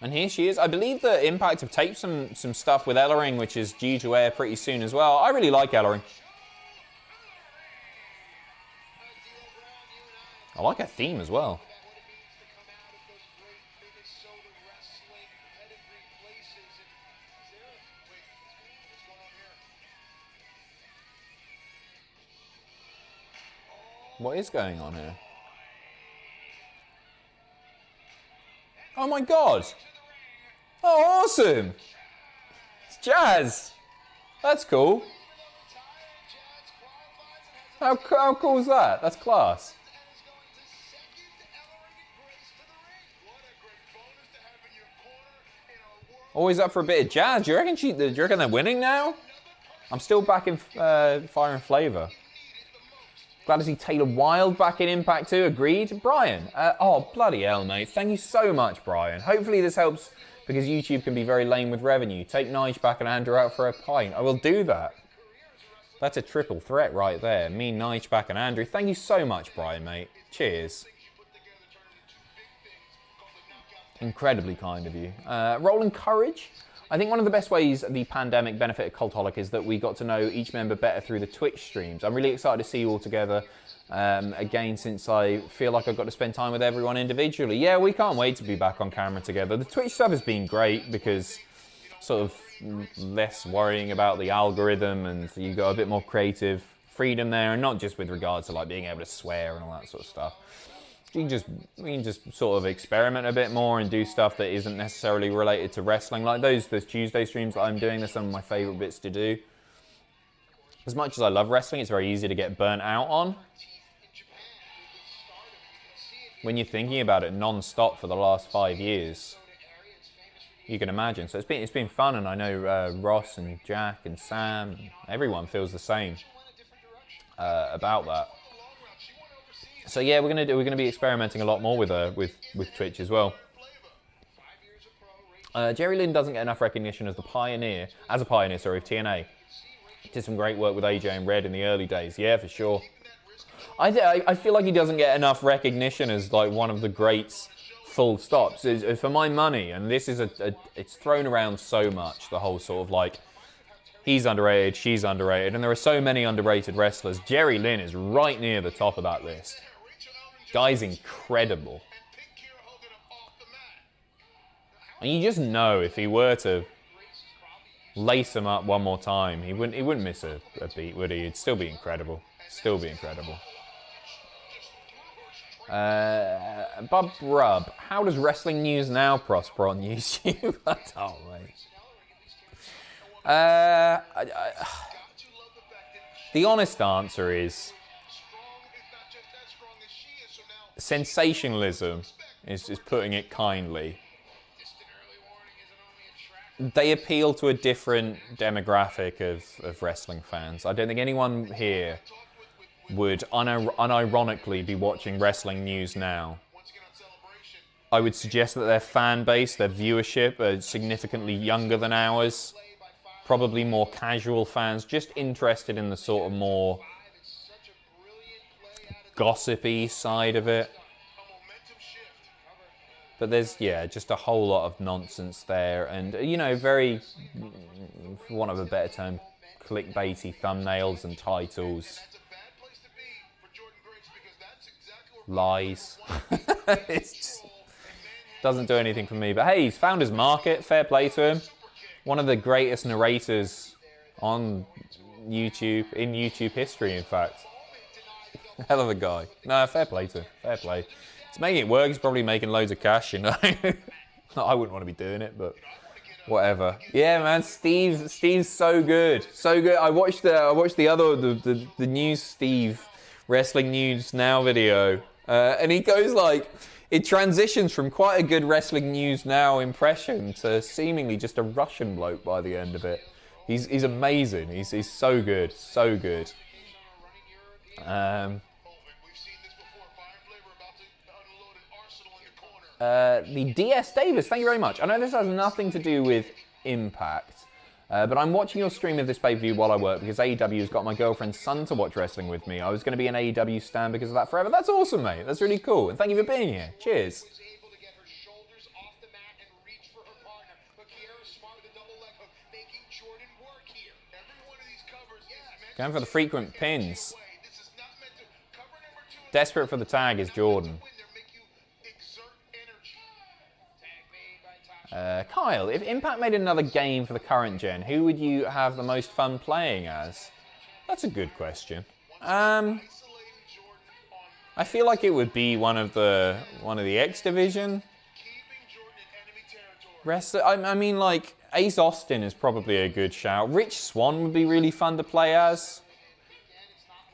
And here she is. I believe that Impact have taped some stuff with Ellering, which is due to air pretty soon as well. I really like Ellering. I like her theme as well. What is going on here? Oh my god! Oh, awesome! It's Jazz! That's cool. How cool is that? That's class. Always up for a bit of jazz. Do you reckon they're winning now? I'm still back in Fire and Flavor. Glad to see Taylor Wilde back in Impact too. Agreed. Brian. Oh, bloody hell, mate. Thank you so much, Brian. Hopefully this helps because YouTube can be very lame with revenue. Take Nige back and Andrew out for a pint. I will do that. That's a triple threat right there. Me, Nige back and Andrew. Thank you so much, Brian, mate. Cheers. Incredibly kind of you. Rolling Courage. I think one of the best ways the pandemic benefited Cultaholic is that we got to know each member better through the Twitch streams. I'm really excited to see you all together again, since I feel like I've got to spend time with everyone individually. Yeah, we can't wait to be back on camera together. The Twitch stuff has been great because sort of less worrying about the algorithm and you got a bit more creative freedom there, and not just with regards to like being able to swear and all that sort of stuff. We can just sort of experiment a bit more and do stuff that isn't necessarily related to wrestling. Like those Tuesday streams that I'm doing, they're some of my favourite bits to do. As much as I love wrestling, it's very easy to get burnt out on. When you're thinking about it non-stop for the last 5 years, you can imagine. So it's been fun, and I know Ross and Jack and Sam, and everyone feels the same about that. So yeah, we're gonna be experimenting a lot more with Twitch as well. Jerry Lynn doesn't get enough recognition as a pioneer of TNA. Did some great work with AJ and Red in the early days. Yeah, for sure. I feel like he doesn't get enough recognition as like one of the greats. Full stops. For my money, and this is it's thrown around so much. The whole sort of like he's underrated, she's underrated, and there are so many underrated wrestlers. Jerry Lynn is right near the top of that list. Guy's incredible. And you just know if he were to lace him up one more time, he wouldn't miss a beat, would he? It'd still be incredible. Still be incredible. Bob Rub, how does Wrestling News Now prosper on YouTube? Oh, mate. The honest answer is sensationalism is putting it kindly. They appeal to a different demographic of wrestling fans. I don't think anyone here would unironically be watching Wrestling News Now. I would suggest that their fan base, their viewership, are significantly younger than ours. Probably more casual fans, just interested in the sort of more gossipy side of it. But there's, yeah, just a whole lot of nonsense there. And, you know, very, for want of a better term, clickbaity thumbnails and titles. Lies. It just doesn't do anything for me. But hey, he's found his market. Fair play to him. One of the greatest narrators on YouTube, in YouTube history, in fact. Hell of a guy. No, fair play to him. Fair play. He's making it work. He's probably making loads of cash, you know. I wouldn't want to be doing it, but whatever. Yeah, man. Steve's so good. So good. I watched the new Steve Wrestling News Now video. And he goes like, it transitions from quite a good Wrestling News Now impression to seemingly just a Russian bloke by the end of it. He's amazing. He's so good, so good. The DS Davis, thank you very much. I know this has nothing to do with Impact, but I'm watching your stream of this pay-per-view while I work because AEW has got my girlfriend's son to watch wrestling with me. I was going to be an AEW stan because of that forever. That's awesome, mate. That's really cool. And thank you for being here. Cheers. Going for the frequent pins. Desperate for the tag is Jordan. Kyle, if Impact made another game for the current gen, who would you have the most fun playing as? That's a good question. I feel like it would be one of the X Division wrestler. I mean, like Ace Austin is probably a good shout. Rich Swann would be really fun to play as.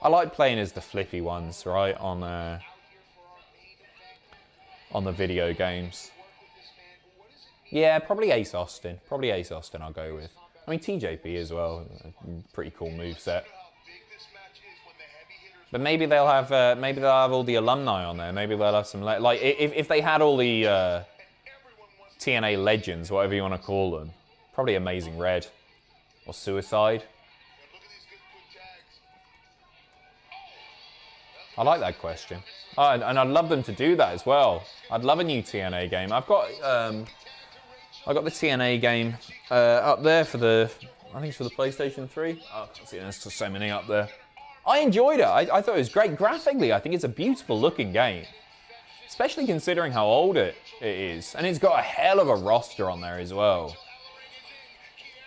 I like playing as the flippy ones, right, on the video games. Yeah, probably Ace Austin. Probably Ace Austin I'll go with. I mean, TJP as well. Pretty cool moveset. But maybe they'll have all the alumni on there. Maybe they'll have some like if they had all the TNA legends, whatever you want to call them. Probably Amazing Red or Suicide. I like that question. Oh, and I'd love them to do that as well. I'd love a new TNA game. I got the TNA game up there for I think it's for the PlayStation 3. Oh, I can't see, there's just so many up there. I enjoyed it. I thought it was great. Graphically, I think it's a beautiful looking game. Especially considering how old it is. And it's got a hell of a roster on there as well.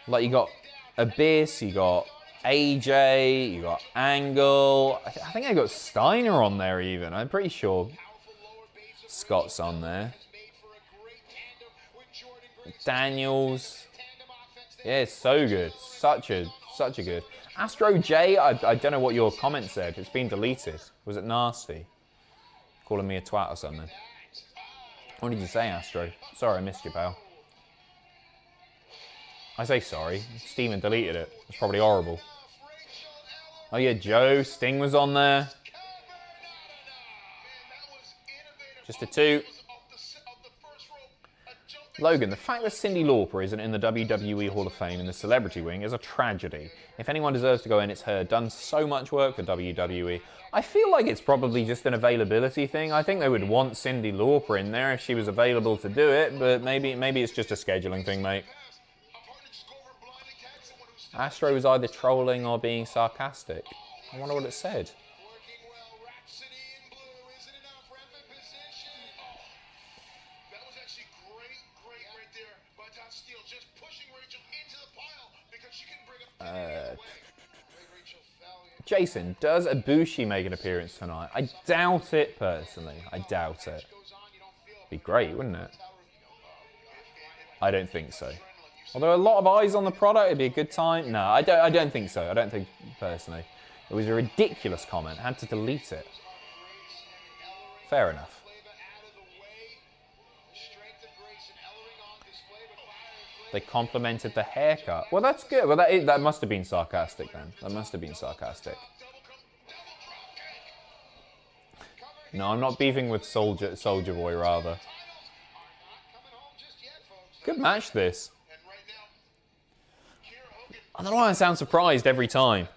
Like, you got Abyss, you got AJ, you got Angle. I think I got Steiner on there even. I'm pretty sure Scott's on there. Daniels. Yeah, it's so good. Such a good. Astro J, I don't know what your comment said. It's been deleted. Was it nasty? Calling me a twat or something. What did you say, Astro? Sorry, I missed you, pal. I say sorry. Steven deleted it. It's probably horrible. Oh yeah, Joe. Sting was on there. Just a 2. Logan, the fact that Cyndi Lauper isn't in the WWE Hall of Fame in the celebrity wing is a tragedy. If anyone deserves to go in, it's her. Done so much work for WWE. I feel like it's probably just an availability thing. I think they would want Cyndi Lauper in there if she was available to do it, but maybe it's just a scheduling thing, mate. Astro was either trolling or being sarcastic. I wonder what it said. Jason, does Ibushi make an appearance tonight? I doubt it, personally. I doubt it. Be great, wouldn't it? I don't think so. Although a lot of eyes on the product, it'd be a good time. No, I don't think so. I don't think, personally. It was a ridiculous comment. I had to delete it. Fair enough. They complimented the haircut. Well, that's good. Well, that must have been sarcastic then. That must have been sarcastic. No, I'm not beefing with Soldier Boy, rather. Good match, this. I don't know why I sound surprised every time.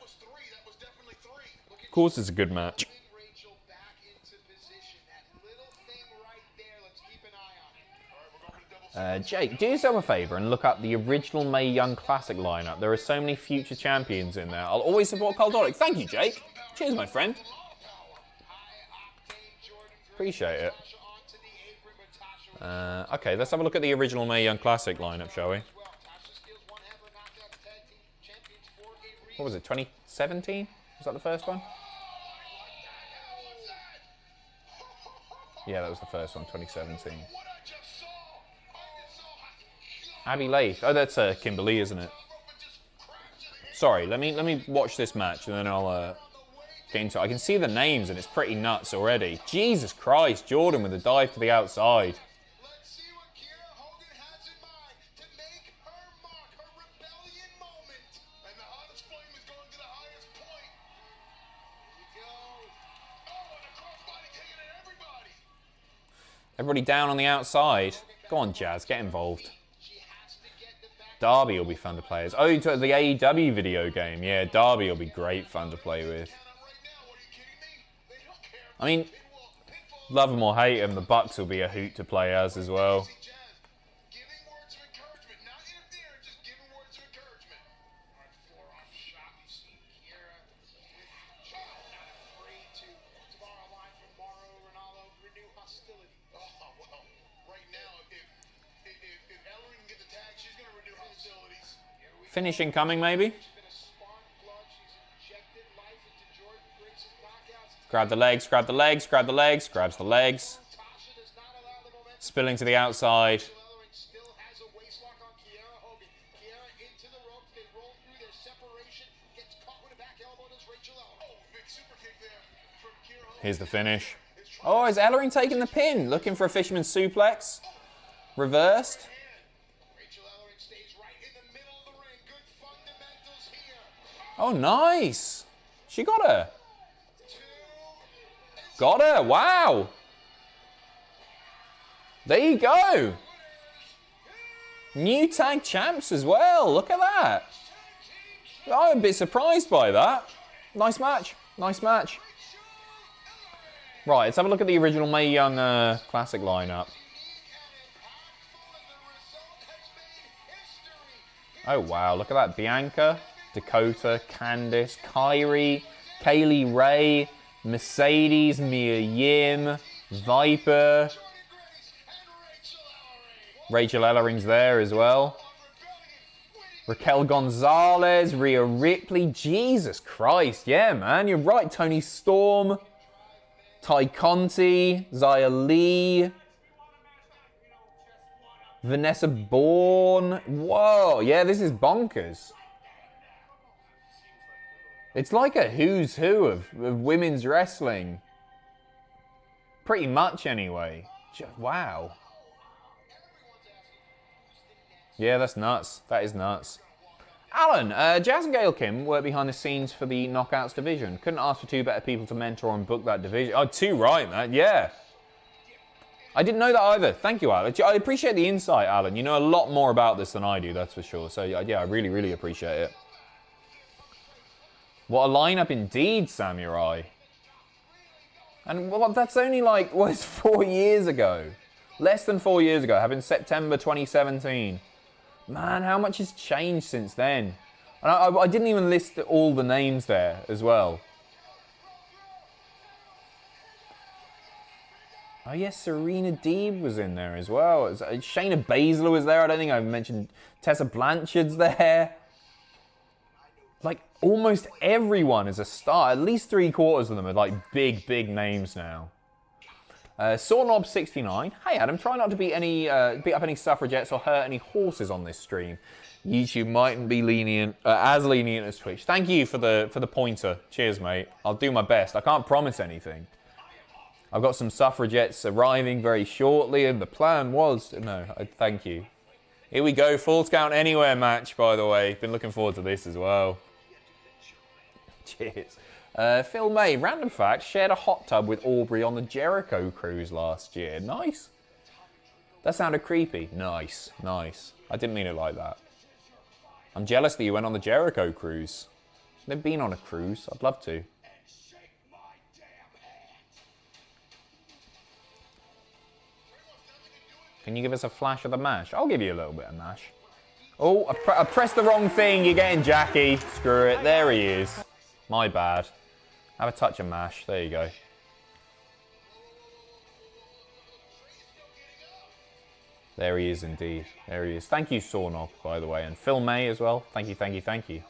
Of course it's a good match. Jake, do yourself a favour and look up the original Mae Young Classic lineup. There are so many future champions in there. I'll always support Cardona. Thank you, Jake. Cheers, my friend. Appreciate it. Okay, let's have a look at the original Mae Young Classic lineup, shall we? What was it, 2017? Was that the first one? Yeah, that was the first one, 2017. Abby Lath. Oh, that's Kimberly, isn't it? Sorry, let me watch this match and then I'll get into it. I can see the names and it's pretty nuts already. Jesus Christ, Jordan with a dive to the outside. Everybody down on the outside. Go on, Jazz, get involved. Darby will be fun to play as. Oh, you took the AEW video game. Yeah, Darby will be great fun to play with. I mean, love him or hate him, the Bucks will be a hoot to play as well. Finishing coming, maybe? Grab the legs, grab the legs, grab the legs, grabs the legs. Spilling to the outside. Here's the finish. Oh, is Ellering taking the pin? Looking for a fisherman's suplex. Reversed. Oh, nice. She got her. Got her. Wow. There you go. New tag champs as well. Look at that. I'm a bit surprised by that. Nice match. Nice match. Right, let's have a look at the original Mae Young Classic lineup. Oh, wow. Look at that. Bianca, Dakota, Candice, Kyrie, Kaylee Ray, Mercedes, Mia Yim, Viper. Rachel Ellering's there as well. Raquel Gonzalez, Rhea Ripley. Jesus Christ. Yeah, man. You're right. Tony Storm. Ty Conti. Zia Lee. Vanessa Bourne. Whoa. Yeah, this is bonkers. It's like a who's who of women's wrestling. Pretty much, anyway. Wow. Yeah, that's nuts. That is nuts. Alan, Jazz and Gail Kim work behind the scenes for the Knockouts division. Couldn't ask for two better people to mentor and book that division. Oh, too right, man. Yeah. I didn't know that either. Thank you, Alan. I appreciate the insight, Alan. You know a lot more about this than I do, that's for sure. So, yeah, I really, really appreciate it. What a lineup indeed, Samurai. And well, that's only like, what, it's 4 years ago. Less than 4 years ago, happened September 2017. Man, how much has changed since then? And I didn't even list all the names there as well. Oh yes, Serena Deeb was in there as well. Shayna Baszler was there. I don't think I mentioned Tessa Blanchard's there. Like, almost everyone is a star. At least 3/4 of them are like big, big names now. Sawknob69. Hey Adam, try not to beat up any suffragettes or hurt any horses on this stream. YouTube mightn't be lenient, as lenient as Twitch. Thank you for the pointer. Cheers, mate. I'll do my best. I can't promise anything. I've got some suffragettes arriving very shortly, and the plan was... No, thank you. Here we go, Falls Count Anywhere match, by the way. Been looking forward to this as well. Cheers. Phil May, random fact, shared a hot tub with Aubrey on the Jericho cruise last year. Nice. That sounded creepy. Nice, nice. I didn't mean it like that. I'm jealous that you went on the Jericho cruise. I've never been on a cruise. I'd love to. Can you give us a flash of the mash? I'll give you a little bit of mash. Oh, I pressed the wrong thing. You're getting Jackie. Screw it. There he is. My bad. Have a touch of mash. There you go. There he is indeed. There he is. Thank you, Sawknob, by the way. And Phil May as well. Thank you, thank you, thank you.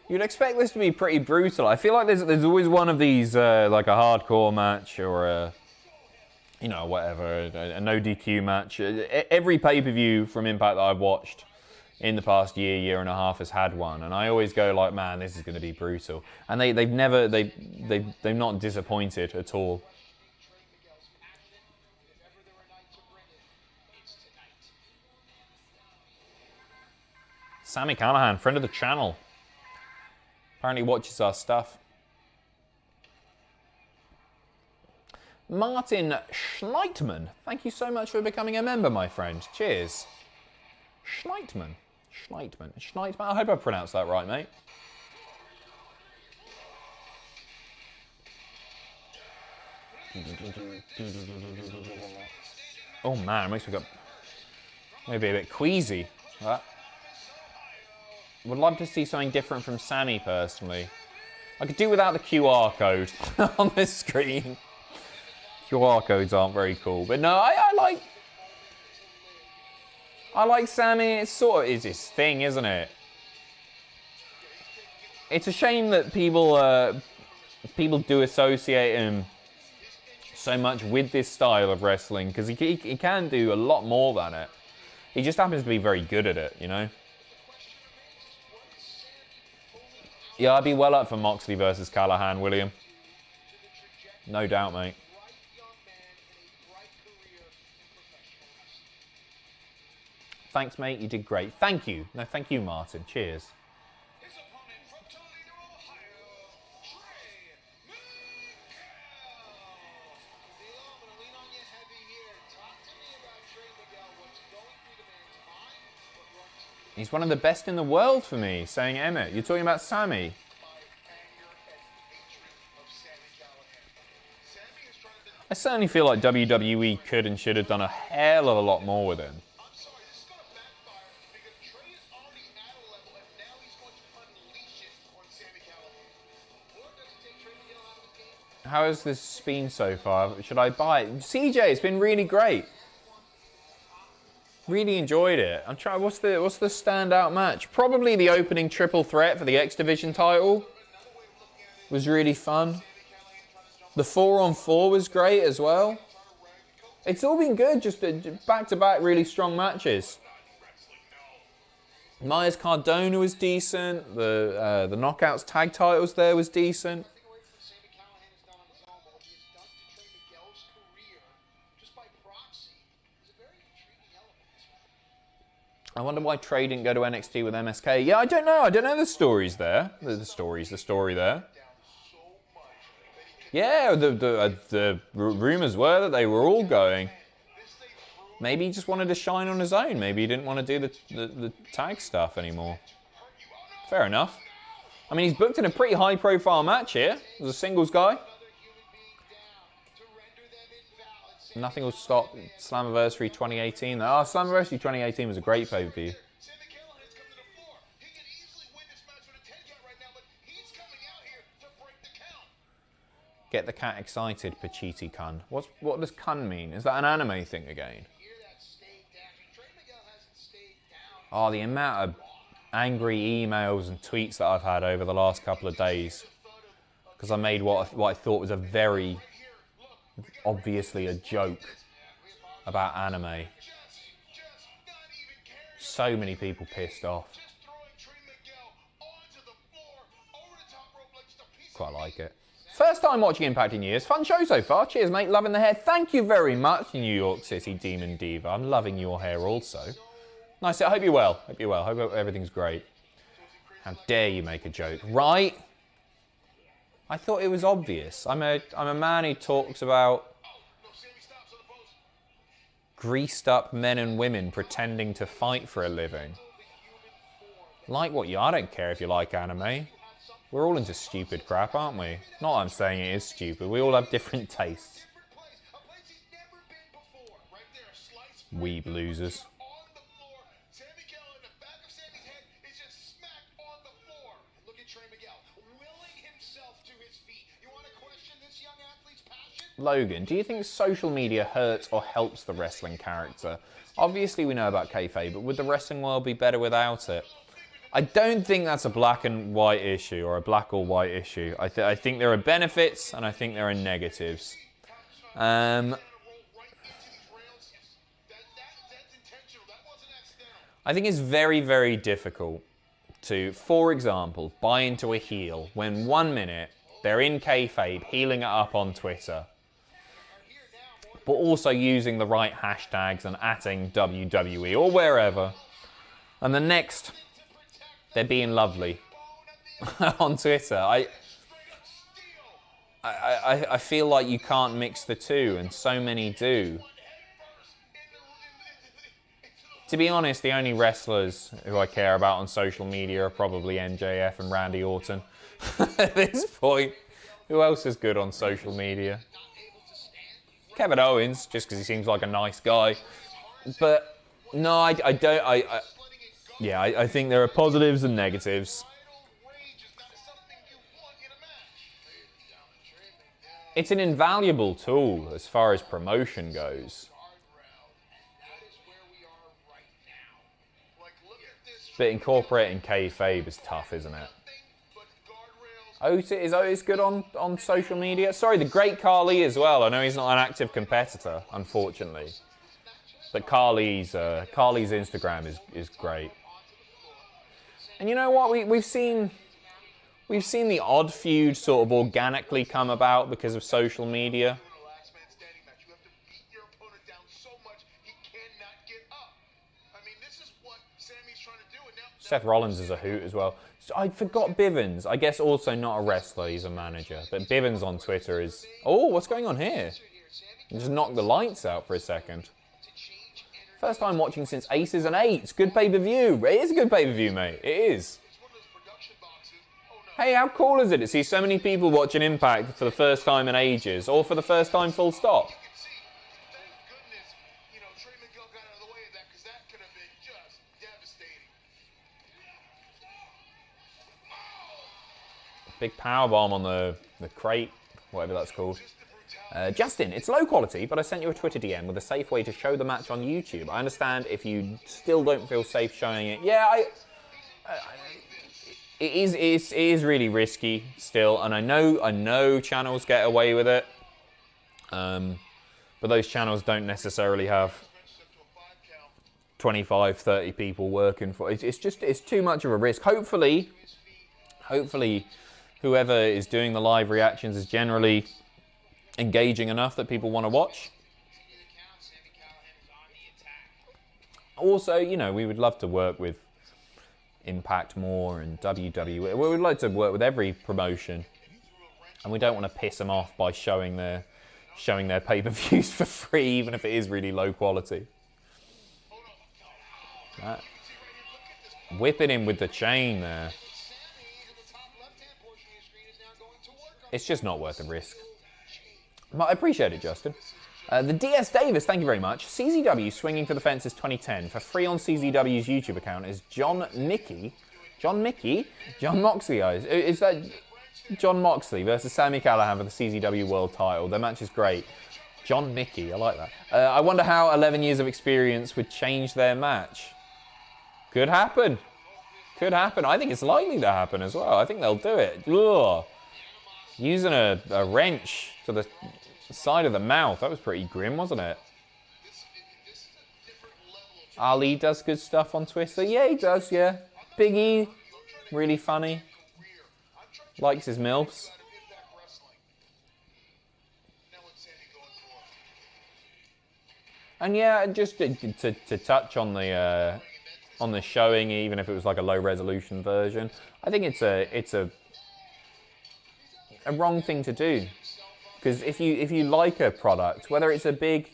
You'd expect this to be pretty brutal. I feel like there's always one of these, like a hardcore match or a... You know, whatever, a no DQ match. Every pay-per-view from Impact that I've watched in the past year and a half has had one, and I always go like, man, this is going to be brutal. And they've not disappointed at all. Sami Callihan, friend of the channel, apparently watches our stuff. Martin Schneitman, thank you so much for becoming a member, my friend. Cheers. Schneitman. I hope I pronounced that right, mate. Oh man, it makes me go maybe a bit queasy. Would love to see something different from Sami personally. I could do without the QR code on this screen. QR codes aren't very cool, but no, I like Sami. It's sort of is his thing, isn't it? It's a shame that people do associate him so much with this style of wrestling, because he can do a lot more than it. He just happens to be very good at it, you know? Yeah, I'd be well up for Moxley versus Callihan, William. No doubt, mate. Thanks, mate. You did great. Thank you. No, thank you, Martin. Cheers. His opponent from Toledo, Ohio, Trey, Miguel. I'm gonna lean on you heavy here. Talk to me about Trey Miguel. What's going through the man's mind? What runs through He's one of the best in the world for me, saying Emmett. You're talking about Sami. my anger and hatred of Sami Callihan. Sami is trying to. I certainly feel like WWE could and should have done a hell of a lot more with him. I'm sorry, this is gonna backfire because Trey is already at a level and now he's going to unleash it on Sami Callihan. What does it take Trey Miguel out of the game? How has this been so far? Should I buy it? CJ, it's been really great. Really enjoyed it. I'm trying. What's the standout match? Probably the opening triple threat for the X Division title. Was really fun. The 4-on-4 was great as well. It's all been good. Just back-to-back really strong matches. Myers Cardona was decent. The Knockouts tag titles there was decent. Sami Callihan has done on his own, but what he has done to Trey Miguel's career, just by proxy, is a very intriguing element in this one. I wonder why Trey didn't go to NXT with MSK. Yeah, I don't know. I don't know the stories there. The story there. Yeah, the rumors were that they were all going. Maybe he just wanted to shine on his own. Maybe he didn't want to do the tag stuff anymore. Fair enough. I mean, he's booked in a pretty high-profile match here. As a singles guy. Nothing will stop Slammiversary 2018. Oh, Slammiversary 2018 was a great pay-per-view. Sami Callihan's coming to the floor. He could easily win this match with a 10 count right now, but he's coming out here to break the count. Get the cat excited, Pacitti Kun. What does Kun mean? Is that an anime thing again? Hear that stay down. Trey Miguel hasn't stayed down. Oh, the amount of angry emails and tweets that I've had over the last couple of days. Because I made what I thought was a very, obviously a joke about anime. So many people pissed off. Quite like it. First time watching Impact in years. Fun show so far. Cheers, mate. Loving the hair. Thank you very much, New York City Demon Diva. I'm loving your hair also. Nice. I hope you're well. Hope you're well. Hope everything's great. How dare you make a joke, right? I thought it was obvious. I'm a man who talks about greased up men and women pretending to fight for a living. Like what you? I don't care if you like anime. We're all into stupid crap, aren't we? Not that I'm saying it is stupid. We all have different tastes. Weeb losers. Sami Callihan in the back of Sami's head is just smacked on the floor. Look at Trey Miguel willing himself to his feet. You want to question this young athlete's passion? Logan, do you think social media hurts or helps the wrestling character? Obviously we know about kayfabe, but would the wrestling world be better without it? I don't think that's a black and white issue or a black or white issue. I think there are benefits and I think there are negatives. I think it's very, very difficult to, for example, buy into a heel when 1 minute they're in kayfabe, healing it up on Twitter, but also using the right hashtags and @ing WWE or wherever, and the next they're being lovely on Twitter. I feel like you can't mix the two, and so many do. To be honest, the only wrestlers who I care about on social media are probably MJF and Randy Orton. At this point, who else is good on social media? Kevin Owens, just because he seems like a nice guy. But no, I don't. I think there are positives and negatives. It's an invaluable tool as far as promotion goes. But incorporating kayfabe is tough, isn't it? Is Otis good on social media? Sorry, the great Carly as well. I know he's not an active competitor, unfortunately. But Carly's Instagram is great. And you know what? We've seen the odd feud sort of organically come about because of social media. Seth Rollins is a hoot as well. So I forgot Bivens. I guess also not a wrestler, he's a manager. But Bivens on Twitter is... Oh, what's going on here? He just knocked the lights out for a second. First time watching since Aces and Eights. Good pay-per-view. It is a good pay-per-view, mate. It is. Hey, how cool is it to see so many people watching Impact for the first time in ages, or for the first time full stop? Big powerbomb on the crate, whatever that's called. Justin, it's low quality, but I sent you a Twitter DM with a safe way to show the match on YouTube. I understand if you still don't feel safe showing it. Yeah, it is really risky still, and I know channels get away with it, but those channels don't necessarily have 25, 30 people working for it. It's too much of a risk. Hopefully, whoever is doing the live reactions is generally engaging enough that people want to watch. Also, you know, we would love to work with Impact more and WWE. We would like to work with every promotion, and we don't want to piss them off by showing their pay-per-views for free, even if it is really low quality. Whipping him with the chain there. It's just not worth the risk. I appreciate it, Justin. The DS Davis, thank you very much. CZW Swinging for the Fences 2010 for free on CZW's YouTube account is John Moxley, guys. Is that John Moxley versus Sami Callihan for the CZW World Title? Their match is great. John Mickey, I like that. I wonder how 11 years of experience would change their match. Could happen. Could happen. I think it's likely to happen as well. I think they'll do it. Ugh. Using a wrench to the side of the mouth. That was pretty grim, wasn't it? Ali does good stuff on Twitter. Yeah, he does, yeah. Big E, really funny. Likes his MILFs. And yeah, just to touch on the showing, even if it was like a low resolution version, I think it's a wrong thing to do. Because if you like a product, whether it's a big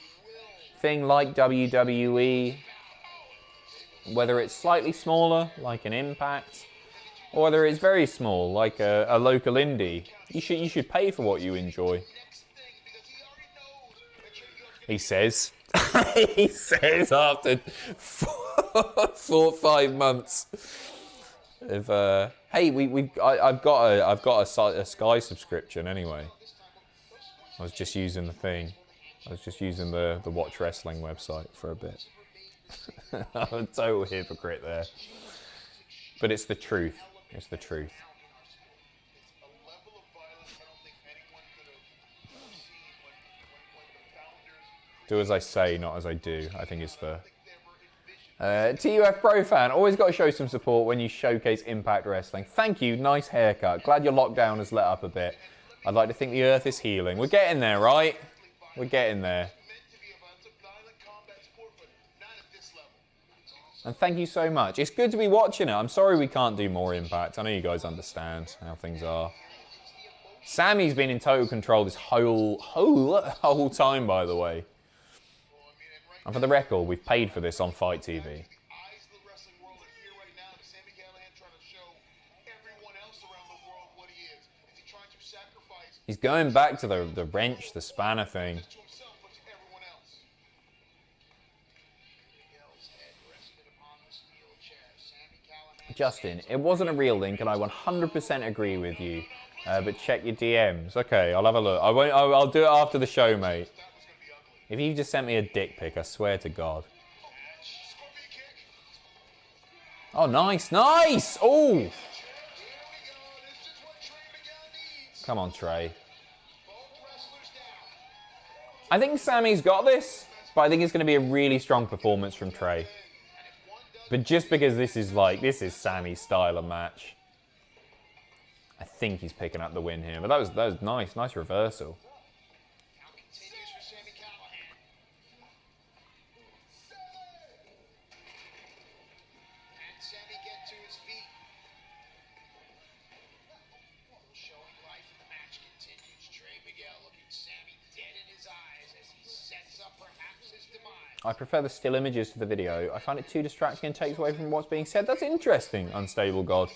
thing like WWE, whether it's slightly smaller like an Impact, or whether it's very small like a local indie, you should pay for what you enjoy. He says. He says after 4 or 5 months of hey, I've got a Sky subscription anyway. I was just using the thing. I was just using the Watch Wrestling website for a bit. I'm a total hypocrite there. But it's the truth. It's the truth. Do as I say, not as I do. I think it's the... TUF Pro fan, always got to show some support when you showcase Impact Wrestling. Thank you, nice haircut. Glad your lockdown has let up a bit. I'd like to think the earth is healing. We're getting there, right? We're getting there. And thank you so much. It's good to be watching it. I'm sorry we can't do more Impact. I know you guys understand how things are. Sami's been in total control this whole time, by the way. And for the record, we've paid for this on Fight TV. He's going back to the wrench, the spanner thing. Justin, it wasn't a real link, and I 100% agree with you. But check your DMs. Okay, I'll have a look. I'll do it after the show, mate. If you just sent me a dick pic, I swear to God. Oh, nice, nice! Oh! Come on, Trey. I think Sami's got this, but I think it's going to be a really strong performance from Trey. But just because this is Sami's style of match, I think he's picking up the win here. But that was nice reversal. Now continues for Sami Callihan. And Sami get to his feet. Showing life in the match continues. Trey Miguel looking Sami dead in his eyes as he sets up perhaps his demise. I prefer the still images to the video. I find it too distracting and takes away from what's being said. That's interesting, Unstable God.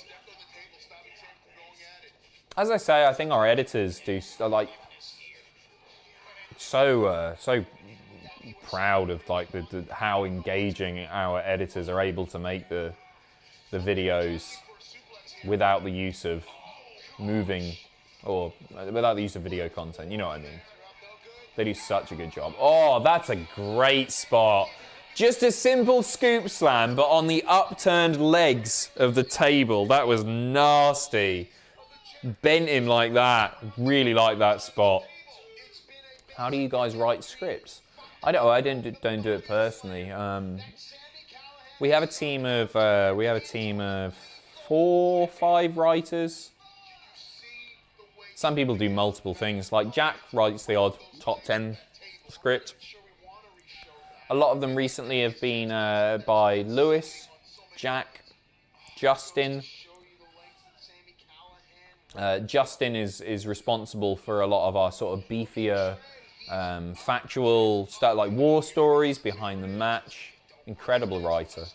As I say, I think our editors are like so proud of like how engaging our editors are able to make the videos without the use of moving or without the use of video content. You know what I mean? They do such a good job. Oh, that's a great spot. Just a simple scoop slam, but on the upturned legs of the table. That was nasty. Bent him like that. Really like that spot. How do you guys write scripts? I don't do it personally. We have a team of 4, 5 writers. Some people do multiple things. Like Jack writes the odd top 10 script. A lot of them recently have been by Lewis, Jack, Justin. Justin is responsible for a lot of our sort of beefier, factual stuff like war stories behind the match. Incredible writer.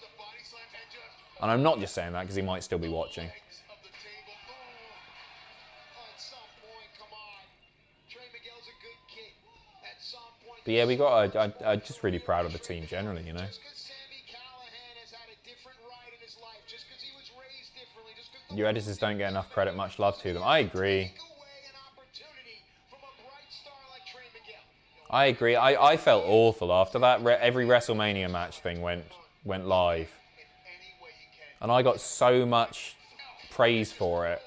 And I'm not just saying that because he might still be watching. But yeah, we got. I'm just really proud of the team generally, you know. Your editors don't get enough credit, much love to them. I agree. I agree. I felt awful after that. Every WrestleMania match thing went live, and I got so much praise for it.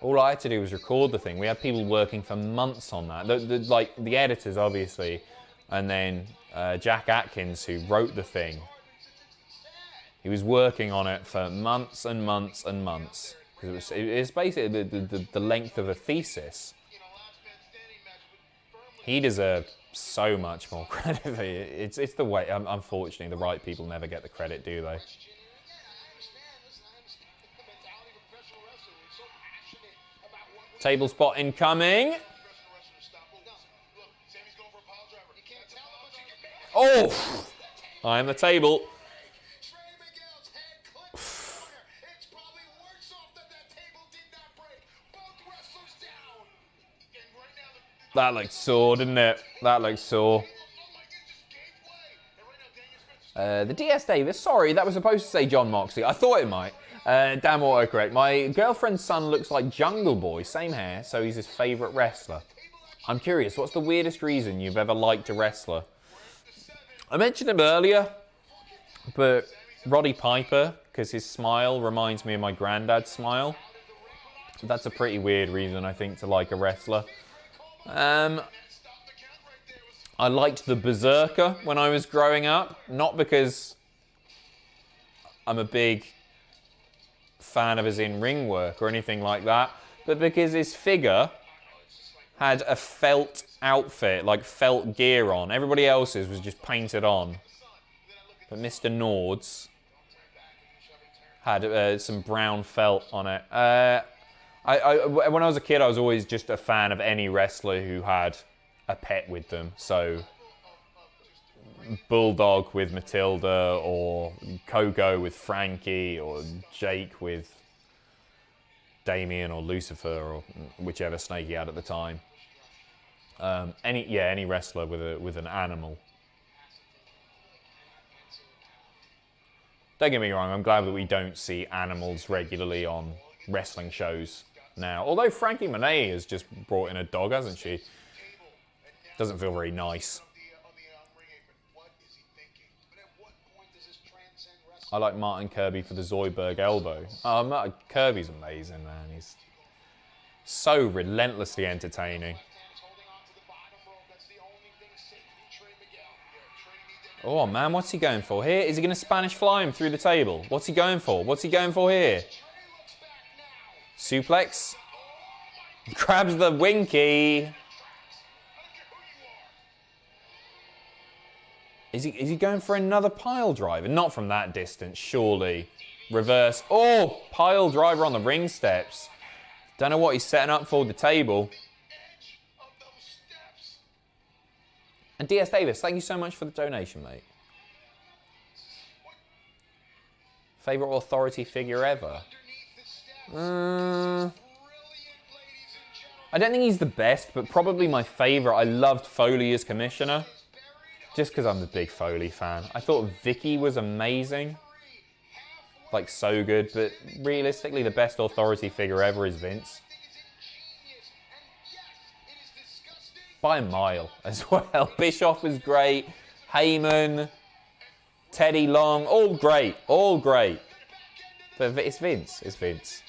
All I had to do was record the thing. We had people working for months on that. Like the editors, obviously, and then Jack Atkins, who wrote the thing. He was working on it for months and months and months. It was basically the length of a thesis. He deserved so much more credit. It's the way. Unfortunately, the right people never get the credit, do they? Table spot incoming. Oh! I am the table. That looks sore, didn't it? That looks sore. The DS Davis, sorry, that was supposed to say John Moxley. I thought it might. Damn autocorrect. My girlfriend's son looks like Jungle Boy, same hair, so he's his favourite wrestler. I'm curious, what's the weirdest reason you've ever liked a wrestler? I mentioned him earlier, but Roddy Piper, because his smile reminds me of my granddad's smile. That's a pretty weird reason, I think, to like a wrestler. I liked the Berserker when I was growing up, not because I'm a big fan of his in-ring work or anything like that, but because his figure had a felt outfit, like felt gear on. Everybody else's was just painted on. But Mr. Nord's had some brown felt on it. When I was a kid, I was always just a fan of any wrestler who had a pet with them. So Bulldog with Matilda, or Coco with Frankie, or Jake with Damien or Lucifer, or whichever snake he had at the time. Any wrestler with an animal. Don't get me wrong, I'm glad that we don't see animals regularly on wrestling shows now. Although Frankie Monet has just brought in a dog, hasn't she? Doesn't feel very nice. I like Martin Kirby for the Zoidberg elbow. Martin Kirby's amazing, man. So relentlessly entertaining. Oh man, what's he going for here? Is he going to Spanish fly him through the table? What's he going for? What's he going for here? Suplex. Grabs the winky. Is he going for another pile driver? Not from that distance, surely. Reverse. Oh, pile driver on the ring steps. Don't know what he's setting up for the table. And DS Davis, thank you so much for the donation, mate. Favorite authority figure ever? I don't think he's the best, but probably my favorite. I loved Foley as commissioner, just because I'm a big Foley fan. I thought Vicky was amazing. Like, so good, but realistically, the best authority figure ever is Vince. By a mile as well. Bischoff was great. Heyman, Teddy Long, all great, all great. But it's Vince, it's Vince.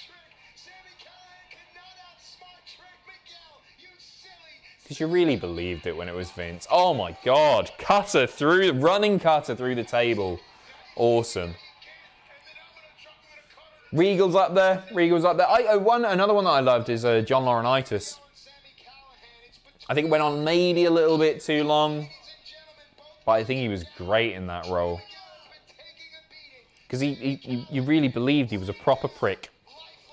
Because you really believed it when it was Vince. Oh my God, cutter through, running cutter through the table. Awesome. Regal's up there. Regal's up there. Another one that I loved is John Laurinaitis. I think it went on maybe a little bit too long, but I think he was great in that role. Because you really believed he was a proper prick.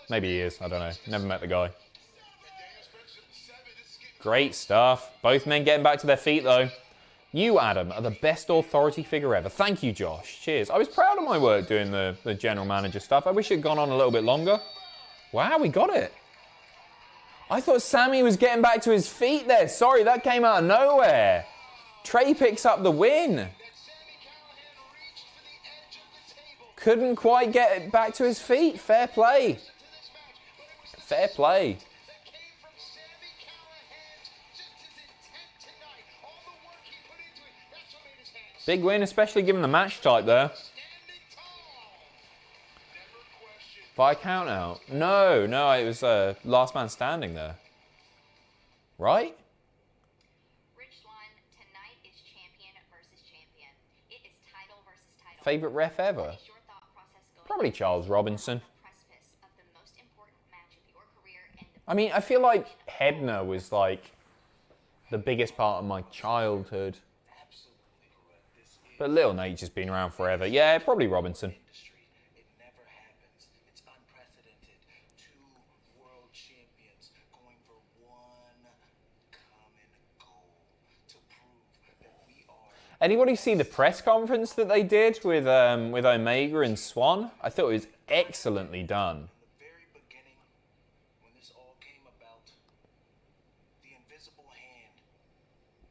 Maybe he is. I don't know. Never met the guy. Great stuff. Both men getting back to their feet, though. You, Adam, are the best authority figure ever. Thank you, Josh. Cheers. I was proud of my work doing the general manager stuff. I wish it had gone on a little bit longer. Wow, we got it. I thought Sami was getting back to his feet there. Sorry, that came out of nowhere. Trey picks up the win. Couldn't quite get it back to his feet. Fair play. Fair play. Big win, especially given the match type there. By count out? No, it was last man standing there. Right? Rich Swann, tonight is champion versus champion. It is title versus title. Favorite ref ever? What is your thought process going Probably Charles Robinson. precipice of the most important match of your career and the I mean, I feel like Hebner was like the biggest part of my childhood. But Little Nate's just been around forever. Yeah, probably Robinson. It never happens. It's unprecedented. Two world champions going for one common goal to prove that we are. Anybody see the press conference that they did with Omega and Swann? I thought it was excellently done. From the very beginning, when this all came about, the invisible hand,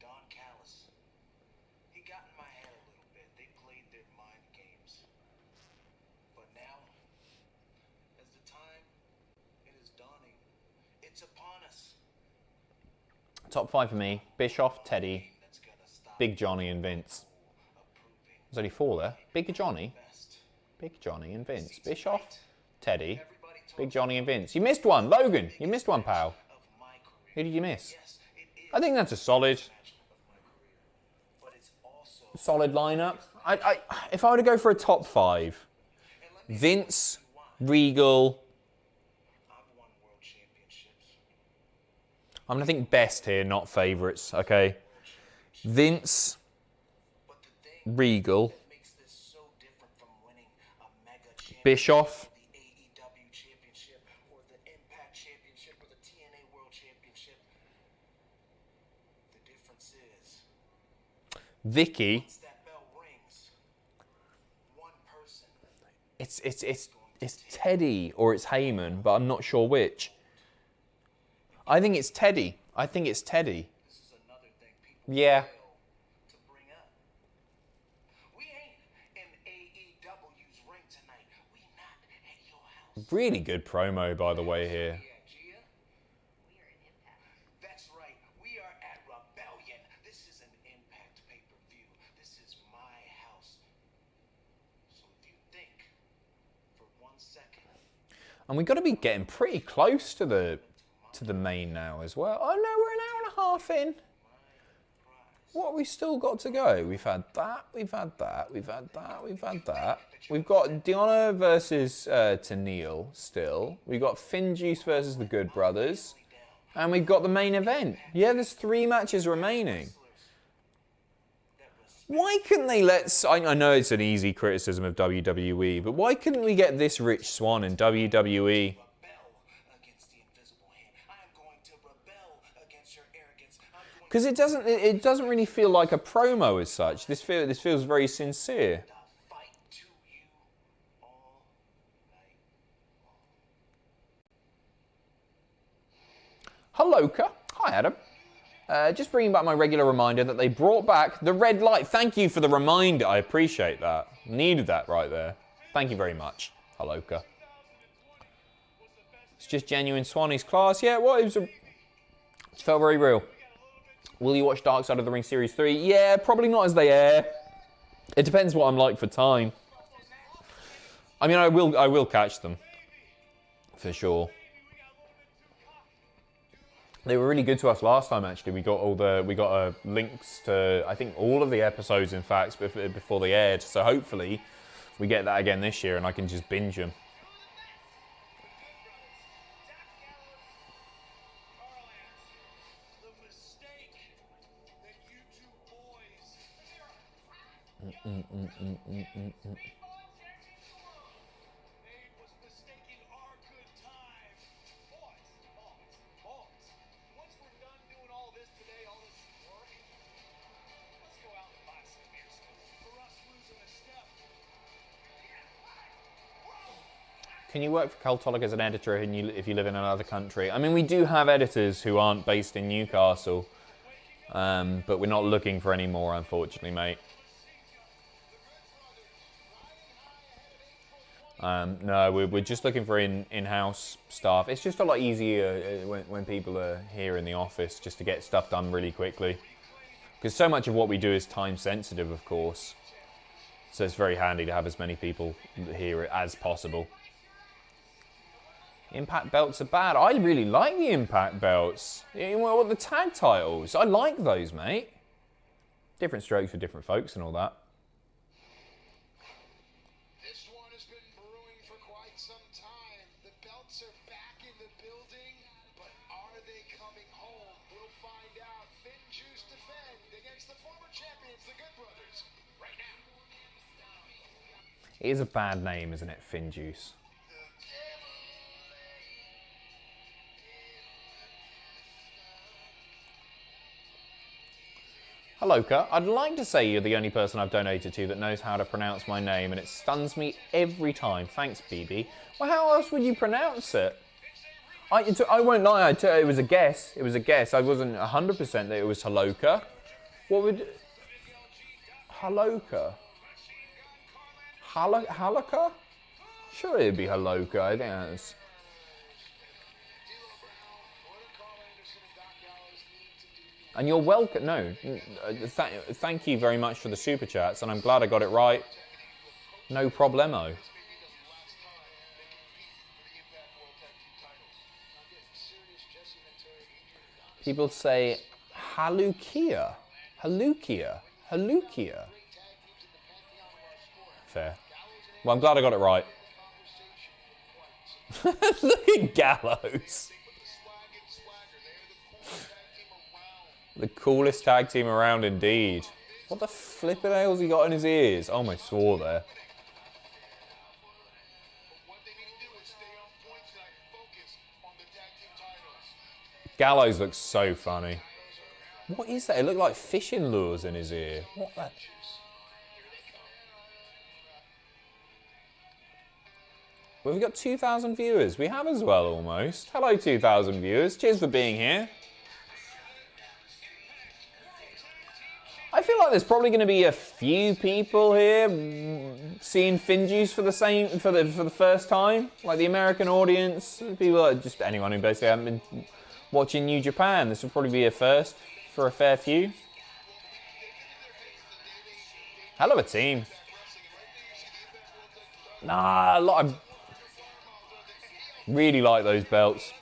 Don Callis, he got in my head a little bit. They played their mind games. But now, as the time it is dawning, it's upon us. Top 5 for me. Bischoff, Teddy, That's gonna stop Big Johnny and Vince. approving There's only 4 there. Big Johnny, best. Big Johnny and Vince. Bischoff, Teddy, Everybody talks Big Johnny and Vince. You missed one. Logan, you missed one, pal. of my career. Who did you miss? Yes, it is I think that's a solid of my career. But it's also solid lineup. If I were to go for a top 5, Vince, Regal. I've won world championships. I'm going to think best here, not favourites, okay? Vince, But the thing Regal, that makes this so different from winning a mega championship, Bischoff, the AEW championship, or the Impact championship, or the TNA world championship, the difference is Vicky. once that bell rings, one person It's Teddy or it's Heyman, but I'm not sure which. I think it's Teddy. this is another thing people Yeah. fail to bring up. We ain't in AEW's ring tonight. We not at your house. Really good promo, by the way, here. Yeah, Gia? we are in impact. That's right. We are at Rebellion. This is an Impact pay-per-view. This is my house. So if you think for 1 second, And we've got to be getting pretty close to to the main now as well. Oh no, we're an hour and a half in. What have we still got to go? We've had that, we've had that, we've had that, we've had that. We've got Deonna versus Tenille still. We've got FinJuice versus the Good Brothers. And we've got the main event. Yeah, there's 3 matches remaining. Why couldn't they let... I know it's an easy criticism of WWE, but why couldn't we get this Rich Swann in WWE? Because it doesn't really feel like a promo as such. This feels very sincere. Hello-ka. Hi, Adam. Just bringing back my regular reminder that they brought back the red light. Thank you for the reminder. I appreciate that. Needed that right there. Thank you very much. Hello-ka. It's just genuine Swanny's class. Yeah, well, it felt very real. Will you watch Dark Side of the Ring Series 3? Yeah, probably not as they air. It depends what I'm like for time. I mean, I will catch them. For sure. They were really good to us last time, actually. We got links to, I think, all of the episodes, in fact, before they aired. So hopefully we get that again this year and I can just binge them. Can you work for Cultolic as an editor if you live in another country? I mean, we do have editors who aren't based in Newcastle, but we're not looking for any more, unfortunately, mate. No, we're just looking for in-house staff. It's just a lot easier when people are here in the office, just to get stuff done really quickly. Because so much of what we do is time sensitive, of course. So it's very handy to have as many people here as possible. Impact belts are bad. I really like the Impact belts. Well, the tag titles. I like those, mate. Different strokes for different folks and all that. This one has been brewing for quite some time. The belts are back in the building, but are they coming home? We'll find out. FinJuice defend against the former champions, the Good Brothers, right now. It is a bad name, isn't it, FinJuice? Hello-ka. I'd like to say you're the only person I've donated to that knows how to pronounce my name, and it stuns me every time. Thanks, BB. Well, how else would you pronounce it? I won't lie, it was a guess. It was a guess. I wasn't 100% that it was Hello-ka. What would... Hello-ka? Hello-ka? Sure, it'd be Hello-ka. I think that's... And you're welcome. No, thank you very much for the super chats, and I'm glad I got it right. No problemo. People say Halukia, Halukia, Halukia. Fair. Well, I'm glad I got it right. Look at Gallows. The coolest tag team around, indeed. What the flippin' hell's he got in his ears? I almost swore there. Gallows looks so funny. What is that? It looked like fishing lures in his ear. What the... Well, we've got 2,000 viewers. We have as well, almost. Hello, 2,000 viewers. Cheers for being here. I feel like there's probably going to be a few people here seeing FinJuice for the first time, like the American audience, people like just anyone who basically haven't been watching New Japan. This will probably be a first for a fair few. Hell of a team. Nah, really like those belts.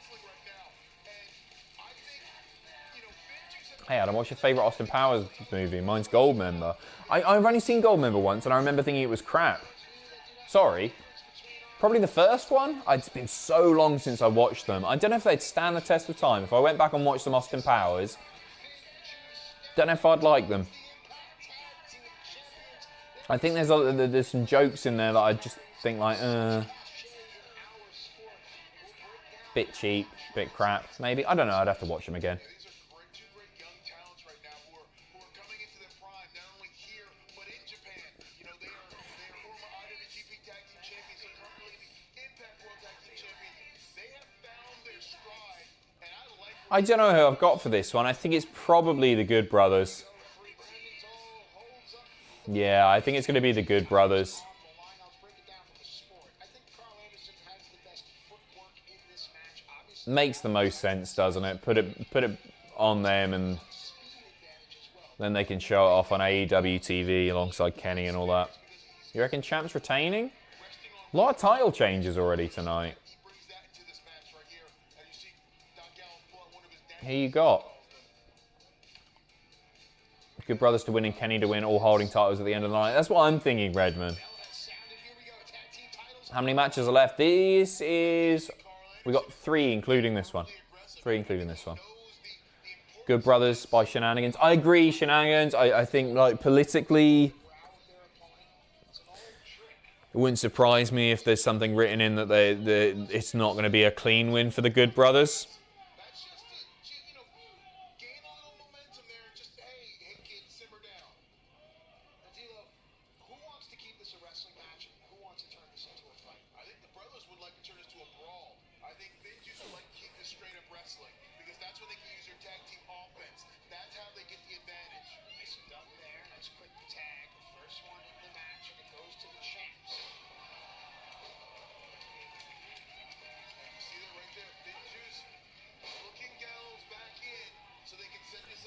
Hey Adam, what's your favourite Austin Powers movie? Mine's Goldmember. I've only seen Goldmember once and I remember thinking it was crap. Sorry. Probably the first one? It's been so long since I watched them. I don't know if they'd stand the test of time. If I went back and watched some Austin Powers, don't know if I'd like them. I think there's some jokes in there that I just think like, bit cheap, bit crap, maybe. I don't know, I'd have to watch them again. These are two great young talents right now who are coming into their prime, not only here, but in Japan. You know, they are former IWGP Tag Team Champions and currently the Impact World Tag Team Champions. They have found their stride, and I like I don't know who I've got for this one. I think it's probably the Good Brothers. Yeah, I think it's going to be the Good Brothers. Makes the most sense, doesn't it? Put it on them, and then they can show it off on AEW TV alongside Kenny and all that. You reckon Champ's retaining? A lot of title changes already tonight. Here you got Good Brothers to win and Kenny to win, all holding titles at the end of the night. That's what I'm thinking, Redman. How many matches are left? This is... We got 3, including this one. 3, including this one. Good Brothers by Shenanigans. I agree, Shenanigans. I think, like, politically, it wouldn't surprise me if there's something written in that it's not going to be a clean win for the Good Brothers.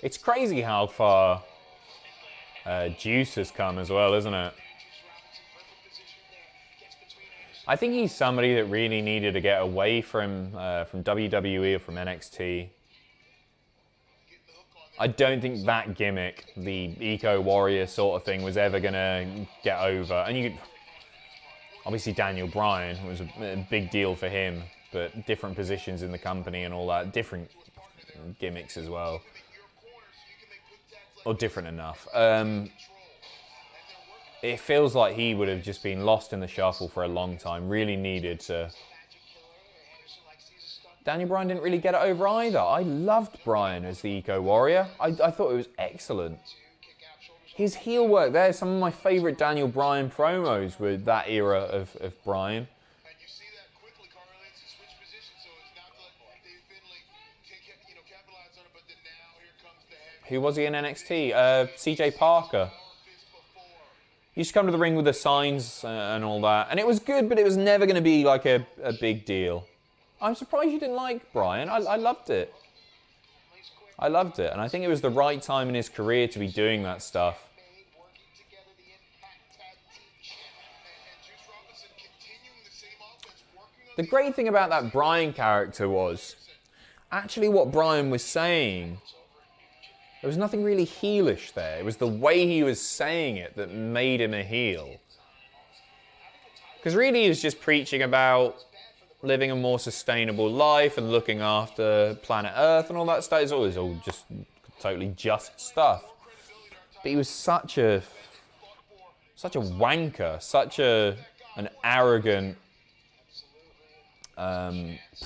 It's crazy how far Juice has come as well, isn't it? I think he's somebody that really needed to get away from WWE or from NXT. I don't think that gimmick, the Eco Warrior sort of thing, was ever going to get over. And you could, obviously Daniel Bryan was a big deal for him, but different positions in the company and all that, different gimmicks as well. Or different enough. It feels like he would have just been lost in the shuffle for a long time. Really needed to... Daniel Bryan didn't really get it over either. I loved Bryan as the Eco Warrior. I thought it was excellent. His heel work there, some of my favourite Daniel Bryan promos were that era of Bryan. Who was he in NXT? CJ Parker. He used to come to the ring with the signs and all that. And it was good, but it was never going to be like a big deal. I'm surprised you didn't like Bryan. I loved it. I loved it. And I think it was the right time in his career to be doing that stuff. The great thing about that Bryan character was actually what Bryan was saying. There was nothing really heelish there. It was the way he was saying it that made him a heel. Because really he was just preaching about living a more sustainable life and looking after planet Earth and all that stuff. It was all just totally just stuff. But he was such a wanker, such an arrogant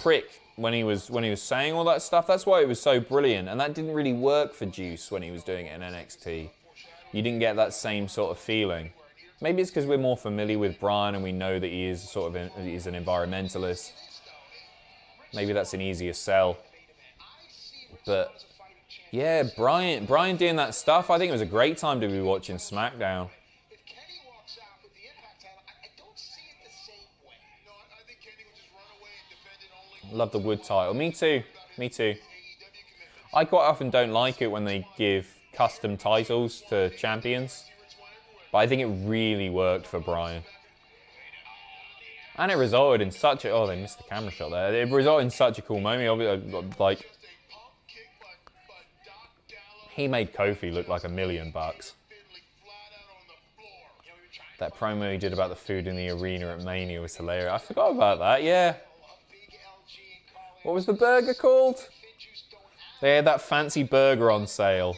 prick. When he was saying all that stuff. That's why it was so brilliant. And that didn't really work for Juice when he was doing it in NXT. You didn't get that same sort of feeling. Maybe it's because we're more familiar with Bryan and we know that he is he's an environmentalist. Maybe that's an easier sell. But yeah, Bryan doing that stuff, I think it was a great time to be watching SmackDown. Love the wood title. Me too. Me too. I quite often don't like it when they give custom titles to champions. But I think it really worked for Bryan. And it resulted in such a... Oh, they missed the camera shot there. It resulted in such a cool moment. Like, He made Kofi look like $1 million. That promo he did about the food in the arena at Mania was hilarious. I forgot about that, yeah. What was the burger called? They had that fancy burger on sale.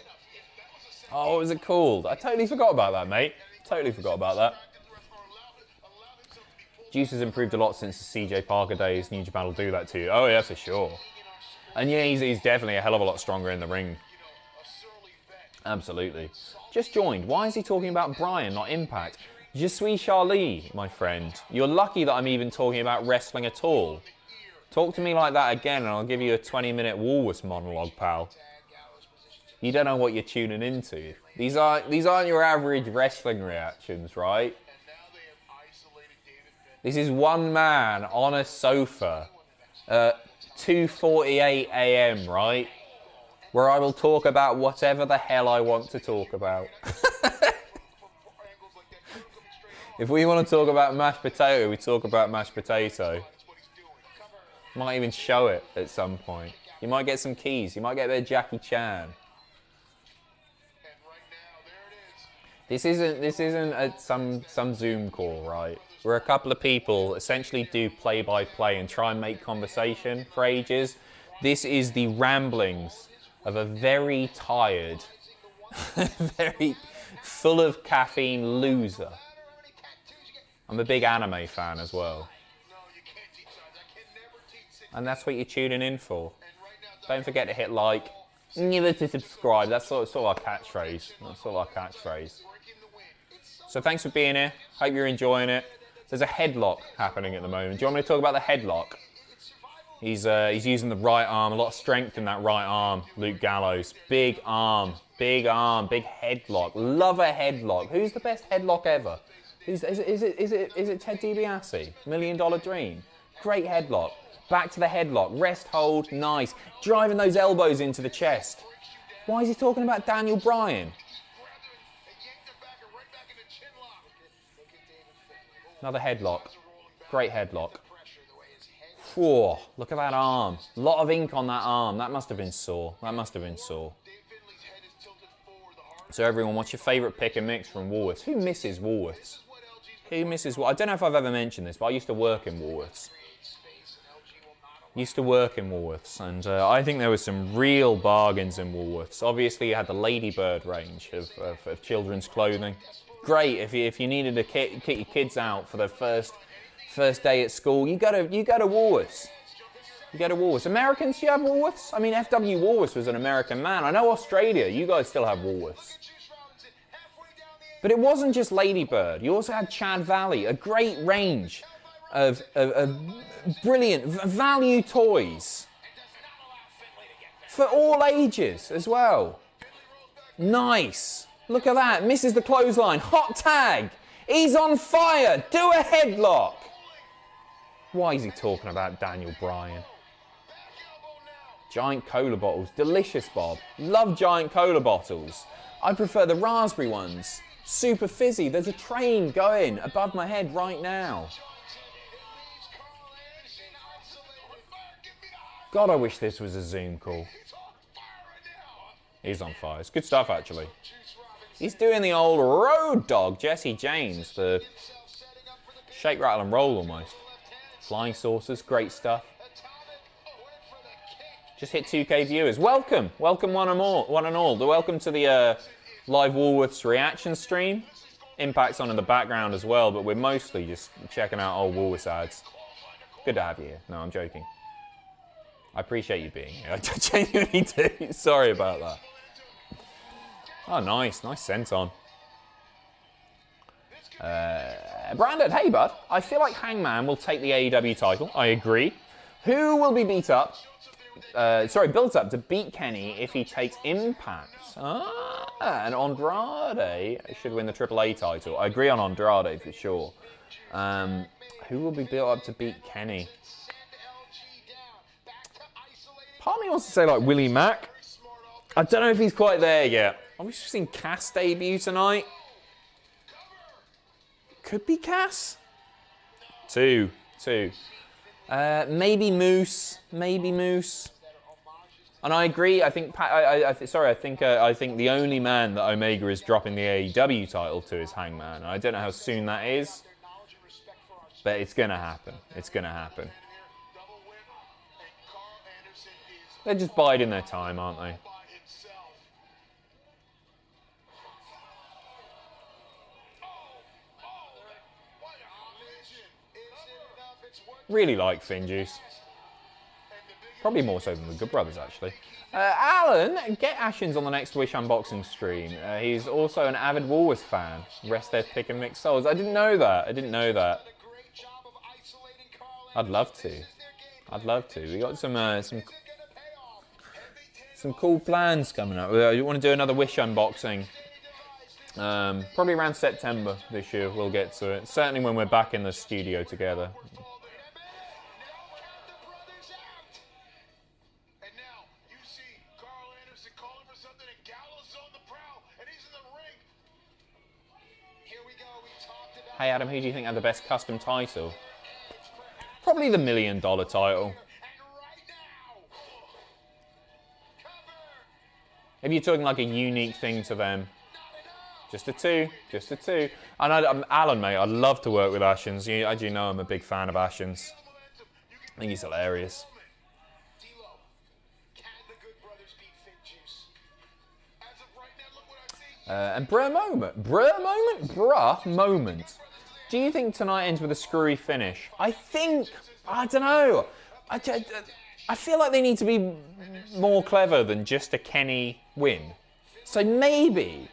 Oh, what was it called? I totally forgot about that, mate. Totally forgot about that. Juice has improved a lot since the CJ Parker days. New Japan will do that to you. Oh, yeah, for sure. And yeah, he's definitely a hell of a lot stronger in the ring. Absolutely. Just joined. Why is he talking about Bryan, not Impact? Je suis Charlie, my friend. You're lucky that I'm even talking about wrestling at all. Talk to me like that again and I'll give you a 20-minute Woolworths monologue, pal. You don't know what you're tuning into. These aren't your average wrestling reactions, right? This is one man on a sofa at 2:48 a.m., right? Where I will talk about whatever the hell I want to talk about. If we want to talk about mashed potato, we talk about mashed potato. Might even show it at some point. You might get some keys. You might get a bit of Jackie Chan. This isn't some Zoom call, right? Where a couple of people essentially do play-by-play and try and make conversation for ages. This is the ramblings of a very tired, very full of caffeine loser. I'm a big anime fan as well. And that's what you're tuning in for. Don't forget to hit like, never to subscribe. That's sort of our catchphrase. So thanks for being here. Hope you're enjoying it. There's a headlock happening at the moment. Do you want me to talk about the headlock? He's using the right arm. A lot of strength in that right arm, Luke Gallows. Big arm, big headlock. Love a headlock. Who's the best headlock ever? Is it Ted DiBiase? $1 Million Dream. Great headlock. Back to the headlock. Rest hold, nice. Driving those elbows into the chest. Why is he talking about Daniel Bryan? Another headlock. Great headlock. Whoa, look at that arm. A lot of ink on that arm. That must have been sore. So everyone, what's your favourite pick and mix from Woolworths? Who misses Woolworths? I don't know if I've ever mentioned this, but I used to work in Woolworths. And I think there were some real bargains in Woolworths. Obviously, you had the Ladybird range of children's clothing. Great if you needed to kick your kids out for their first day at school. You go to Woolworths. Americans, do you have Woolworths? I mean, FW Woolworths was an American man. I know Australia, you guys still have Woolworths. But it wasn't just Ladybird. You also had Chad Valley, a great range of brilliant value toys for all ages as well. Nice. Look at that. Misses the clothesline. Hot tag. He's on fire. Do a headlock. Why is he talking about Daniel Bryan? Giant cola bottles. Delicious, Bob. Love giant cola bottles. I prefer the raspberry ones. Super fizzy. There's a train going above my head right now. God, I wish this was a Zoom call. He's on fire. It's good stuff, actually. He's doing the old road dog, Jesse James. The shake, rattle, and roll almost. Flying saucers, great stuff. Just hit 2K viewers. Welcome one and all. Welcome to the live Woolworths reaction stream. Impact's on in the background as well, but we're mostly just checking out old Woolworths ads. Good to have you here. No, I'm joking. I appreciate you being here. I genuinely do. Sorry about that. Oh, nice scent on. Brandon, hey bud. I feel like Hangman will take the AEW title. I agree. Who will be built up to beat Kenny if he takes Impact? And Andrade should win the AAA title. I agree on Andrade for sure. Who will be built up to beat Kenny? Part of me wants to say like Willie Mack. I don't know if he's quite there yet. Are we seeing Cass debut tonight? Could be Cass. Two. Maybe Moose. And I agree. I think I think the only man that Omega is dropping the AEW title to is Hangman. And I don't know how soon that is, but it's gonna happen. It's gonna happen. They're just biding their time, aren't they? Really like FinJuice. Probably more so than the Good Brothers, actually. Alan, get Ashens on the next Wish unboxing stream. He's also an avid Woolworths fan. Rest their pick and mix souls. I didn't know that. I didn't know that. I'd love to. I'd love to. We got some cool plans coming up. We want to do another Wish unboxing. Probably around September this year. We'll get to it. Certainly when we're back in the studio together. Hey Adam, who do you think had the best custom title? Probably the $1 million title. If you're talking like a unique thing to them, just a two. And Alan, mate, I'd love to work with Ashens. As you know, I'm a big fan of Ashens. I think he's hilarious. And bruh moment. Do you think tonight ends with a screwy finish? I don't know. I feel like they need to be more clever than just a Kenny win. So maybe.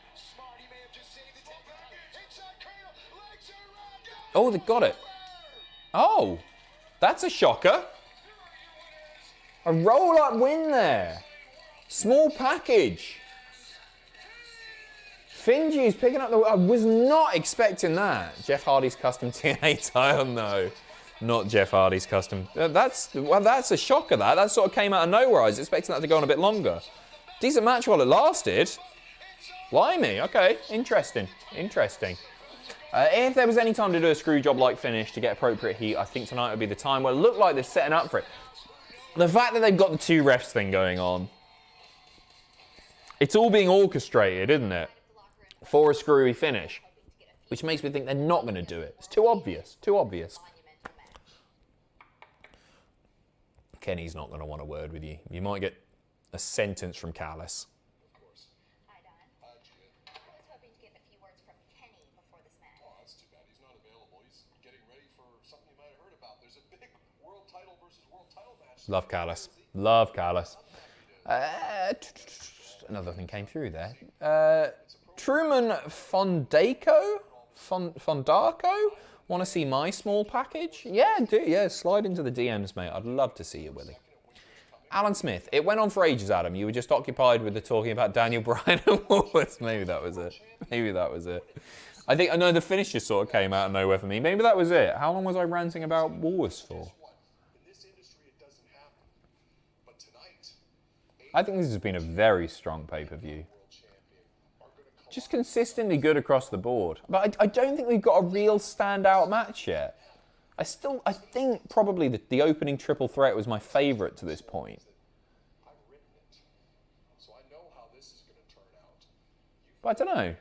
Oh, they got it. Oh, that's a shocker. A roll-up win there. Small package. FinJuice picking up the... I was not expecting that. Jeff Hardy's custom TNA title, no. Not Jeff Hardy's custom. That's a shocker, that. That sort of came out of nowhere. I was expecting that to go on a bit longer. Decent match while it lasted. Blimey, okay. Interesting. If there was any time to do a screw job like finish to get appropriate heat, I think tonight would be the time. Well, it looked like they're setting up for it. The fact that they've got the two refs thing going on, it's all being orchestrated, isn't it? For a screwy finish, which makes me think they're not going to do it. It's too obvious. Kenny's not going to want a word with you. You might get a sentence from Callis. Hi, Don. I was hoping to get a few words from Kenny before this match. Oh, that's too bad. He's not available. He's getting ready for something you might have heard about. There's a big world title versus world title match. Love Callis. Another thing came through there. Truman Fondaco? Want to see my small package? Yeah, do. Yeah, slide into the DMs, mate. I'd love to see you, Willie. Alan Smith. It went on for ages, Adam. You were just occupied with the talking about Daniel Bryan and Woolworths. Maybe that was it. I know the finish just sort of came out of nowhere for me. Maybe that was it. How long was I ranting about Woolworths for? I think this has been a very strong pay-per-view. Just consistently good across the board. But I don't think we've got a real standout match yet. I think probably the opening triple threat was my favourite to this point. But I don't know.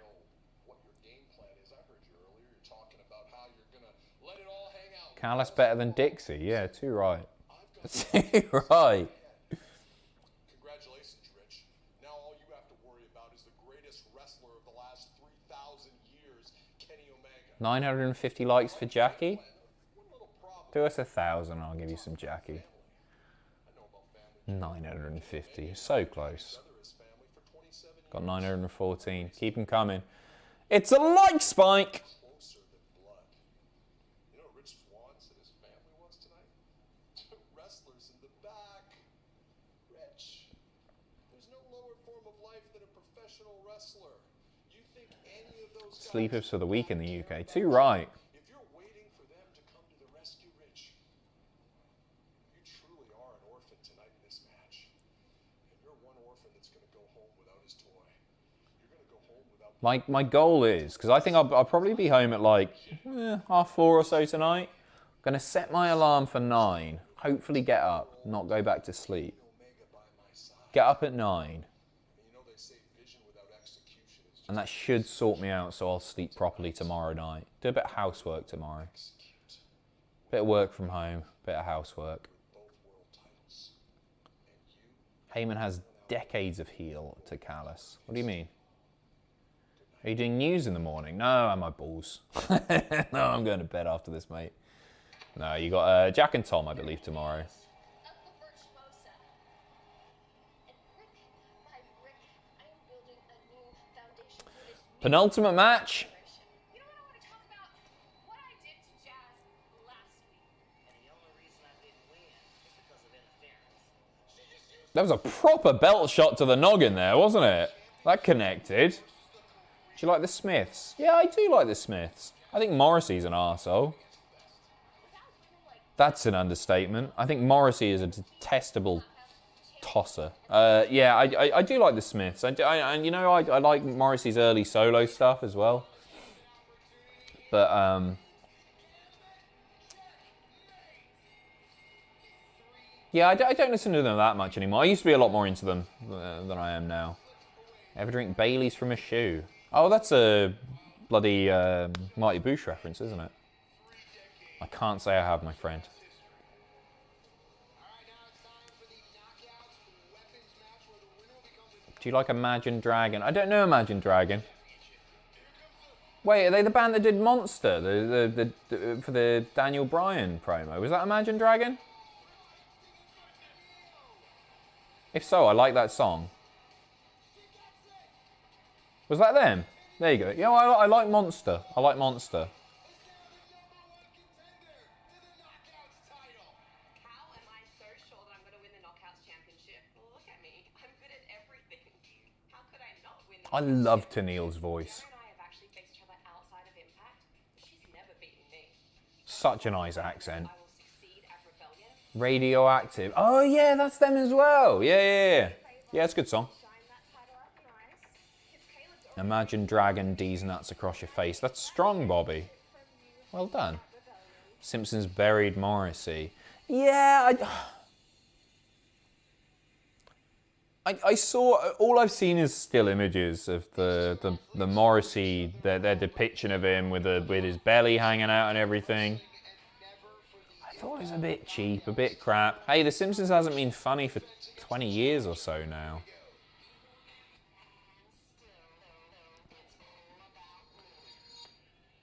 Callis better than Dixie. Yeah, too right. Too right. 950 likes for Jackie. Do us 1,000, I'll give you some Jackie. 950, so close. Got 914, keep them coming. It's a like spike! Swann said his family was tonight. Two wrestlers in the back. Rich, there's no lower form of life than a professional wrestler. You think any of those Sleepers for the week in the UK. Too right. If you're waiting for them to come to the rescue, Rich, you truly are an orphan tonight in this match. And you're one orphan that's going to go home without his toy. You're going to go home without... My goal is, because I think I'll probably be home at like 4:30 or so tonight. I'm going to set my alarm for 9. Hopefully get up, not go back to sleep. Omega by my side. Get up at 9. And that should sort me out so I'll sleep properly tomorrow night. Do a bit of housework tomorrow. Bit of work from home, bit of housework. Heyman has decades of heel to Callis. What do you mean? Are you doing news in the morning? No, I'm my balls. No, I'm going to bed after this, mate. No, you got Jack and Tom, I believe, tomorrow. Penultimate match. You know what I want to talk about? What I did to Jazz last week. And the only reason I didn't win is because of interference. That was a proper belt shot to the noggin there, wasn't it? That connected. Do you like the Smiths? Yeah, I do like the Smiths. I think Morrissey's an arsehole. That's an understatement. I think Morrissey is a detestable tosser. Yeah, I do like the Smiths. And you know, I like Morrissey's early solo stuff as well. But yeah, I don't listen to them that much anymore. I used to be a lot more into them than I am now. Ever drink Baileys from a shoe? Oh, that's a bloody Marty Boosh reference, isn't it? I can't say I have, my friend. Do you like Imagine Dragon? I don't know Imagine Dragon. Wait, are they the band that did Monster for the Daniel Bryan promo? Was that Imagine Dragon? If so, I like that song. Was that them? There you go. Yeah, I like Monster. I like Monster. I love Tenille's voice. Such a nice accent. Radioactive. Oh yeah, that's them as well. Yeah. Yeah, it's a good song. Imagine Dragon D's nuts across your face. That's strong, Bobby. Well done. Simpsons buried Morrissey. Yeah, I saw, all I've seen is still images of the Morrissey, their depiction of him with his belly hanging out and everything. I thought it was a bit cheap, a bit crap. Hey, The Simpsons hasn't been funny for 20 years or so now.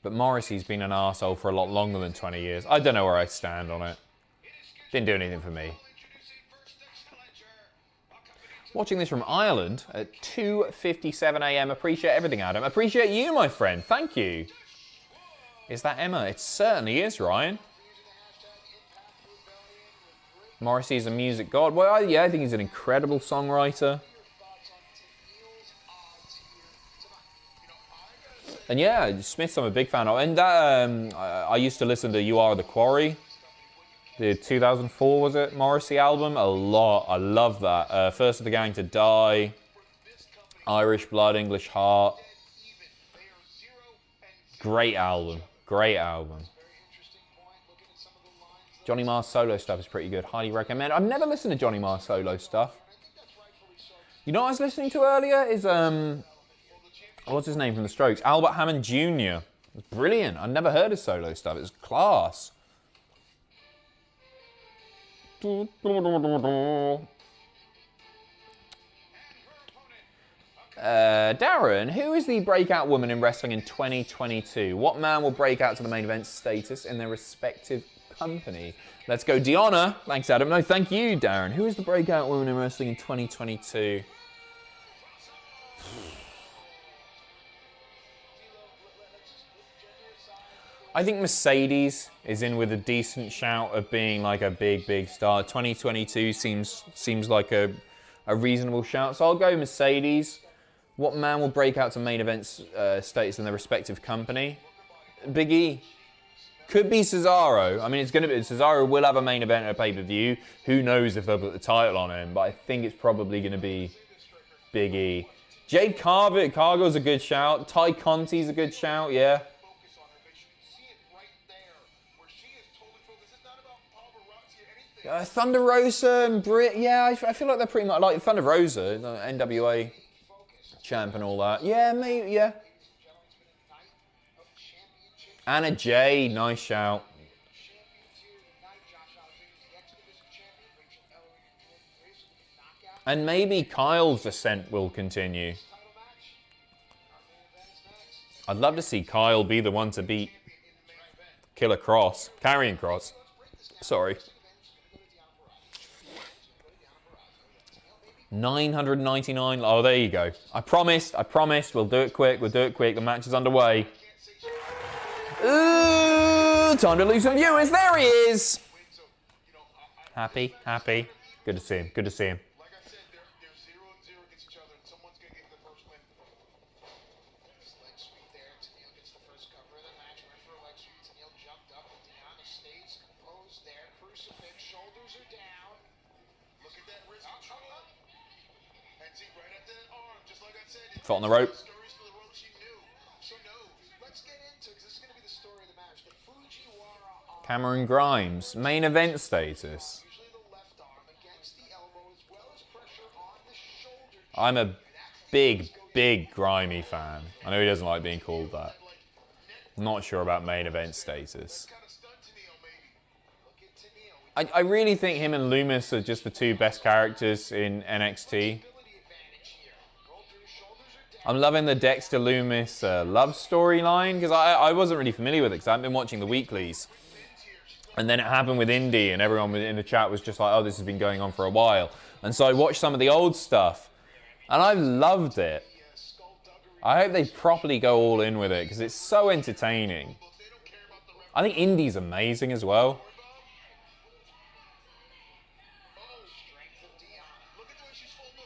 But Morrissey's been an arsehole for a lot longer than 20 years. I don't know where I stand on it. Didn't do anything for me. Watching this from Ireland at 2:57 AM. Appreciate everything, Adam. Appreciate you, my friend. Thank you. Is that Emma? It certainly is, Ryan. Morrissey's a music god. Well, yeah, I think he's an incredible songwriter. And yeah, Smiths I'm a big fan of. And that, I used to listen to You Are the Quarry. The 2004, was it? Morrissey album? A lot. I love that. First of the Gang to Die. Irish Blood, English Heart. Great album. Great album. Johnny Marr's solo stuff is pretty good. Highly recommend. I've never listened to Johnny Marr's solo stuff. You know what I was listening to earlier? Is, what's his name from the Strokes? Albert Hammond Jr. It's brilliant. I've never heard his solo stuff. It's class. Darren, who is the breakout woman in wrestling in 2022? What man will break out to the main event status in their respective company? Let's go, Deonna. Thanks, Adam. No, thank you, Darren. Who is the breakout woman in wrestling in 2022? I think Mercedes is in with a decent shout of being like a big star. 2022 seems like a reasonable shout. So I'll go Mercedes. What man will break out to main events status in their respective company? Big E. Could be Cesaro. I mean, it's going to be... Cesaro will have a main event at a pay-per-view. Who knows if they'll put the title on him. But I think it's probably going to be Big E. Jade Cargill's a good shout. Ty Conti's a good shout, yeah. Thunder Rosa and Britt, yeah, I feel like they're pretty much like Thunder Rosa, the NWA champ and all that. Yeah, maybe, yeah. Anna Jay, nice shout. And maybe Kyle's ascent will continue. I'd love to see Kyle be the one to beat Killer Cross, Karrion Kross. Sorry. 999. Oh, there you go. I promised. We'll do it quick. The match is underway. Ooh, time to lose some viewers. There he is. Happy. Good to see him. Like I said, they're 0-0 against each other, and someone's going to get the first win. Leg sweep there. Tenille gets the first cover of the match. Went for a leg sweep. Tenille jumped up, and Deonna stays composed there. Crucifix. Shoulders are down. Look at that wrist control. And see, right at the arm, just like I said. Foot on the rope. Scurries to the rope. She knows. Let's get into it, because this is going to be the story of the match. The Fujiwara arm. Cameron Grimes, main event status. I'm a big Grimy fan. I know he doesn't like being called that. I'm not sure about main event status. I really think him and Loomis are just the two best characters in NXT. I'm loving the Dexter Loomis love storyline, because I wasn't really familiar with it, because I haven't been watching the weeklies. And then it happened with Indy, and everyone in the chat was just like, oh, this has been going on for a while. And so I watched some of the old stuff, and I've loved it. I hope they properly go all in with it, because it's so entertaining. I think Indy's amazing as well.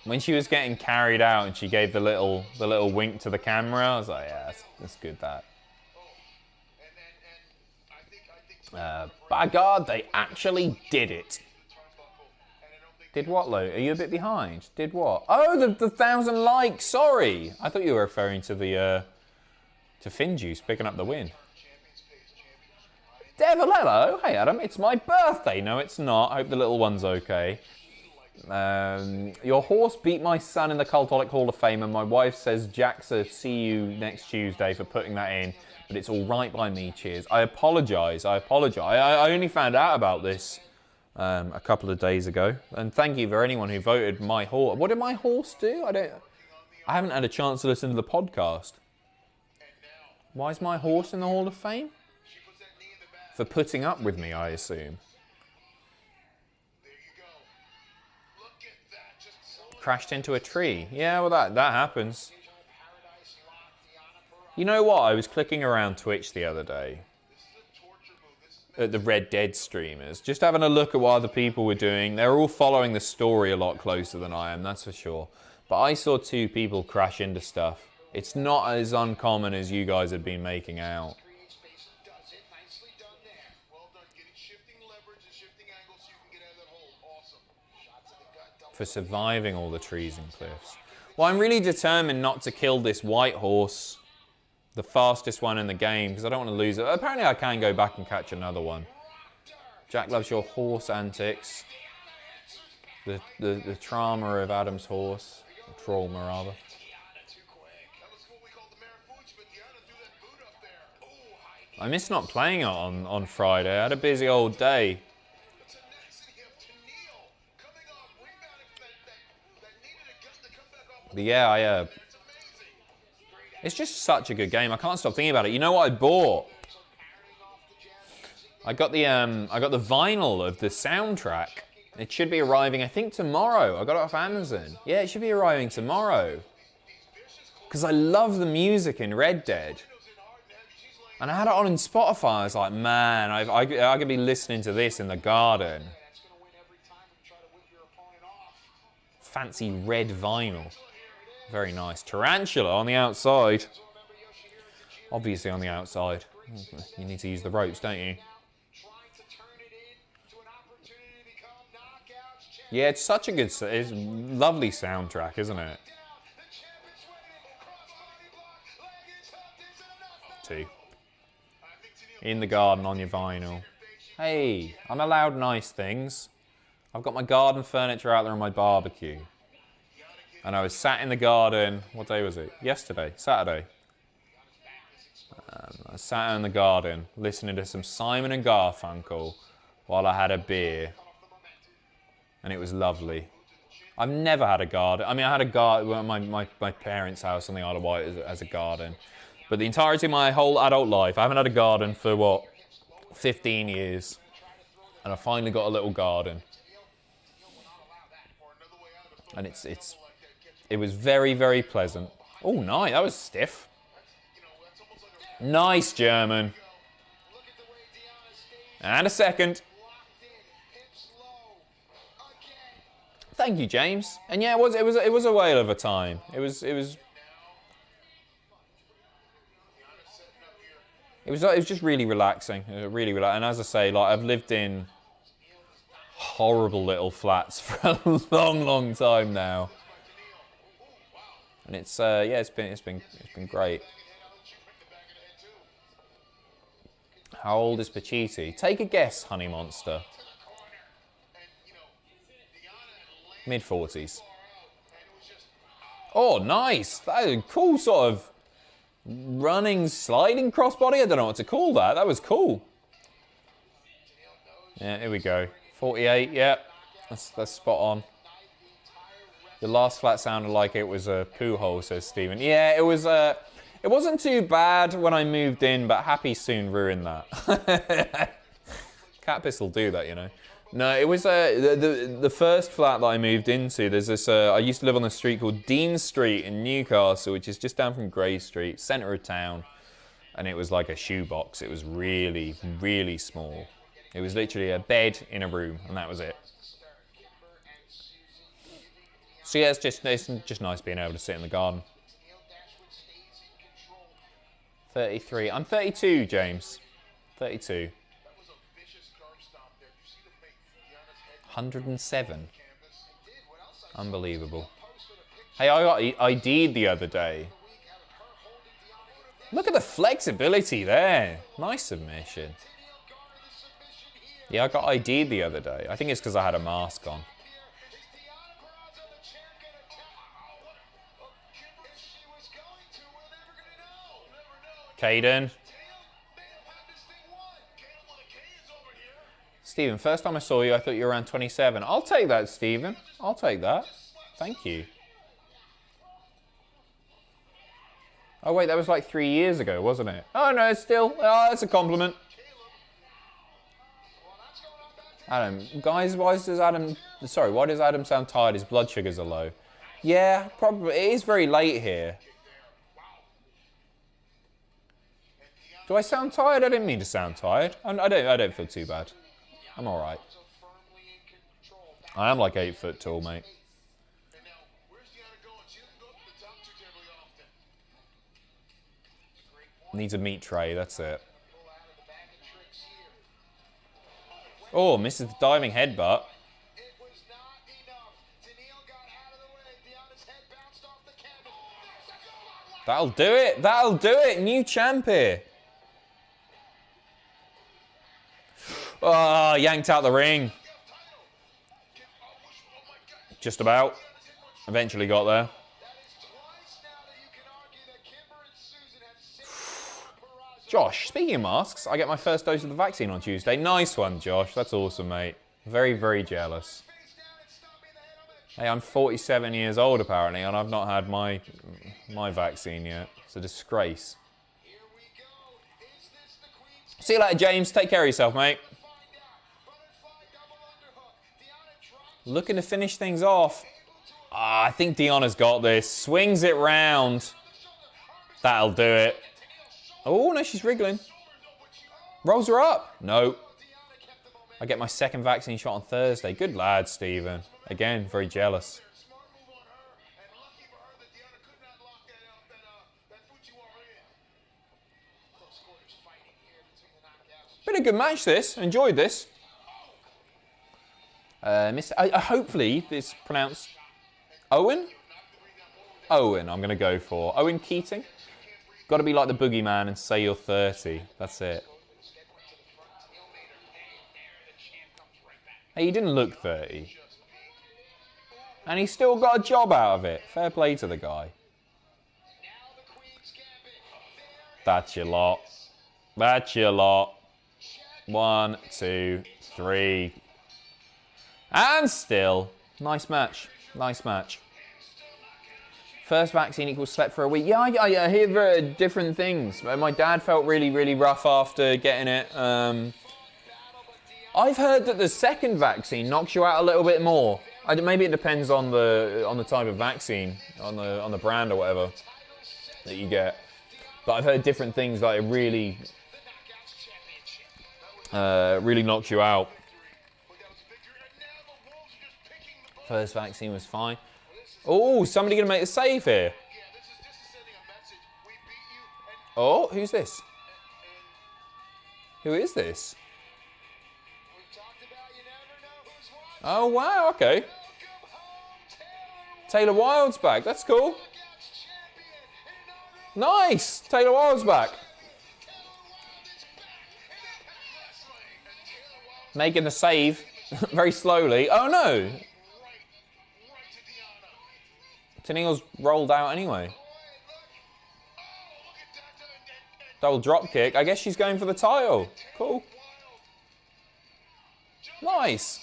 When she was getting carried out and she gave the little wink to the camera, I was like, yeah, that's good, that. By God, they actually did it. Did what, Lo? Are you a bit behind? Did what? Oh, the 1,000 likes. Sorry, I thought you were referring to the to FinJuice picking up the win. Devilello, hey Adam, it's my birthday. No, it's not. I hope the little one's okay. Your horse beat my son in the Cultaholic Hall of Fame, and my wife says Jaxa, see you next Tuesday for putting that in. But it's all right by me. Cheers. I apologise. I only found out about this a couple of days ago, and thank you for anyone who voted my horse. What did my horse do? I haven't had a chance to listen to the podcast. Why is my horse in the Hall of Fame? For putting up with me, I assume. Crashed into a tree. Yeah, well that happens. You know what? I was clicking around Twitch the other day at the Red Dead streamers, just having a look at what other people were doing. They're all following the story a lot closer than I am, that's for sure. But I saw 2 people crash into stuff. It's not as uncommon as you guys have been making out. For surviving all the trees and cliffs. Well, I'm really determined not to kill this white horse, the fastest one in the game, because I don't want to lose it. Apparently I can go back and catch another one. Jack loves your horse antics. The trauma of Adam's horse. The trauma, rather. I miss not playing it on Friday. I had a busy old day. But yeah, it's just such a good game. I can't stop thinking about it. You know what I bought? I got the vinyl of the soundtrack. It should be arriving, I think, tomorrow. I got it off Amazon. Yeah, it should be arriving tomorrow. Because I love the music in Red Dead. And I had it on in Spotify. I was like, man, I could be listening to this in the garden. Fancy red vinyl. Very nice. Tarantula on the outside. Obviously on the outside. You need to use the ropes, don't you? Yeah, it's such a good, it's a lovely soundtrack, isn't it? 2. In the garden on your vinyl. Hey, I'm allowed nice things. I've got my garden furniture out there on my barbecue. And I was sat in the garden, what day was it? Yesterday, Saturday. I sat out in the garden listening to some Simon and Garfunkel while I had a beer. And it was lovely. I've never had a garden. I mean, I had a garden at my parents' house on the Isle of Wight as a garden. But the entirety of my whole adult life, I haven't had a garden for, what, 15 years. And I finally got a little garden. And it was very, very pleasant. Oh, nice. That was stiff. Nice German. And a second. Thank you, James. And yeah, it was a whale of a time. It was just really relaxing. Really relaxing. And as I say, like, I've lived in horrible little flats for a long, long time now. And it's it's been great. How old is Pacitti? Take a guess, Honey Monster. Mid-40s. Oh, nice. That is a cool sort of running, sliding crossbody. I don't know what to call that. That was cool. Yeah, here we go. 48, yeah. That's spot on. The last flat sounded like it was a poo hole, says Stephen. Yeah, it was. It wasn't too bad when I moved in, but Happy soon ruined that. Cat piss will do that, you know. No, it was the first flat that I moved into. There's this. I used to live on a street called Dean Street in Newcastle, which is just down from Grey Street, centre of town, and it was like a shoebox. It was really, really small. It was literally a bed in a room, and that was it. So yeah, it's just nice being able to sit in the garden. 33. I'm 32, James. 32. 107. Unbelievable. Hey, I got ID'd the other day. Look at the flexibility there. Nice submission. Yeah, I got ID'd the other day. I think it's because I had a mask on. Caden. Stephen, first time I saw you, I thought you were around 27. I'll take that, Stephen. I'll take that. Thank you. Oh, wait, that was like 3 years ago, wasn't it? Oh, no, it's still... Oh, that's a compliment. Adam, guys, why does Adam... Sorry, why does Adam sound tired? His blood sugars are low. Yeah, probably. It is very late here. Do I sound tired? I didn't mean to sound tired. I don't feel too bad. I'm all right. I am like 8 foot tall, mate. Needs a meat tray, that's it. Oh, misses the diving headbutt. That'll do it. That'll do it. New champ here. Oh, yanked out the ring. Just about. Eventually got there. Josh, speaking of masks, I get my first dose of the vaccine on Tuesday. Nice one, Josh. That's awesome, mate. Very, very jealous. Hey, I'm 47 years old, apparently, and I've not had my vaccine yet. It's a disgrace. See you later, James. Take care of yourself, mate. Looking to finish things off. I think Deonna's got this. Swings it round. That'll do it. Oh, no, she's wriggling. Rolls her up. No. I get my second vaccine shot on Thursday. Good lad, Stephen. Again, very jealous. Been a good match, this. Enjoyed this. Hopefully, it's pronounced Owen? Owen, I'm going to go for. Owen Keating? Got to be like the boogeyman and say you're 30. That's it. Hey, he didn't look 30. And he still got a job out of it. Fair play to the guy. That's your lot. That's your lot. 1, 2, 3. And still. Nice match. Nice match. First vaccine equals slept for a week. Yeah, I hear different things. My dad felt really, really rough after getting it. I've heard that the second vaccine knocks you out a little bit more. Maybe it depends on the type of vaccine, on the brand or whatever that you get. But I've heard different things, like it really knocks you out. First vaccine was fine. Oh, somebody gonna make a save here. Oh, who's this? Who is this? Oh, wow, okay. Taylor Wilde's back, that's cool. Nice, Taylor Wilde's back. Making the save very slowly. Oh no. Tenille's rolled out anyway. Double drop kick. I guess she's going for the title. Cool. Nice.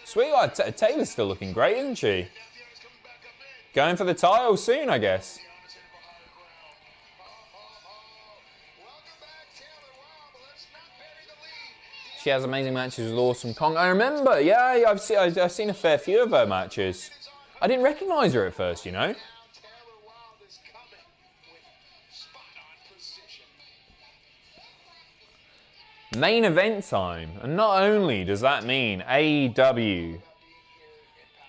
Sweet, Taylor's still looking great, isn't she? Going for the title soon, I guess. She has amazing matches with Awesome Kong. I remember, yeah, I've seen a fair few of her matches. I didn't recognise her at first, you know. Main event time, and not only does that mean AEW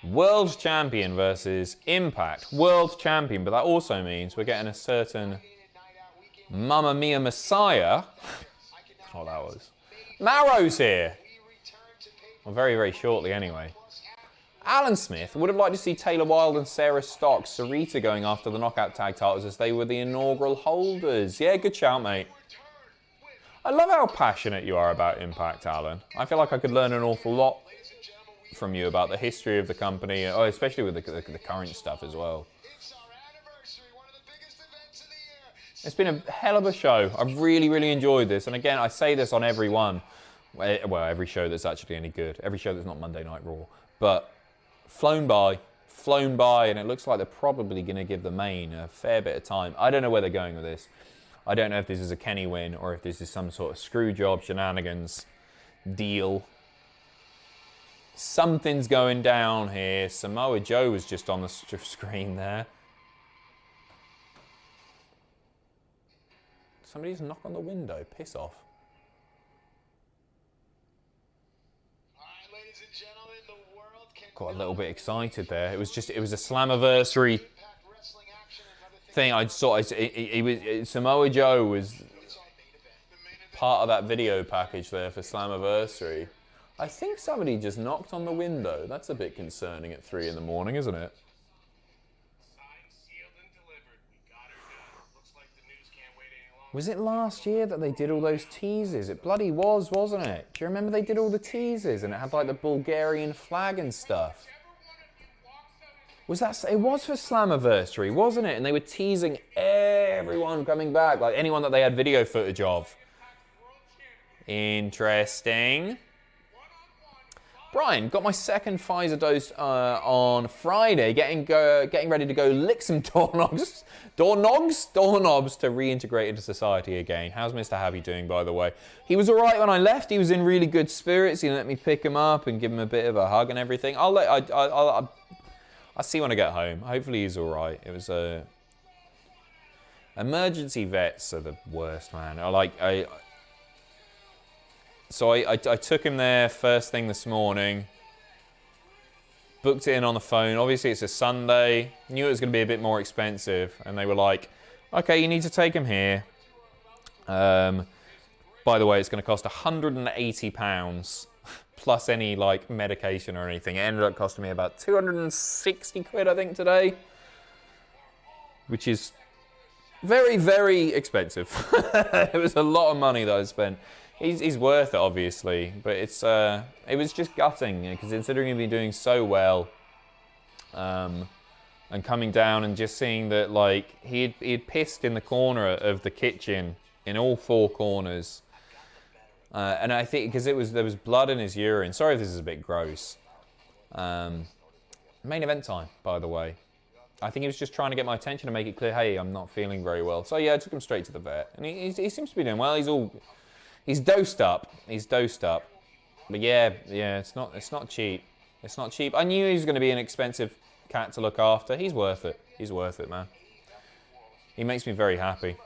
World Champion versus Impact World Champion, but that also means we're getting a certain Mamma Mia Messiah. Oh, that was. Marrow's here. Well, very, very shortly anyway. Alan Smith would have liked to see Taylor Wilde and Sarah Stocks, Sarita going after the Knockout Tag titles as they were the inaugural holders. Yeah, good shout, mate. I love how passionate you are about Impact, Alan. I feel like I could learn an awful lot from you about the history of the company, especially with the current stuff as well. It's been a hell of a show. I've really, really enjoyed this. And again, I say this on every one. Well, every show that's actually any good. Every show that's not Monday Night Raw. But flown by, and it looks like they're probably going to give the main a fair bit of time. I don't know where they're going with this. I don't know if this is a Kenny win or if this is some sort of screw job shenanigans deal. Something's going down here. Samoa Joe was just on the screen there. Somebody's knock on the window. Piss off. Got a little bit excited there. It was a Slammiversary thing. I saw Samoa Joe was part of that video package there for Slammiversary. I think somebody just knocked on the window. That's a bit concerning at 3 in the morning, isn't it? Was it last year that they did all those teasers? It bloody was, wasn't it? Do you remember they did all the teasers and it had like the Bulgarian flag and stuff? Was that? It was for Slammiversary, wasn't it? And they were teasing everyone coming back, like anyone that they had video footage of. Interesting. Brian, got my second Pfizer dose on Friday, getting ready to go lick some doorknobs to reintegrate into society again. How's Mr. Happy doing, by the way? He was all right when I left. He was in really good spirits. He let me pick him up and give him a bit of a hug and everything. I'll see when I get home. Hopefully he's all right. It was emergency vets are the worst, man. So I took him there first thing this morning, booked it in on the phone. Obviously it's a Sunday, knew it was going to be a bit more expensive, and they were like, okay, you need to take him here. By the way, it's going to cost £180 plus any like medication or anything. It ended up costing me about 260 quid, I think, today, which is very, very expensive. It was a lot of money that I spent. He's worth it, obviously, but it was just gutting, because considering he'd been doing so well, and coming down and just seeing that, like, he had pissed in the corner of the kitchen in all 4 corners, and I think because there was blood in his urine. Sorry if this is a bit gross. Main event time, by the way. I think he was just trying to get my attention and make it clear, hey, I'm not feeling very well. So yeah, I took him straight to the vet, and he seems to be doing well. He's dosed up. He's dosed up. But yeah, it's not cheap. It's not cheap. I knew he was going to be an expensive cat to look after. He's worth it. He's worth it, man. He makes me very happy.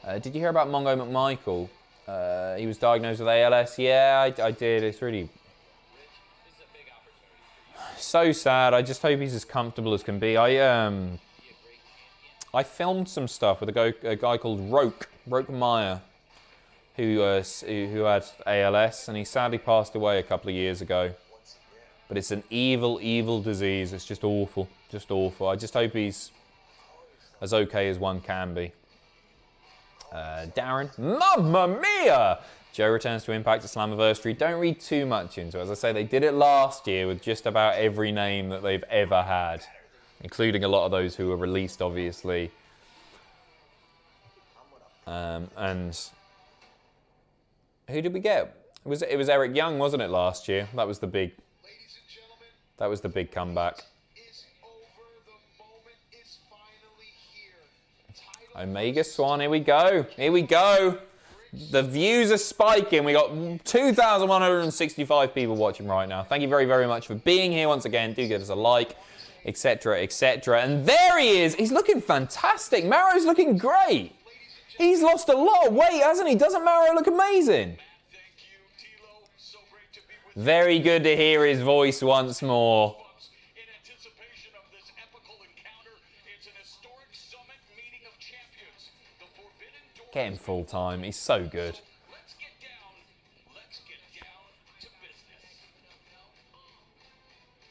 Did you hear about Mongo McMichael? He was diagnosed with ALS. Yeah, I did. It's really so sad. I just hope he's as comfortable as can be. I filmed some stuff with a guy called Roke Meyer, who had ALS, and he sadly passed away a couple of years ago. But it's an evil, evil disease. It's just awful, just awful. I just hope he's as okay as one can be. Darren, Mamma Mia! Joe returns to Impact at Slammiversary. Don't read too much into it. As I say, they did it last year with just about every name that they've ever had, including a lot of those who were released, obviously. And who did we get? It was Eric Young, wasn't it, last year? That was the big comeback. Omega Swann, here we go. Here we go. The views are spiking. We got 2,165 people watching right now. Thank you very, very much for being here once again. Do give us a like, etc., etc. And there he is. He's looking fantastic. Maro's looking great. He's lost a lot of weight, hasn't he? Doesn't Maro look amazing? Very good to hear his voice once more. Get him full time. He's so good.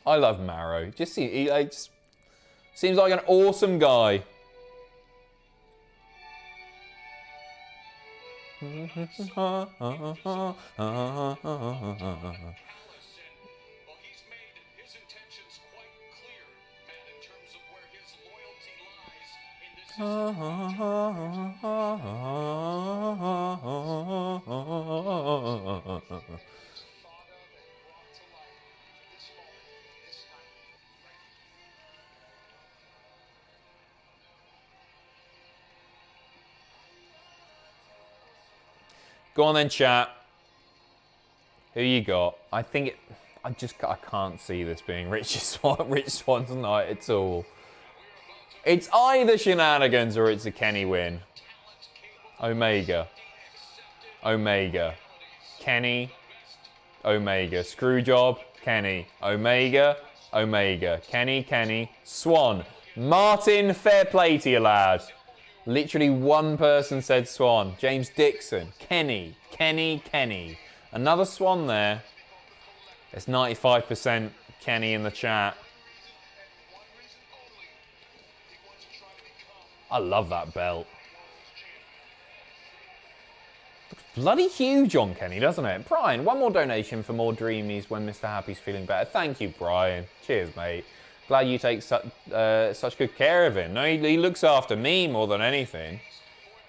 I love Maro. He just seems like an awesome guy. Go on then, chat. Who you got? I can't see this being Rich Swann's night at all. It's either shenanigans or it's a Kenny win. Omega. Kenny. Omega. Screwjob. Kenny. Omega. Kenny. Swann. Martin, fair play to you, lad. Literally one person said Swann. James Dixon. Kenny. Another Swann there. It's 95% Kenny in the chat. I love that belt. Looks bloody huge on Kenny, doesn't it? Brian, one more donation for more dreamies when Mr. Happy's feeling better. Thank you, Brian. Cheers, mate. Glad you take such good care of him. No, he looks after me more than anything.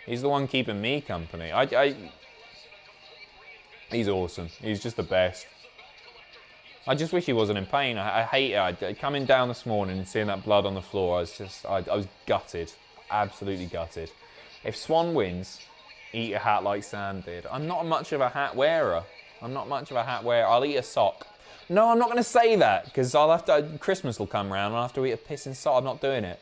He's the one keeping me company. He's awesome. He's just the best. I just wish he wasn't in pain. I hate it. Coming down this morning and seeing that blood on the floor, I was gutted. Absolutely gutted. If Swann wins, eat a hat like Sam did. I'm not much of a hat wearer. I'll eat a sock. No, I'm not going to say that, because Christmas will come around and I'll have to eat a pissing sock. I'm not doing it.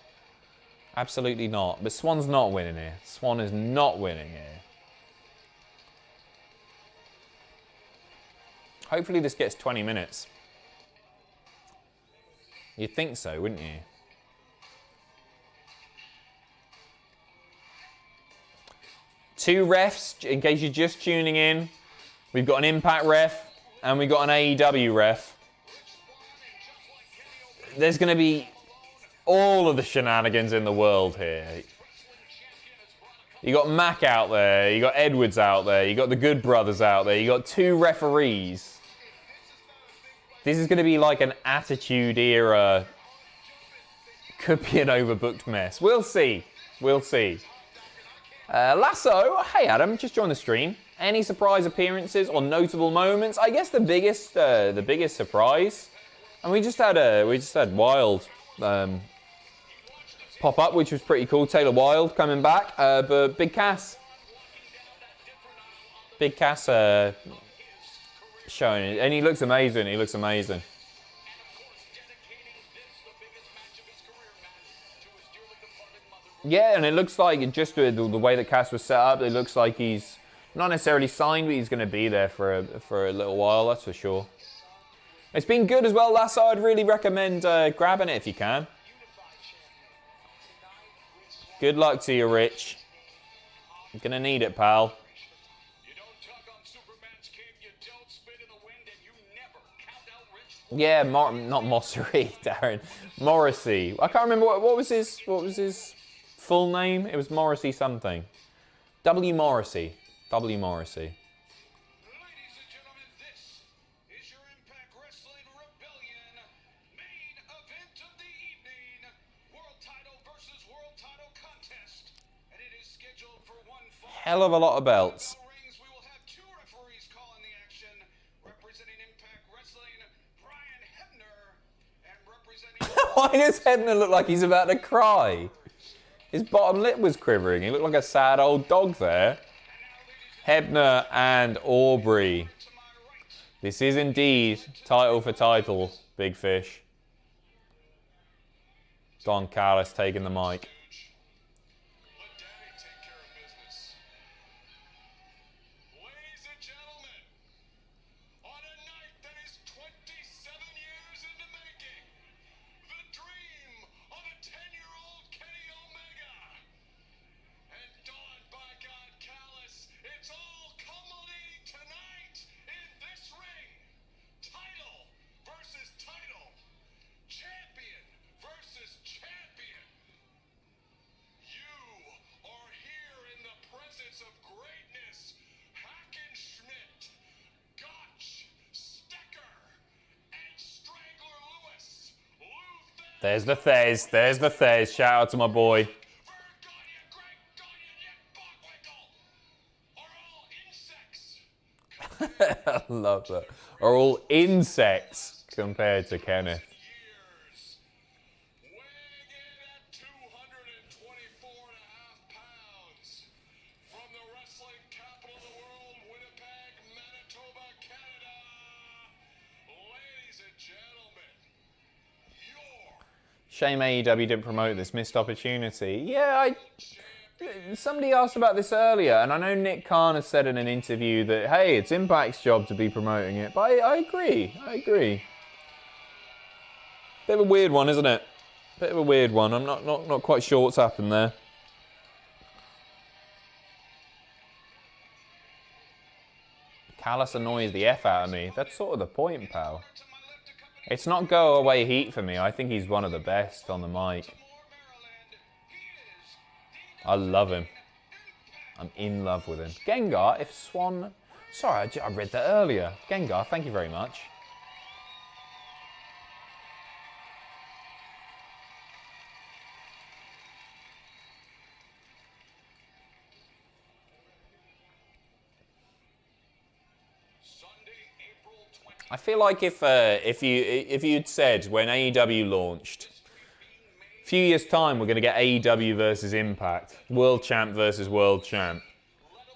Absolutely not. But Swann's not winning here. Swann is not winning here. Hopefully this gets 20 minutes. You'd think so, wouldn't you? Two refs, in case you're just tuning in. We've got an Impact ref and we've got an AEW ref. There's going to be all of the shenanigans in the world here. You got Mack out there, you got Edwards out there, you got the Good Brothers out there, you got 2 referees. This is going to be like an Attitude Era. Could be an overbooked mess. We'll see. We'll see. Lasso, hey Adam, just joined the stream. Any surprise appearances or notable moments? I guess the biggest surprise, and we just had Wild pop up, which was pretty cool. Taylor Wilde coming back, but Big Cass showing it, and he looks amazing. He looks amazing. Yeah, and it looks like just the way that Cass was set up, it looks like he's not necessarily signed, but he's going to be there for a little while, that's for sure. It's been good as well, Lasso. I'd really recommend grabbing it if you can. Good luck to you, Rich. You're going to need it, pal. Yeah, not Mossery, Darren. Morrissey. I can't remember what was his full name. It was Morrissey something. W. Morrissey. W. Morrissey. Ladies and gentlemen, this is your Impact Wrestling Rebellion main event of the evening. World title versus world title contest. And it is scheduled for one fall. Hell of a lot of belts. Rings, we will have 2 referees calling the action. Representing Impact Wrestling, Brian Hebner. And representing... Why does Hebner look like he's about to cry? His bottom lip was quivering. He looked like a sad old dog there. Hebner and Aubrey. This is indeed title for title, Big Fish. Don Callis taking the mic. Let Daddy take care of business. Ladies and gentlemen, on a night that is 27 years in the making, the dream of a 10-year-old Kenny Omega. And dawned by God Callis, it's all culminating tonight in this ring. Title versus title. Champion versus champion. You are here in the presence of greatness. Hackenschmidt, Gotch, Stecker, and Strangler Lewis. Luther, There's the Thez. There's the Thez. Shout out to my boy. Vergonia, Greg, Gonia, Nick Bockwinkel are all insects. I love that. Are all insects compared to Kenneth. Years. Weighing in at 224.5 pounds. From the wrestling capital of the world, Winnipeg, Manitoba, Canada. Ladies and gentlemen, your Shame AEW didn't promote this missed opportunity. Yeah, somebody asked about this earlier, and I know Nick Khan has said in an interview that, hey, it's Impact's job to be promoting it. But I agree. I agree. Bit of a weird one, isn't it? Bit of a weird one. I'm not quite sure what's happened there. Callis annoys the F out of me. That's sort of the point, pal. It's not go away heat for me. I think he's one of the best on the mic. I love him. I'm in love with him. Gengar, if Swann... Sorry, I read that earlier. Gengar, thank you very much. I feel like if you'd said when AEW launched, a few years' time we're going to get AEW versus Impact, World Champ versus World Champ,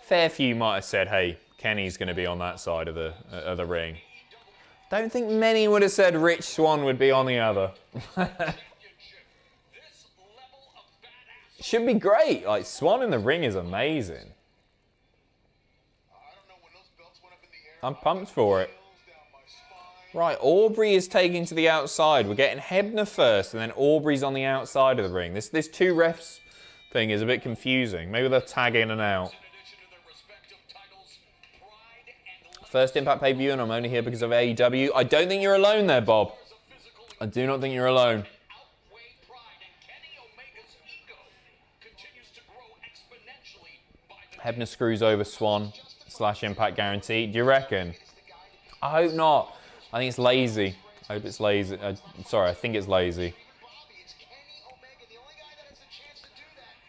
fair few might have said, hey, Kenny's going to be on that side of the ring. Don't think many would have said Rich Swann would be on the other. Should be great. Like, Swann in the ring is amazing. I'm pumped for it. Right, Aubrey is taking to the outside. We're getting Hebner first, and then Aubrey's on the outside of the ring. This 2 refs thing is a bit confusing. Maybe they'll tag in and out. First Impact pay-per-view, and I'm only here because of AEW. I don't think you're alone there, Bob. I do not think you're alone. Hebner screws over Swann / Impact guarantee. Do you reckon? I hope not. I think it's lazy. I hope it's lazy. Sorry, I think it's lazy.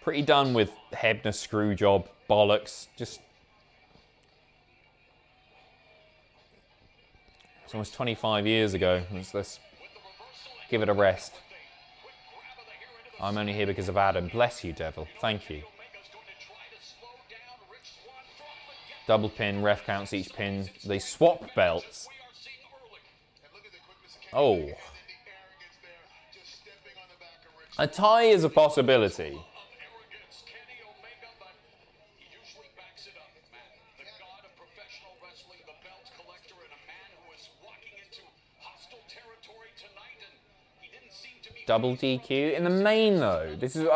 Pretty done with Hebner screw job bollocks. Just. It's almost 25 years ago. Let's give it a rest. I'm only here because of Adam. Bless you, Devil. Thank you. Double pin, ref counts each pin. They swap belts. Oh. A tie is a possibility. Double DQ in the main though. This is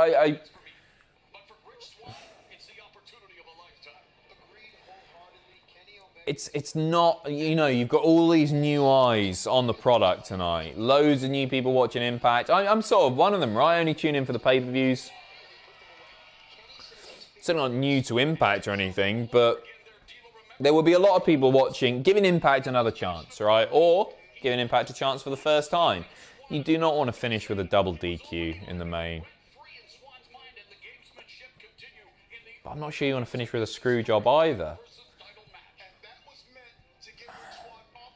It's not, you know, you've got all these new eyes on the product tonight. Loads of new people watching Impact. I'm sort of one of them, right? I only tune in for the pay-per-views. It's not new to Impact or anything, but there will be a lot of people watching, giving Impact another chance, right? Or giving Impact a chance for the first time. You do not want to finish with a double DQ in the main. But I'm not sure you want to finish with a screw job either.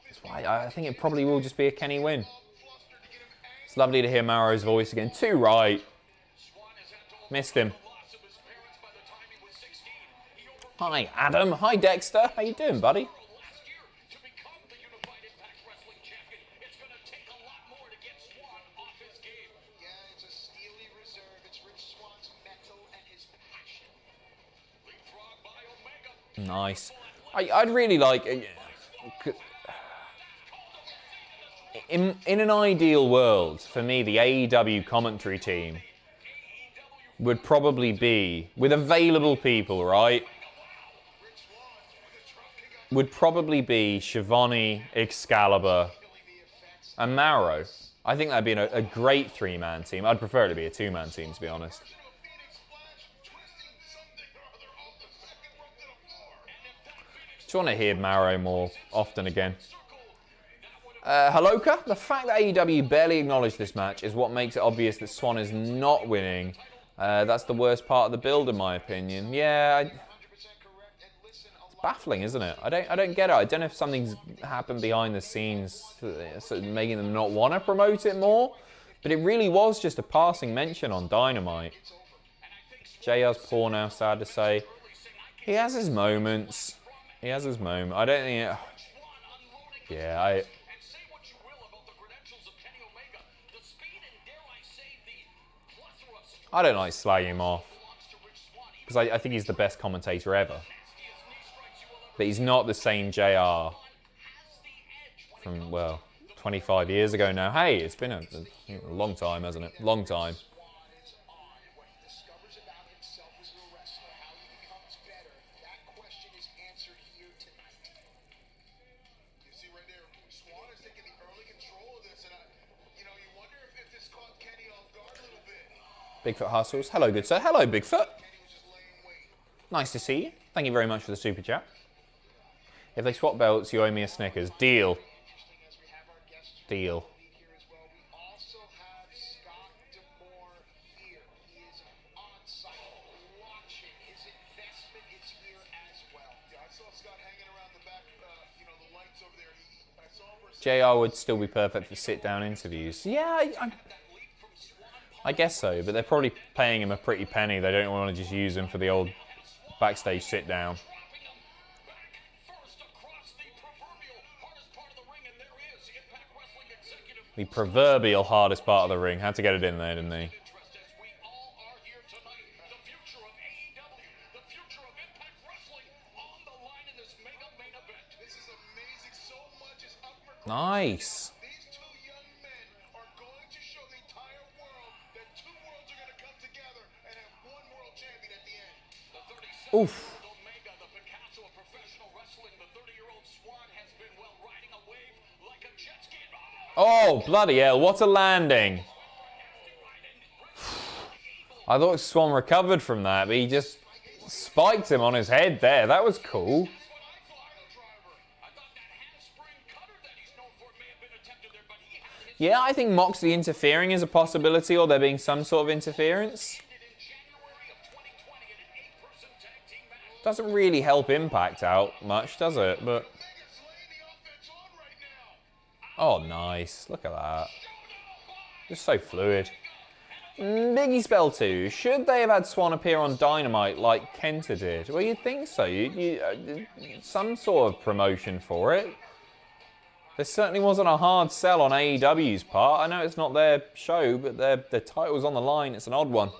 That's why I think it probably will just be a Kenny win. It's lovely to hear Mauro's voice again. Too right. Missed him. Hi, Adam. Hi, Dexter. How you doing, buddy? Nice. I'd really like... In an ideal world, for me, the AEW commentary team would probably be, with available people, right? Would probably be Schiavone, Excalibur, and Mauro. I think that'd be a great three-man team. I'd prefer it to be a two-man team, to be honest. Just want to hear Mauro more often again. Haloka, the fact that AEW barely acknowledged this match is what makes it obvious that Swann is not winning. That's the worst part of the build, in my opinion. Yeah, it's baffling, isn't it? I don't get it. I don't know if something's happened behind the scenes, sort of making them not want to promote it more. But it really was just a passing mention on Dynamite. JR's poor now, sad to say. He has his moments. He has his moment. I don't think it... Yeah, I don't like slagging him off. Because I think he's the best commentator ever. But he's not the same JR from, well, 25 years ago now. Hey, it's been a long time, hasn't it? Long time. Bigfoot Hustles. Hello, good sir. Hello, Bigfoot. Nice to see you. Thank you very much for the super chat. If they swap belts, you owe me a Snickers. Deal. Deal. JR would still be perfect for sit-down interviews. Yeah, I guess so, but they're probably paying him a pretty penny. They don't want to just use him for the old backstage sit-down. The proverbial hardest part of the ring. Had to get it in there, didn't he? Nice. Oof. Oh, bloody hell, what a landing. I thought Swann recovered from that, but he just spiked him on his head there. That was cool. Yeah, I think Moxley interfering is a possibility, or there being some sort of interference. Doesn't really help Impact out much, does it? But oh, nice. Look at that. Just so fluid. Biggie Spell 2. Should they have had Swann appear on Dynamite like Kenta did? Well, you'd think so. Some sort of promotion for it. There certainly wasn't a hard sell on AEW's part. I know it's not their show, but their title's on the line. It's an odd one.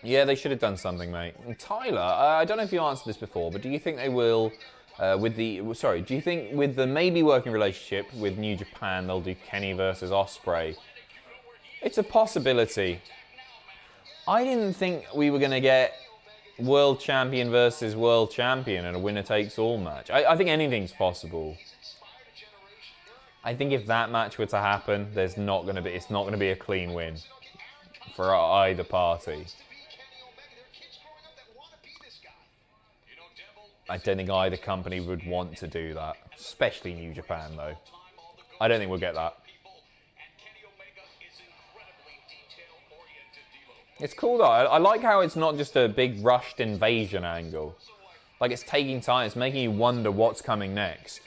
Yeah, they should have done something, mate. And Tyler, I don't know if you answered this before, but do you think they will, do you think with the maybe working relationship with New Japan, they'll do Kenny versus Osprey? It's a possibility. I didn't think we were going to get World Champion versus World Champion in a winner-takes-all match. I think anything's possible. I think if that match were to happen, it's not going to be a clean win for either party. I don't think either company would want to do that, especially New Japan, though. I don't think we'll get that. It's cool, though. I like how it's not just a big rushed invasion angle. Like, it's taking time. It's making you wonder what's coming next.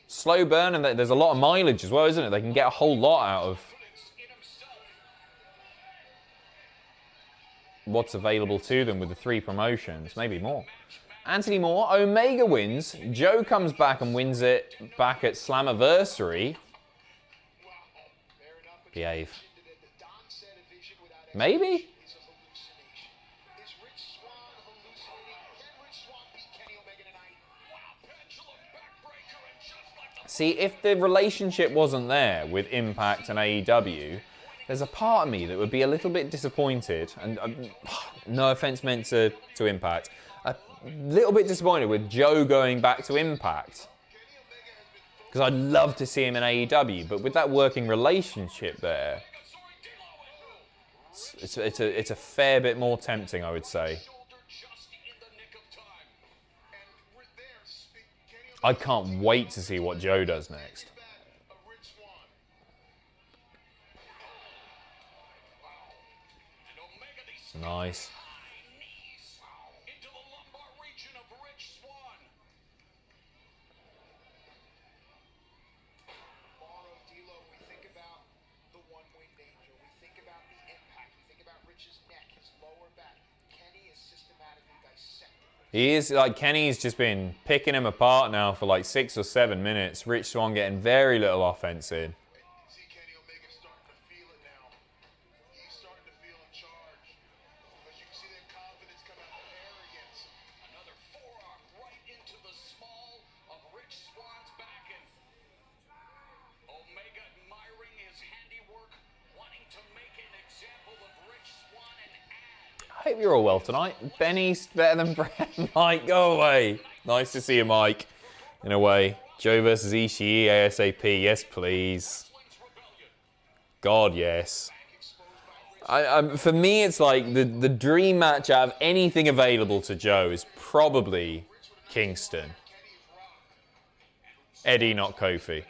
Slow burn, and there's a lot of mileage as well, isn't it? They can get a whole lot out of what's available to them with the 3 promotions, maybe more. Anthony Moore, Omega wins. Joe comes back and wins it back at Slammiversary. Behave. Maybe? See, if the relationship wasn't there with Impact and AEW, there's a part of me that would be a little bit disappointed, and no offense meant to Impact, a little bit disappointed with Joe going back to Impact. Because I'd love to see him in AEW, but with that working relationship there, it's a fair bit more tempting, I would say. I can't wait to see what Joe does next. Nice. He is, like, Kenny's just been picking him apart now for like 6 or 7 minutes. Rich Swann getting very little offense in. I hope you're all well tonight. Benny's better than Brett. Mike, go away. Nice to see you, Mike. In a way. Joe versus Ishii, ASAP. Yes, please. God, yes. For me, it's like the dream match out of anything available to Joe is probably Kingston. Eddie, not Kofi.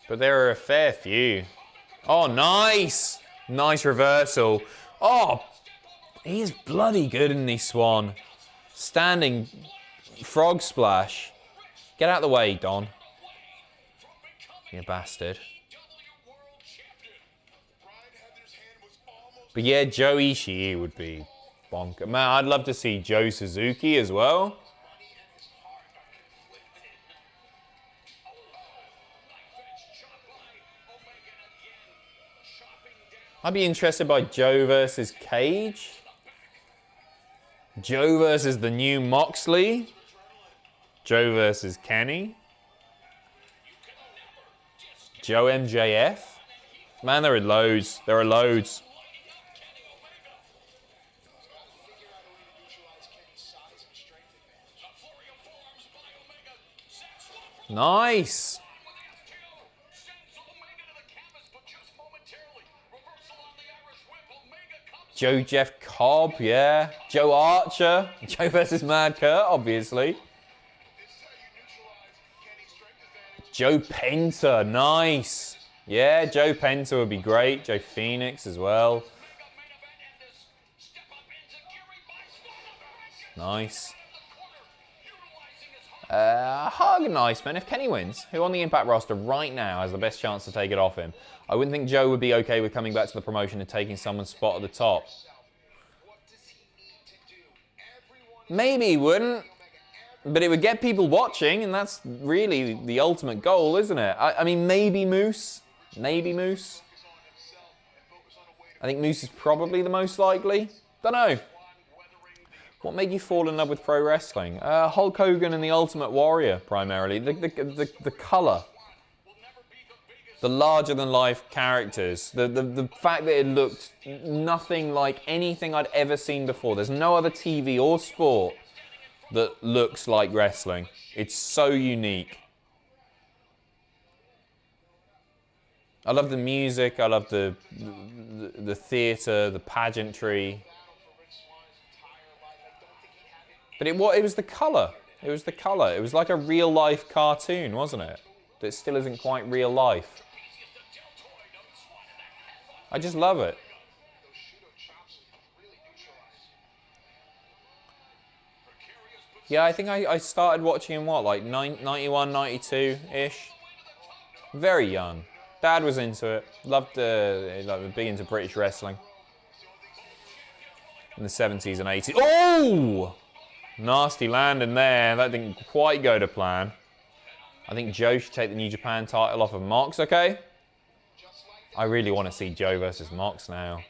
But there are a fair few. Oh, nice. Nice reversal. Oh, he's bloody good, isn't he, Swann? Standing frog splash. Get out of the way, Don. You bastard. But yeah, Joe Ishii would be bonker. Man, I'd love to see Joe Suzuki as well. I'd be interested by Joe versus Cage. Joe versus the new Moxley. Joe versus Kenny. Joe MJF. Man, there are loads. There are loads. Nice. Joe Jeff Cobb, yeah. Joe Archer. Joe versus Mad Kurt, obviously. Joe Penta, nice. Yeah, Joe Penta would be great. Joe Phoenix as well. Nice. Hagen Iceman, if Kenny wins, who on the Impact roster right now has the best chance to take it off him? I wouldn't think Joe would be okay with coming back to the promotion and taking someone's spot at the top. Maybe he wouldn't, but it would get people watching, and that's really the ultimate goal, isn't it? I mean, maybe Moose. Maybe Moose. I think Moose is probably the most likely. Don't know. What made you fall in love with pro wrestling? Hulk Hogan and the Ultimate Warrior, primarily. The colour. The larger-than-life characters. The fact that it looked nothing like anything I'd ever seen before. There's no other TV or sport that looks like wrestling. It's so unique. I love the music. I love the theatre, the pageantry. But it was the colour. It was the colour. It was like a real-life cartoon, wasn't it? That still isn't quite real life. I just love it. Yeah, I think I started watching in what, like 91, 92-ish? Very young. Dad was into it. Loved being into British wrestling. In the 70s and 80s. Oh! Nasty landing there. That didn't quite go to plan. I think Joe should take the New Japan title off of Mox, okay? I really want to see Joe versus Mox now.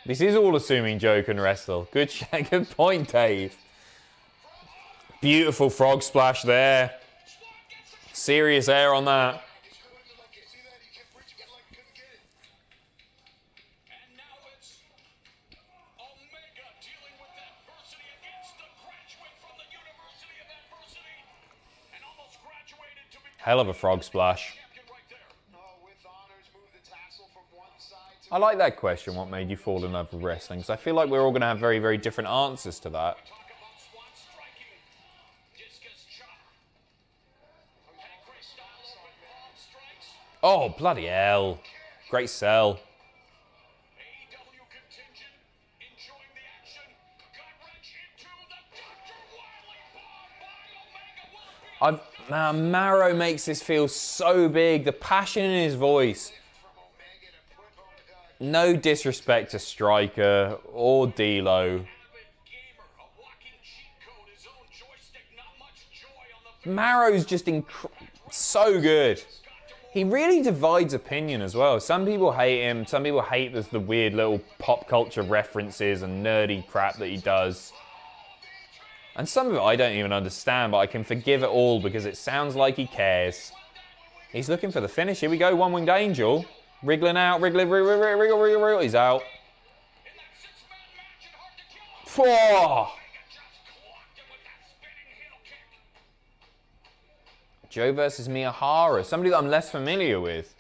This is all assuming Joe can wrestle. Good point, Dave. Beautiful frog splash there. Serious air on that. Hell of a frog splash. I like that question, what made you fall in love with wrestling? Because I feel like we're all going to have very, very different answers to that. Oh, bloody hell. Great sell. Marrow makes this feel so big. The passion in his voice. No disrespect to Striker or D'Lo. Marrow's just so good. He really divides opinion as well. Some people hate him. Some people hate the weird little pop culture references and nerdy crap that he does. And some of it I don't even understand, but I can forgive it all because it sounds like he cares. He's looking for the finish. Here we go, one-winged angel. Wriggling out, wriggle. He's out. Oh. Joe versus Miyahara, somebody that I'm less familiar with.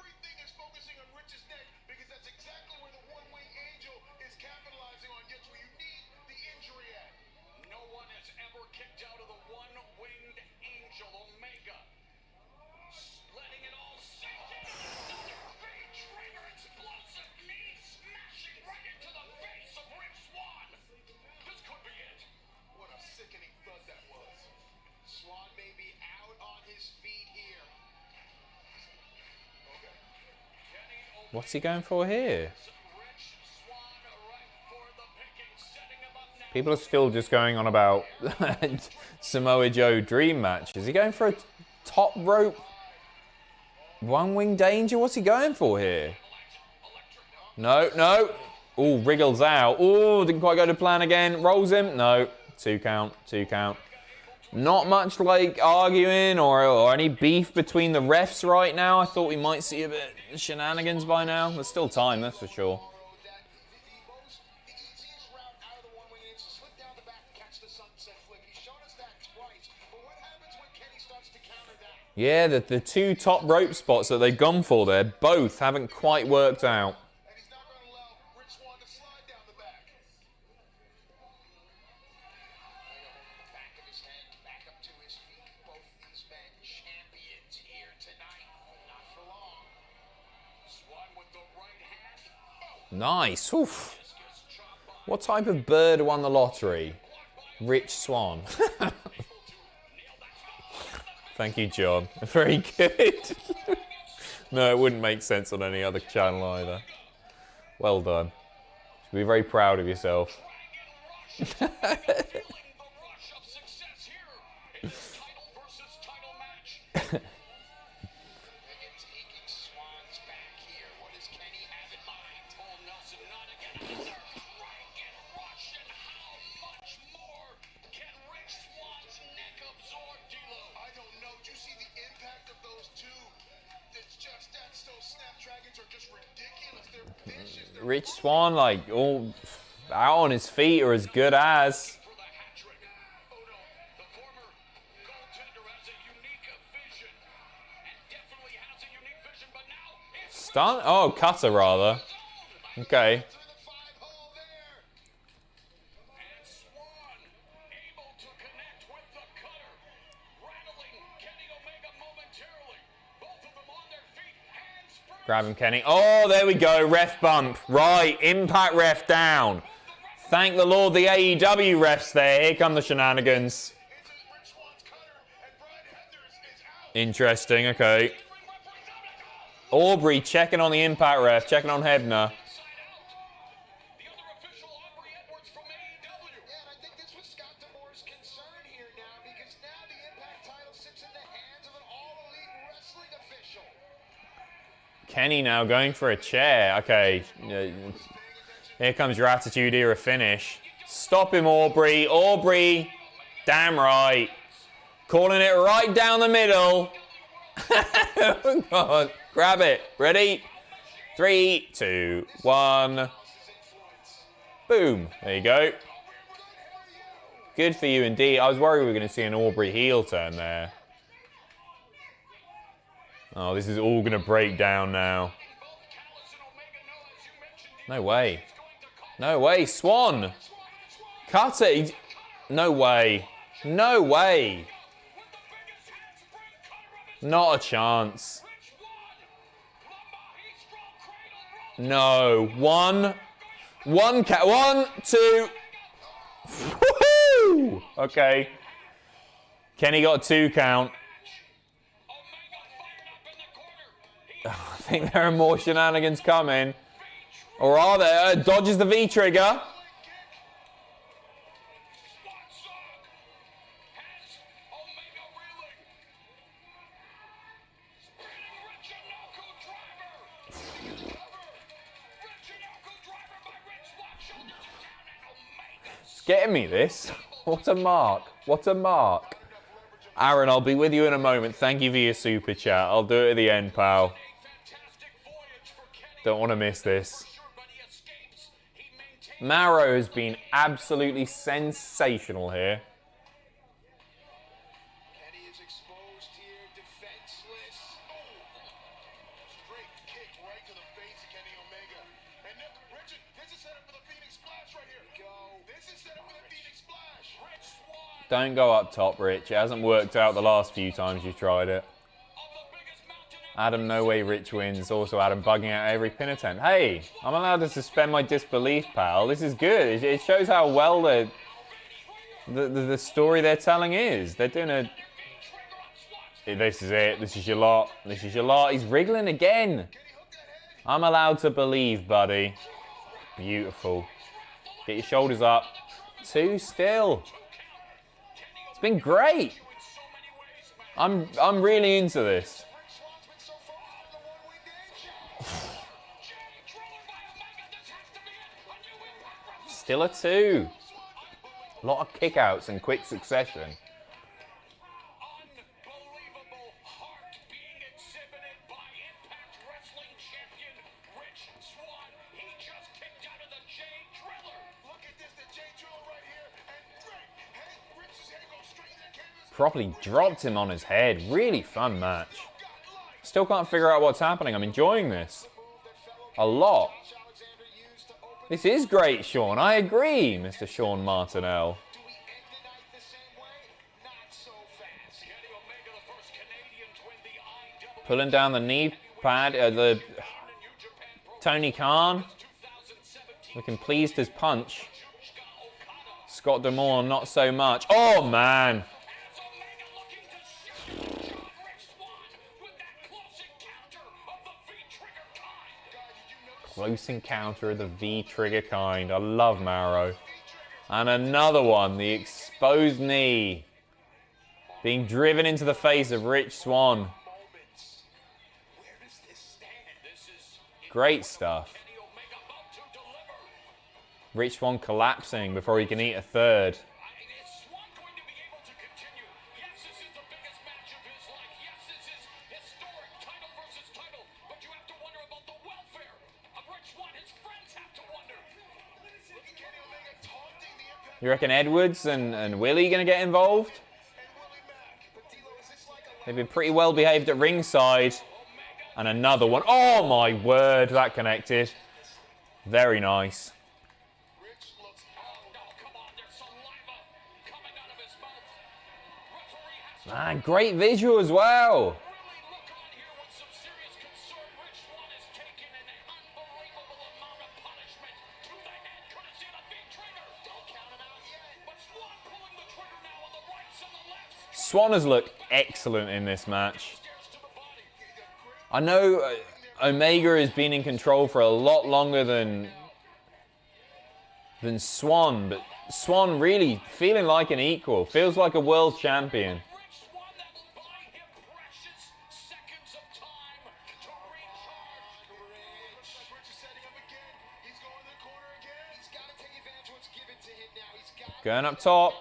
Swann may be out on his feet here. What's he going for here? People are still just going on about Samoa Joe dream match. Is he going for a top rope one-wing danger? What's he going for here? No. Oh, wriggles out. Oh, didn't quite go to plan again. Rolls him. No. 2 count. Not much like arguing or any beef between the refs right now. I thought we might see a bit of shenanigans by now. There's still time, that's for sure. Yeah, the two top rope spots that they've gone for there, both haven't quite worked out. And he's not going to allow Rich Swann to slide down the back. Back of his head, back up to his feet. Both these men champions here tonight. Not for long. Swann with the right hand. Nice. Oof. What type of bird won the lottery? Rich Swann. Thank you, John. Very good. No, it wouldn't make sense on any other channel either. Well done. You should be very proud of yourself. Rich Swann, like, all out on his feet or as good as. Stun? Oh, cutter rather. Okay. Grab him, Kenny. Oh, there we go. Ref bump. Right. Impact ref down. Thank the Lord the AEW refs there. Here come the shenanigans. Interesting. Okay. Aubrey checking on the Impact ref. Checking on Hebner. Kenny now going for a chair. Okay. Here comes your attitude era finish. Stop him, Aubrey. Aubrey. Damn right. Calling it right down the middle. Come on. Grab it. Ready? 3, 2, 1. Boom. There you go. Good for you indeed. I was worried we were going to see an Aubrey heel turn there. Oh, this is all going to break down now. No way. No way. Swann. Cut it. No way. No way. Not a chance. No. One, two. Woohoo! Okay. Kenny got a 2 count. I think there are more shenanigans coming. Or are there? Dodges the V trigger. It's getting me this. What a mark. What a mark. Aaron, I'll be with you in a moment. Thank you for your super chat. I'll do it at the end, pal. Don't want to miss this. Marrow has been absolutely sensational here. Kenny is exposed here, defenseless. Straight kick right to the face of Kenny Omega. And now, Richard, this is set up for the Phoenix Splash right here. This is set up for the Phoenix Splash. Rich Swann. Don't go up top, Rich. It hasn't worked out the last few times you've tried it. Adam, no way Rich wins. Also, Adam bugging out every pin attempt. Hey, I'm allowed to suspend my disbelief, pal. This is good. It shows how well the story they're telling is. They're doing a... This is it. This is your lot. This is your lot. He's wriggling again. I'm allowed to believe, buddy. Beautiful. Get your shoulders up. 2 still. It's been great. I'm really into this. Still a 2. A lot of kickouts in quick succession. Unbelievable heart being exhibited by Impact Wrestling champion Rich Swann. He just kicked out of the J Driller. Look at this, the J Driller right here. And Rich, Rich's head goes straight in the canvas. properly dropped him on his head. Really fun match. Still can't figure out what's happening. I'm enjoying this a lot. This is great, Sean. I agree, Mr. Sean Martinell. Pulling down the knee pad. The Tony Khan looking pleased as punch. Scott D'Amore, not so much. Oh, man. Close encounter of the V-trigger kind. I love Mauro. And another one, the exposed knee. Being driven into the face of Rich Swann. Great stuff. Rich Swann collapsing before he can eat a third. You reckon Edwards and Willie going to get involved? They've been pretty well behaved at ringside. And another one. Oh my word, that connected. Very nice. Man, great visual as well. Swann has looked excellent in this match. I know Omega has been in control for a lot longer than Swann, but Swann really feeling like an equal. Feels like a world champion. Going up top.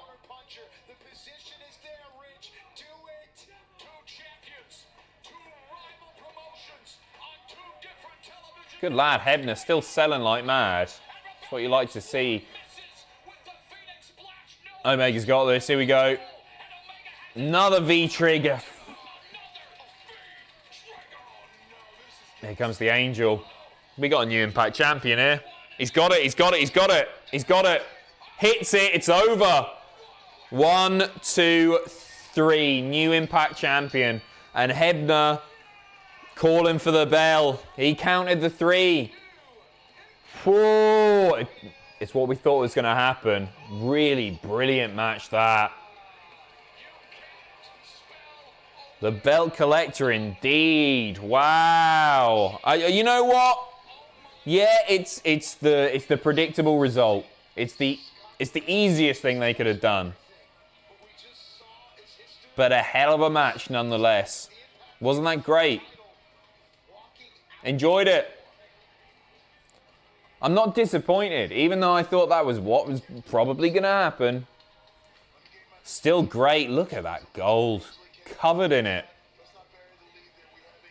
Good lad, Hebner, still selling like mad. That's what you like to see. Omega's got this, here we go. Another V-trigger. Here comes the Angel. We got a new Impact champion here. He's got it, he's got it, he's got it. He's got it. Hits it, it's over. 1, 2, 3. New Impact champion. And Hebner calling for the bell. He counted the 3. Whoa. It's what we thought was going to happen. Really brilliant match, that. The belt collector indeed. Wow. You know what? Yeah, it's the predictable result. It's the easiest thing they could have done. But a hell of a match nonetheless. Wasn't that great? Enjoyed it. I'm not disappointed, even though I thought that was what was probably going to happen. Still great. Look at that gold. Covered in it.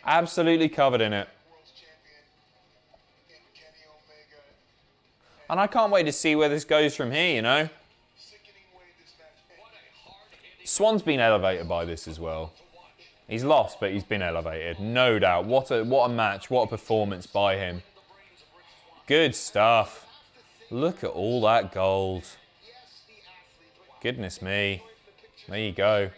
Absolutely covered in it. And I can't wait to see where this goes from here, you know. Swann's been elevated by this as well. He's lost, but he's been elevated. No doubt. What a match. What a performance by him. Good stuff. Look at all that gold. Goodness me. There you go.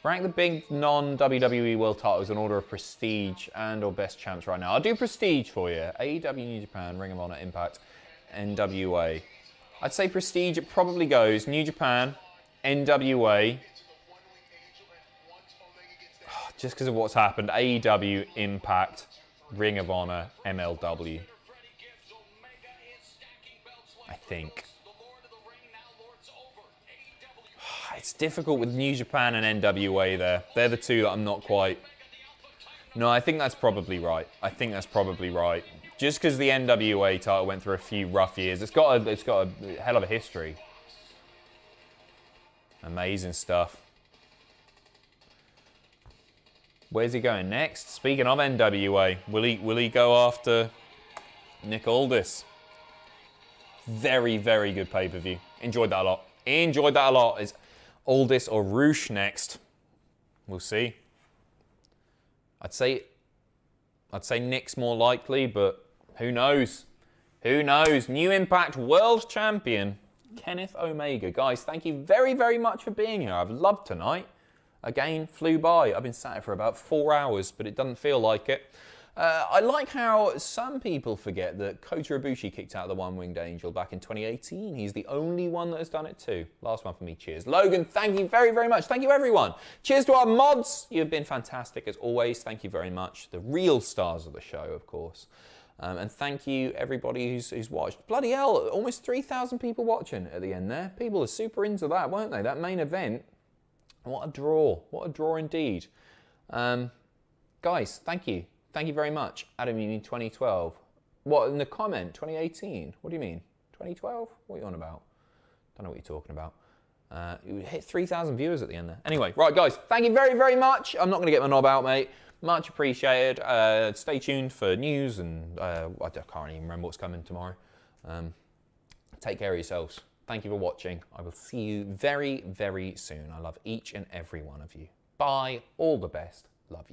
Rank the big non-WWE World titles in order of prestige and or best champs right now. I'll do prestige for you. AEW, New Japan, Ring of Honor, Impact, NWA. I'd say prestige, it probably goes New Japan, NWA. Just because of what's happened. AEW, Impact, Ring of Honor, MLW. I think. It's difficult with New Japan and NWA there. They're the two that I'm not quite... No, I think that's probably right. I think that's probably right. Just because the NWA title went through a few rough years. It's got a hell of a history. Amazing stuff. Where's he going next? Speaking of NWA, will he go after Nick Aldis? Very, very good pay-per-view. Enjoyed that a lot. Enjoyed that a lot. Aldis or Roosh next. We'll see. I'd say Nick's more likely, but who knows? Who knows? New Impact World Champion, Kenneth Omega. Guys, thank you very, very much for being here. I've loved tonight. Again, flew by. I've been sat here for about 4 hours, but it doesn't feel like it. I like how some people forget that Kota Ibushi kicked out the One-Winged Angel back in 2018. He's the only one that has done it too. Last one for me. Cheers. Logan, thank you very, very much. Thank you, everyone. Cheers to our mods. You've been fantastic as always. Thank you very much. The real stars of the show, of course. And thank you, everybody who's watched. Bloody hell, almost 3,000 people watching at the end there. People are super into that, weren't they? That main event. What a draw. What a draw indeed. Guys, thank you. Thank you very much. Adam, you mean 2012? What, in the comment? 2018? What do you mean? 2012? What are you on about? Don't know what you're talking about. You hit 3,000 viewers at the end there. Anyway, right, guys, thank you very, very much. I'm not going to get my knob out, mate. Much appreciated. Stay tuned for news and I can't even remember what's coming tomorrow. Take care of yourselves. Thank you for watching. I will see you very, very soon. I love each and every one of you. Bye. All the best.